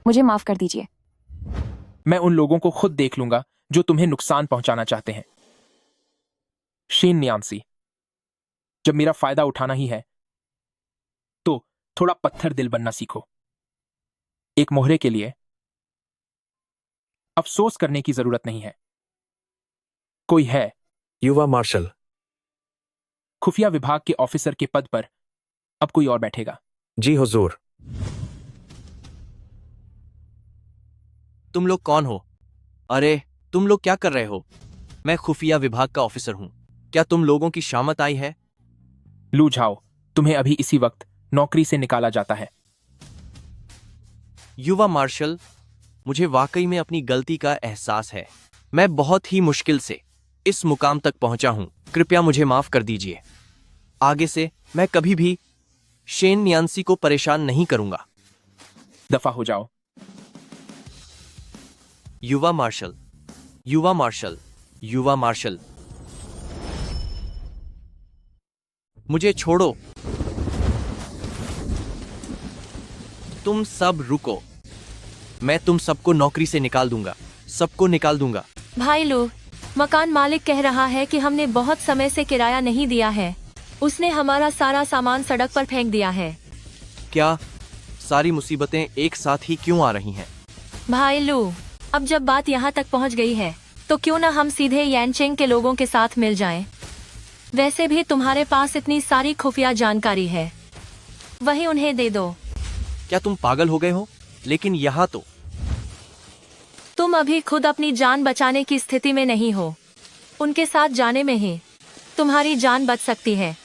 मुझे माफ कर दीजिए। मैं उन लोगों को खुद देख लूंगा जो तुम्हें नुकसान पहुंचाना चाहते हैं। शेन नियांसी, जब मेरा फायदा उठाना ही है तो थोड़ा पत्थर दिल बनना सीखो। एक मोहरे के लिए अफसोस करने की जरूरत नहीं है। कोई है? युवा मार्शल, खुफिया विभाग के ऑफिसर के पद पर अब कोई और बैठेगा। जी हुजूर। तुम लोग कौन हो? अरे, तुम लोग क्या कर रहे हो? मैं खुफिया विभाग का ऑफिसर हूं। क्या तुम लोगों की शामत आई है? लू जाओ, तुम्हें अभी इसी वक्त नौकरी से निकाला जाता है। युवा मार्शल, मुझे वाकई में अपनी गलती का एहसास है। मैं बहुत ही मुश्किल से इस मुकाम तक पहुंचा हूं। कृपया मुझे माफ कर दीजिए। आगे से मैं कभी भी शेन नियांसी को परेशान नहीं करूंगा। दफा हो जाओ। युवा मार्शल, युवा मार्शल, युवा मार्शल, मुझे छोड़ो। तुम सब रुको। मैं तुम सबको नौकरी से निकाल दूंगा। सबको निकाल दूंगा। भाई लोग, मकान मालिक कह रहा है कि हमने बहुत समय से किराया नहीं दिया है। उसने हमारा सारा सामान सड़क पर फेंक दिया है। क्या सारी मुसीबतें एक साथ ही क्यों आ रही हैं? भाई लू, अब जब बात यहाँ तक पहुँच गई है तो क्यों ना हम सीधे यानचेंग के लोगों के साथ मिल जाएं। वैसे भी तुम्हारे पास इतनी सारी खुफिया जानकारी है, वही उन्हें दे दो। क्या तुम पागल हो गए हो? लेकिन यहाँ तो तुम अभी खुद अपनी जान बचाने की स्थिति में नहीं हो। उनके साथ जाने में ही तुम्हारी जान बच सकती है।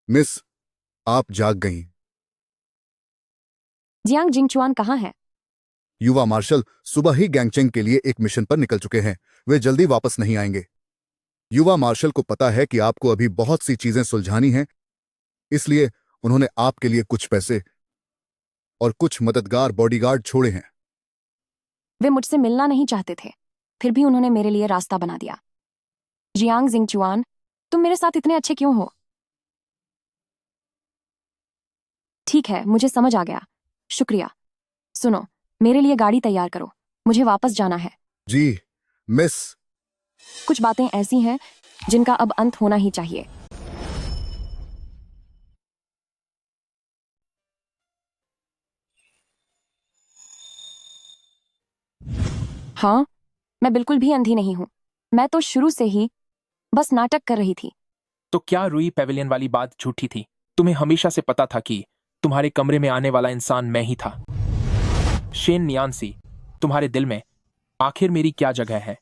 मिस, आप जाग गईं। जियांग जिंगचुआन कहाँ है? युवा मार्शल सुबह ही गैंगचेंग के लिए एक मिशन पर निकल चुके हैं। वे जल्दी वापस नहीं आएंगे। युवा मार्शल को पता है कि आपको अभी बहुत सी चीजें सुलझानी हैं, इसलिए उन्होंने आपके लिए कुछ पैसे और कुछ मददगार बॉडीगार्ड छोड़े हैं। वे मुझसे मिलना नहीं चाहते थे, फिर भी उन्होंने मेरे लिए रास्ता बना दिया। जियांग जिंगचुआन, तुम मेरे साथ इतने अच्छे क्यों हो? ठीक है, मुझे समझ आ गया, शुक्रिया। सुनो, मेरे लिए गाड़ी तैयार करो, मुझे वापस जाना है। जी मिस। कुछ बातें ऐसी हैं जिनका अब अंत होना ही चाहिए। हाँ, मैं बिल्कुल भी अंधी नहीं हूं। मैं तो शुरू से ही बस नाटक कर रही थी। तो क्या रुई पेविलियन वाली बात झूठी थी? तुम्हें हमेशा से पता था कि तुम्हारे कमरे में आने वाला इंसान मैं ही था। शेन नियांसी, तुम्हारे दिल में आखिर मेरी क्या जगह है?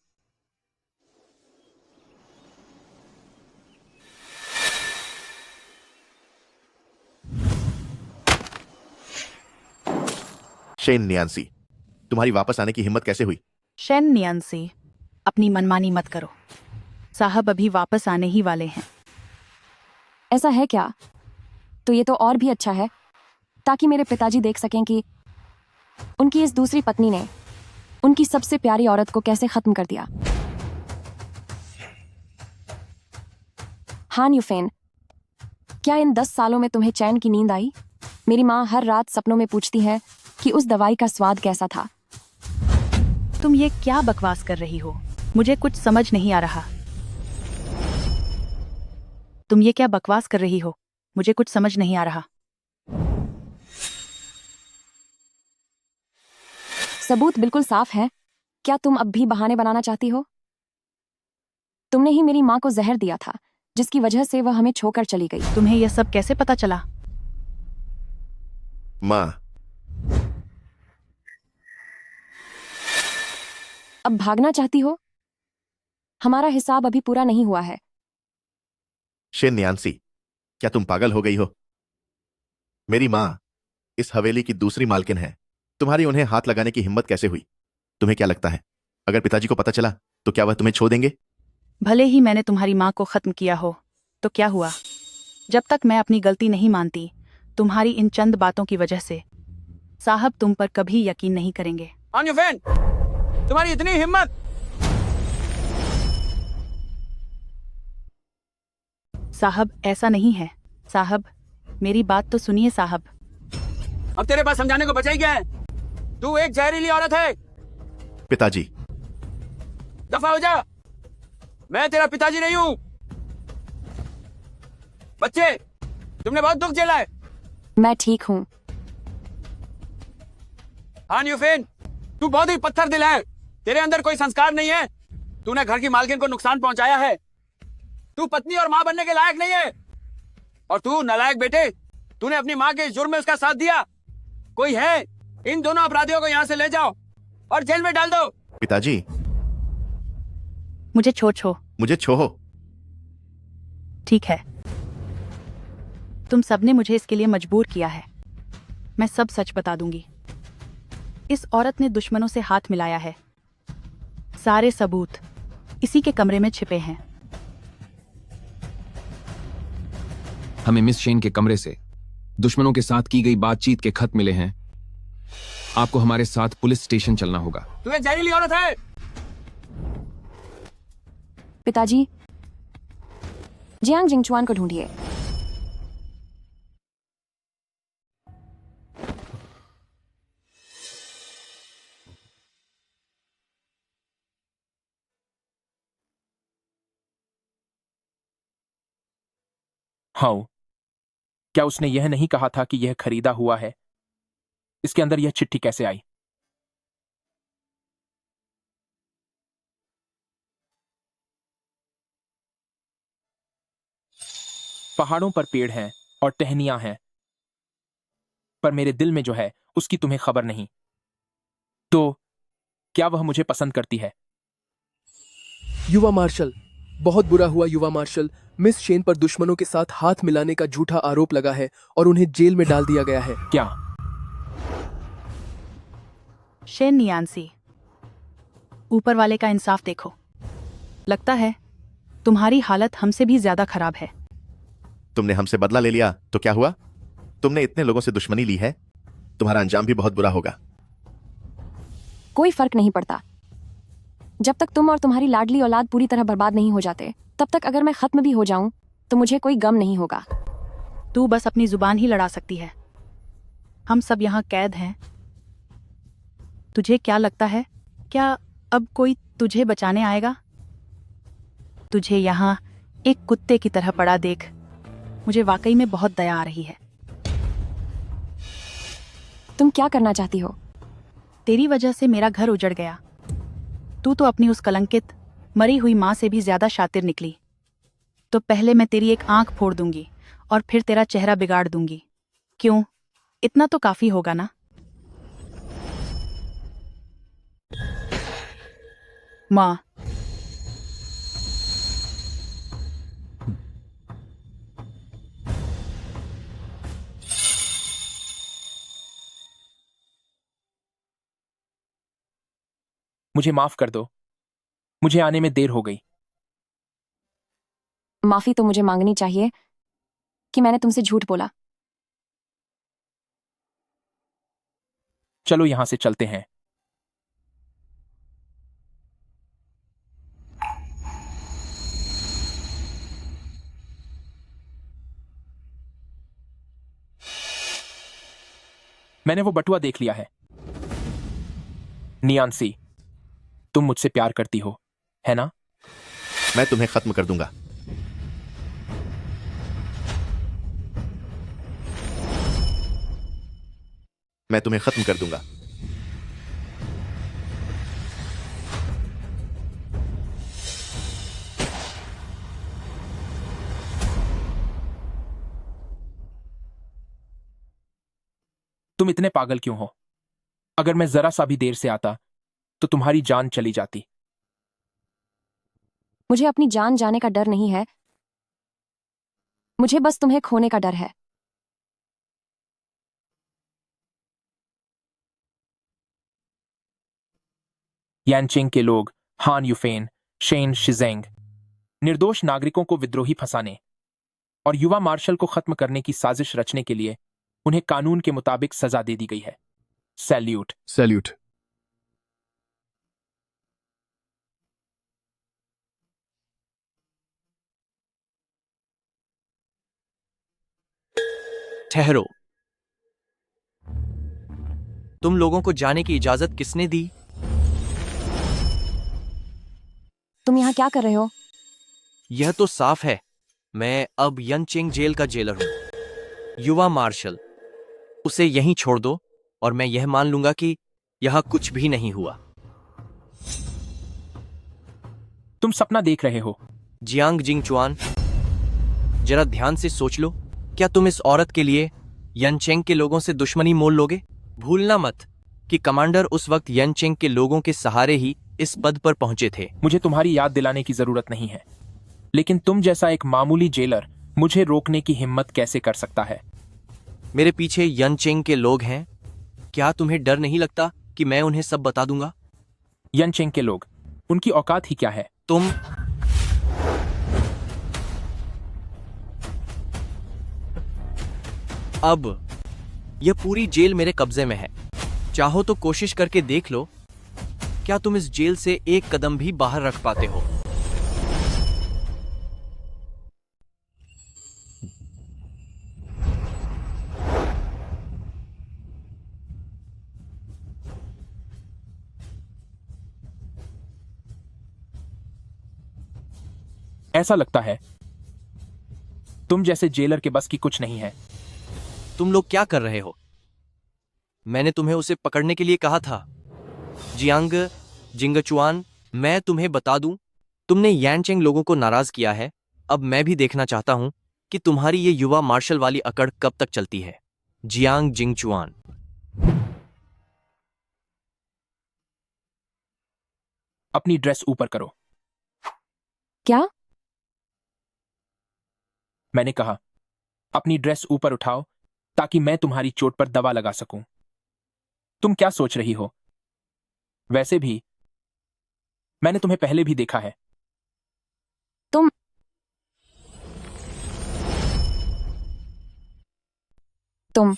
शेन नियांसी, तुम्हारी वापस आने की हिम्मत कैसे हुई? शेन नियांसी, अपनी मनमानी मत करो। साहब अभी वापस आने ही वाले हैं। ऐसा है क्या? तो ये तो और भी अच्छा है, ताकि मेरे पिताजी देख सकें कि उनकी इस दूसरी पत्नी ने उनकी सबसे प्यारी औरत को कैसे खत्म कर दिया। हान यूफेन, क्या इन 10 सालों में तुम्हें चैन की नींद आई? मेरी माँ हर रात सपनों में पूछती है कि उस दवाई का स्वाद कैसा था। तुम ये क्या बकवास कर रही हो? मुझे कुछ समझ नहीं आ रहा। तुम ये क्या बकवास कर रही हो? मुझे कुछ समझ नहीं आ रहा। सबूत बिल्कुल साफ है। क्या तुम अब भी बहाने बनाना चाहती हो? तुमने ही मेरी माँ को जहर दिया था, जिसकी वजह से वह हमें छोड़कर चली गई। तुम्हें यह सब कैसे पता चला? माँ, अब भागना चाहती हो? हमारा हिसाब अभी पूरा नहीं हुआ है। शेन नियांसी, क्या तुम पागल हो गई हो? मेरी माँ इस हवेली की दूसरी मालकिन है। तुम्हारी उन्हें हाथ लगाने की हिम्मत कैसे हुई? तुम्हें क्या लगता है, अगर पिताजी को पता चला तो क्या वह तुम्हें छोड़ देंगे? भले ही मैंने तुम्हारी माँ को खत्म किया हो, तो क्या हुआ? जब तक मैं अपनी गलती नहीं मानती, तुम्हारी इन चंद बातों की वजह से साहब तुम पर कभी यकीन नहीं करेंगे। यूफेन, तुम्हारी इतनी हिम्मत! साहब ऐसा नहीं है। साहब मेरी बात तो सुनिए साहब। अब तेरे पास समझाने को बचा ही क्या है? तू एक जहरीली औरत है। पिताजी, दफा हो जा। मैं तेरा पिताजी नहीं हूँ। बच्चे, तुमने बहुत दुख झेला है। मैं ठीक हूँ। हान यूफेन, तू बहुत ही पत्थर दिल है। तेरे अंदर कोई संस्कार नहीं है। तूने घर की मालकिन को नुकसान पहुंचाया है। तू पत्नी और मां बनने के लायक नहीं है। और तू नालायक बेटे, तूने अपनी मां के जुर्म में उसका साथ दिया। कोई है? इन दोनों अपराधियों को यहाँ से ले जाओ और जेल में डाल दो। पिताजी, मुझे छो। मुझे छोहो। ठीक है, तुम सबने मुझे इसके लिए मजबूर किया है। मैं सब सच बता दूंगी। इस औरत ने दुश्मनों से हाथ मिलाया है। सारे सबूत इसी के कमरे में छिपे हैं। हमें मिस शेन के कमरे से दुश्मनों के साथ की गई बातचीत के खत मिले हैं। आपको हमारे साथ पुलिस स्टेशन चलना होगा। तू एक जहरीली औरत है। पिताजी, जियांग जिंगचुआन को ढूंढिए। हाँ, क्या उसने यह नहीं कहा था कि यह खरीदा हुआ है? इसके अंदर यह चिट्ठी कैसे आई? पहाड़ों पर पेड़ हैं और टहनियां हैं, पर मेरे दिल में जो है उसकी तुम्हें खबर नहीं। तो क्या वह मुझे पसंद करती है? युवा मार्शल, बहुत बुरा हुआ युवा मार्शल। मिस शेन पर दुश्मनों के साथ हाथ मिलाने का झूठा आरोप लगा है और उन्हें जेल में डाल दिया गया है। क्या? शेन नियांसी, ऊपर वाले का इंसाफ देखो। लगता है तुम्हारी हालत हमसे भी ज्यादा खराब है। तुमने हमसे बदला ले लिया तो क्या हुआ? तुमने इतने लोगों से दुश्मनी ली है, तुम्हारा अंजाम भी बहुत बुरा होगा। कोई फर्क नहीं पड़ता। जब तक तुम और तुम्हारी लाडली औलाद पूरी तरह बर्बाद नहीं हो जाते, तब तक अगर मैं खत्म भी हो जाऊं तो मुझे कोई गम नहीं होगा। तू बस अपनी जुबान ही लड़ा सकती है। हम सब यहाँ कैद हैं। तुझे क्या लगता है, क्या अब कोई तुझे बचाने आएगा? तुझे यहाँ एक कुत्ते की तरह पड़ा देख मुझे वाकई में बहुत दया आ रही है। तुम क्या करना चाहती हो? तेरी वजह से मेरा घर उजड़ गया। तू तो अपनी उस कलंकित मरी हुई माँ से भी ज्यादा शातिर निकली। तो पहले मैं तेरी एक आंख फोड़ दूंगी और फिर तेरा चेहरा बिगाड़ दूंगी। क्यों? इतना तो काफी होगा ना? माँ, मुझे माफ कर दो, मुझे आने में देर हो गई। माफी तो मुझे मांगनी चाहिए कि मैंने तुमसे झूठ बोला। चलो यहां से चलते हैं। मैंने वो बटुआ देख लिया है। नियांसी, तुम मुझसे प्यार करती हो, है ना? मैं तुम्हें खत्म कर दूंगा। मैं तुम्हें खत्म कर दूंगा। तुम इतने पागल क्यों हो? अगर मैं जरा सा भी देर से आता तो तुम्हारी जान चली जाती। मुझे अपनी जान जाने का डर नहीं है, मुझे बस तुम्हें खोने का डर है। यानचिंग के लोग हान यूफेन, शेन शिजेंग निर्दोष नागरिकों को विद्रोही फंसाने और युवा मार्शल को खत्म करने की साजिश रचने के लिए उन्हें कानून के मुताबिक सजा दे दी गई है। सैल्यूट। सैल्यूट। ठहरो। तुम लोगों को जाने की इजाजत किसने दी? तुम यहाँ क्या कर रहे हो? यह तो साफ है, मैं अब यनचेंग जेल का जेलर हूं। युवा मार्शल, उसे यहीं छोड़ दो और मैं यह मान लूंगा कि यहां कुछ भी नहीं हुआ। तुम सपना देख रहे हो। जियांग जिंगचुआन, जरा ध्यान से सोच लो, क्या तुम इस औरत के लिए यनचेंग के लोगों से दुश्मनी मोल लोगे? भूलना मत कि कमांडर उस वक्त यनचेंग के लोगों के सहारे ही इस पद पर पहुंचे थे। मुझे तुम्हारी याद दिलाने की जरूरत नहीं है, लेकिन तुम जैसा एक मामूली जेलर मुझे रोकने की हिम्मत कैसे कर सकता है? मेरे पीछे यनचेंग के लोग हैं, क्या तुम्हें डर नहीं लगता कि मैं उन्हें सब बता दूंगा? यनचेंग के लोग, उनकी औकात ही क्या है? तुम अब यह पूरी जेल मेरे कब्जे में है। चाहो तो कोशिश करके देख लो, क्या तुम इस जेल से एक कदम भी बाहर रख पाते हो? ऐसा लगता है तुम जैसे जेलर के बस की कुछ नहीं है। तुम लोग क्या कर रहे हो? मैंने तुम्हें उसे पकड़ने के लिए कहा था। जियांग जिंगचुआन, मैं तुम्हें बता दूं, तुमने यानचेंग लोगों को नाराज किया है। अब मैं भी देखना चाहता हूं कि तुम्हारी ये युवा मार्शल वाली अकड़ कब तक चलती है। जियांग जिंगचुआन। अपनी ड्रेस ऊपर करो। क्या? मैंने कहा अपनी ड्रेस ऊपर उठाओ ताकि मैं तुम्हारी चोट पर दवा लगा सकूं। तुम क्या सोच रही हो? वैसे भी मैंने तुम्हें पहले भी देखा है। तुम तुम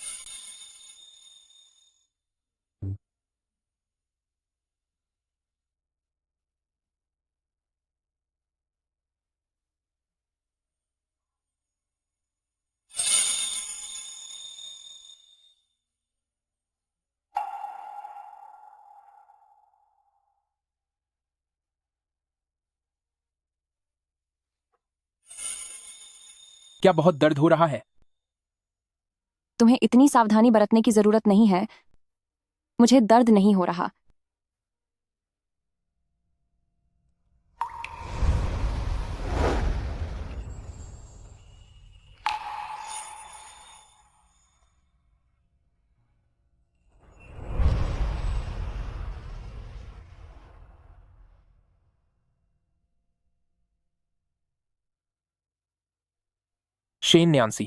क्या बहुत दर्द हो रहा है? तुम्हें इतनी सावधानी बरतने की जरूरत नहीं है। मुझे दर्द नहीं हो रहा। शेन न्यांसी,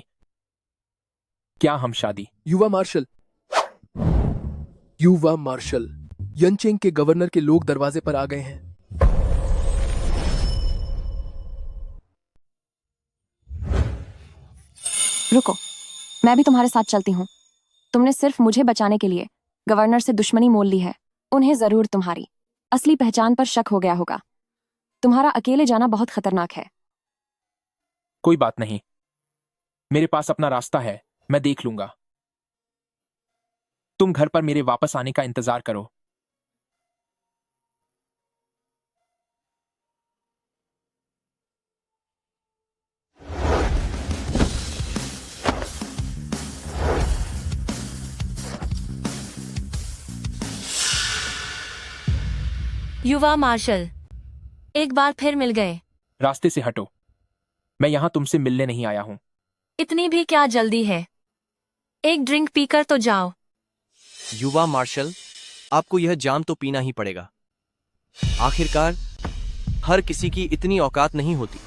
क्या हम शादी? युवा मार्शल, युवा मार्शल, यनचेंग के गवर्नर के लोग दरवाजे पर आ गए हैं। रुको, मैं भी तुम्हारे साथ चलती हूँ। तुमने सिर्फ मुझे बचाने के लिए गवर्नर से दुश्मनी मोल ली है। उन्हें जरूर तुम्हारी असली पहचान पर शक हो गया होगा। तुम्हारा अकेले जाना बहुत खतरनाक है। कोई बात नहीं, मेरे पास अपना रास्ता है, मैं देख लूंगा। तुम घर पर मेरे वापस आने का इंतजार करो। युवा मार्शल, एक बार फिर मिल गए। रास्ते से हटो, मैं यहां तुमसे मिलने नहीं आया हूं। इतनी भी क्या जल्दी है? एक ड्रिंक पीकर तो जाओ। युवा मार्शल, आपको यह जाम तो पीना ही पड़ेगा। आखिरकार हर किसी की इतनी औकात नहीं होती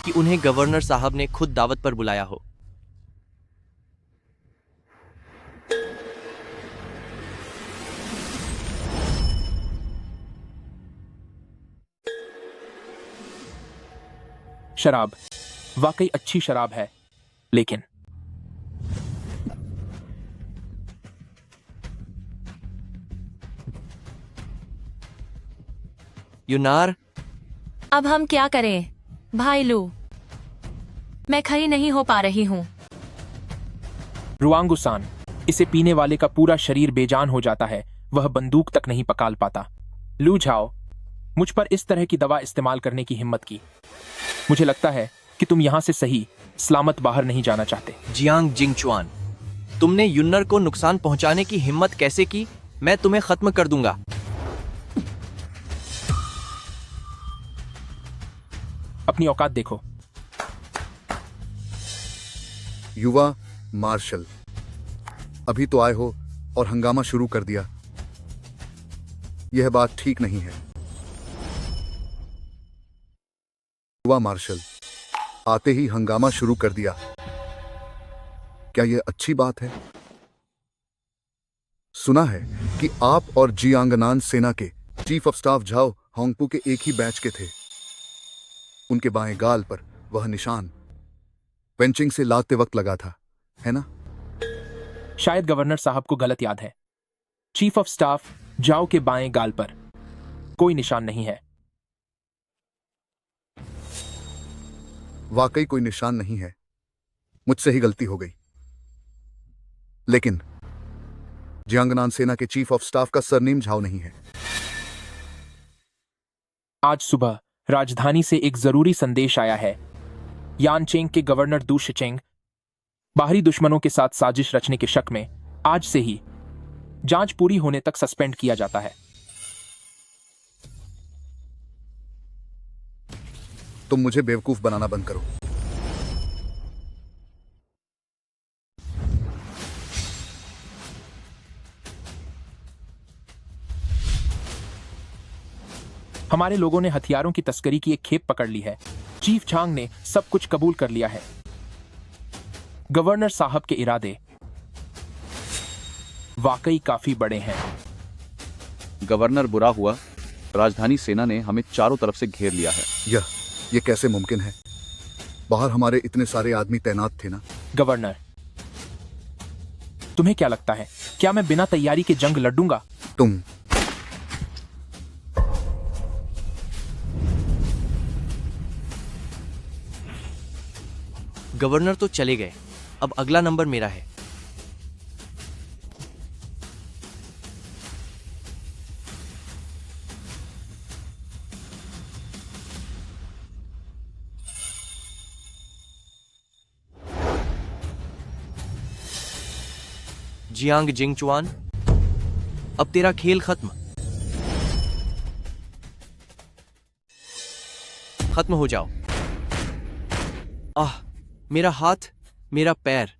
कि उन्हें गवर्नर साहब ने खुद दावत पर बुलाया हो। शराब वाकई अच्छी शराब है, लेकिन यूनार, अब हम क्या करें भाई लू? मैं खड़ी नहीं हो पा रही हूँ। रुआंगुसान, इसे पीने वाले का पूरा शरीर बेजान हो जाता है, वह बंदूक तक नहीं पकाल पाता। लू झाओ, मुझ पर इस तरह की दवा इस्तेमाल करने की हिम्मत की। मुझे लगता है कि तुम यहां से सही सलामत बाहर नहीं जाना चाहते। जियांग जिंगचुआन, तुमने युन्नर को नुकसान पहुंचाने की हिम्मत कैसे की? मैं तुम्हें खत्म कर दूंगा। अपनी औकात देखो। युवा मार्शल, अभी तो आए हो और हंगामा शुरू कर दिया। यह बात ठीक नहीं है। युवा मार्शल, आते ही हंगामा शुरू कर दिया। क्या यह अच्छी बात है? सुना है कि आप और जियांगनान सेना के चीफ ऑफ स्टाफ झाओ होंगपू के एक ही बैच के थे। उनके बाएं गाल पर वह निशान वेंचिंग से लाते वक्त लगा था, है ना? शायद गवर्नर साहब को गलत याद है। चीफ ऑफ स्टाफ जाओ के बाएं गाल पर कोई निशान नहीं है। वाकई कोई निशान नहीं है। मुझसे ही गलती हो गई। लेकिन जियांगनान सेना के चीफ ऑफ स्टाफ का सरनेम झाओ नहीं है। आज सुबह राजधानी से एक जरूरी संदेश आया है। यानचेंग के गवर्नर दू शिचेंग बाहरी दुश्मनों के साथ साजिश रचने के शक में आज से ही जांच पूरी होने तक सस्पेंड किया जाता है। तुम मुझे बेवकूफ बनाना बंद करो। हमारे लोगों ने हथियारों की तस्करी की एक खेप पकड़ ली है। चीफ छांग ने सब कुछ कबूल कर लिया है। गवर्नर साहब के इरादे वाकई काफी बड़े हैं। गवर्नर, बुरा हुआ राजधानी सेना ने हमें चारों तरफ से घेर लिया है। ये कैसे मुमकिन है? बाहर हमारे इतने सारे आदमी तैनात थे ना। गवर्नर, तुम्हें क्या लगता है, क्या मैं बिना तैयारी के जंग लड़ूंगा? तुम गवर्नर तो चले गए, अब अगला नंबर मेरा है। जियांग जिंगचुआन, अब तेरा खेल खत्म हो जाओ। आह, मेरा हाथ, मेरा पैर।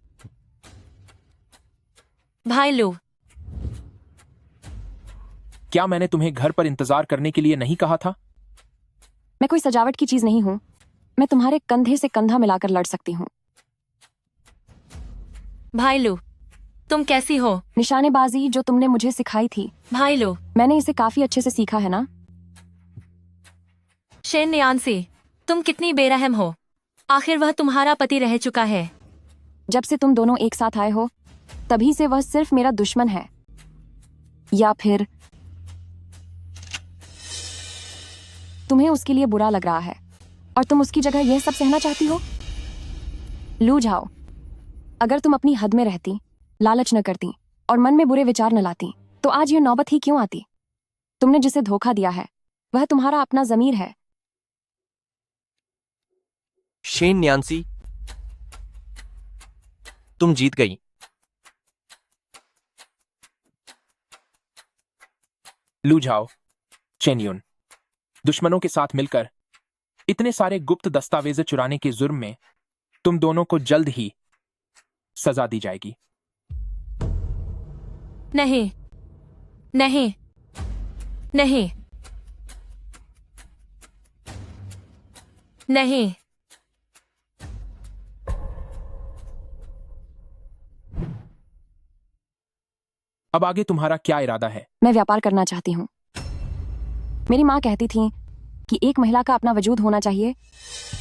भाई लू, क्या मैंने तुम्हें घर पर इंतजार करने के लिए नहीं कहा था? मैं कोई सजावट की चीज नहीं हूं। मैं तुम्हारे कंधे से कंधा मिलाकर लड़ सकती हूँ। भाई लू, तुम कैसी हो? निशानेबाजी जो तुमने मुझे सिखाई थी, भाई लू, मैंने इसे काफी अच्छे से सीखा है ना। शेन नियांसी, तुम कितनी बेरहम हो। आखिर वह तुम्हारा पति रह चुका है। जब से तुम दोनों एक साथ आए हो तभी से वह सिर्फ मेरा दुश्मन है, या फिर तुम्हें उसके लिए बुरा लग रहा है और तुम उसकी जगह यह सब सहना चाहती हो? लू झाओ, अगर तुम अपनी हद में रहती, लालच न करती और मन में बुरे विचार न लाती तो आज ये नौबत ही क्यों आती? तुमने जिसे धोखा दिया है वह तुम्हारा अपना ज़मीर है। शेन न्यांसी, तुम जीत गई। लू झाओ, चेन युन, दुश्मनों के साथ मिलकर इतने सारे गुप्त दस्तावेज चुराने के जुर्म में तुम दोनों को जल्द ही सजा दी जाएगी। नहीं, नहीं, नहीं, नहीं। अब आगे तुम्हारा क्या इरादा है? मैं व्यापार करना चाहती हूँ। मेरी माँ कहती थी कि एक महिला का अपना वजूद होना चाहिए,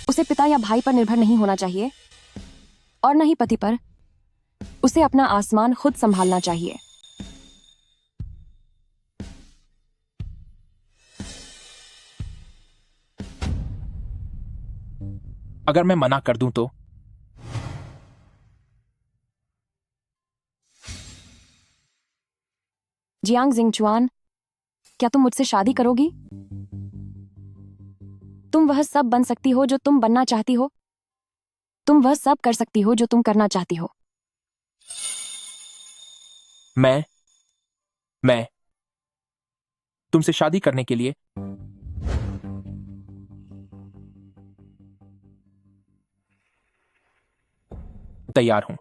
उसे पिता या भाई पर निर्भर नहीं होना चाहिए और न ही पति पर। उसे अपना आसमान खुद संभालना चाहिए। अगर मैं मना कर दूं तो? जियांग जिंगचुआन, क्या तुम मुझसे शादी करोगी? तुम वह सब बन सकती हो जो तुम बनना चाहती हो। तुम वह सब कर सकती हो जो तुम करना चाहती हो। मैं तुमसे शादी करने के लिए तैयार हूं।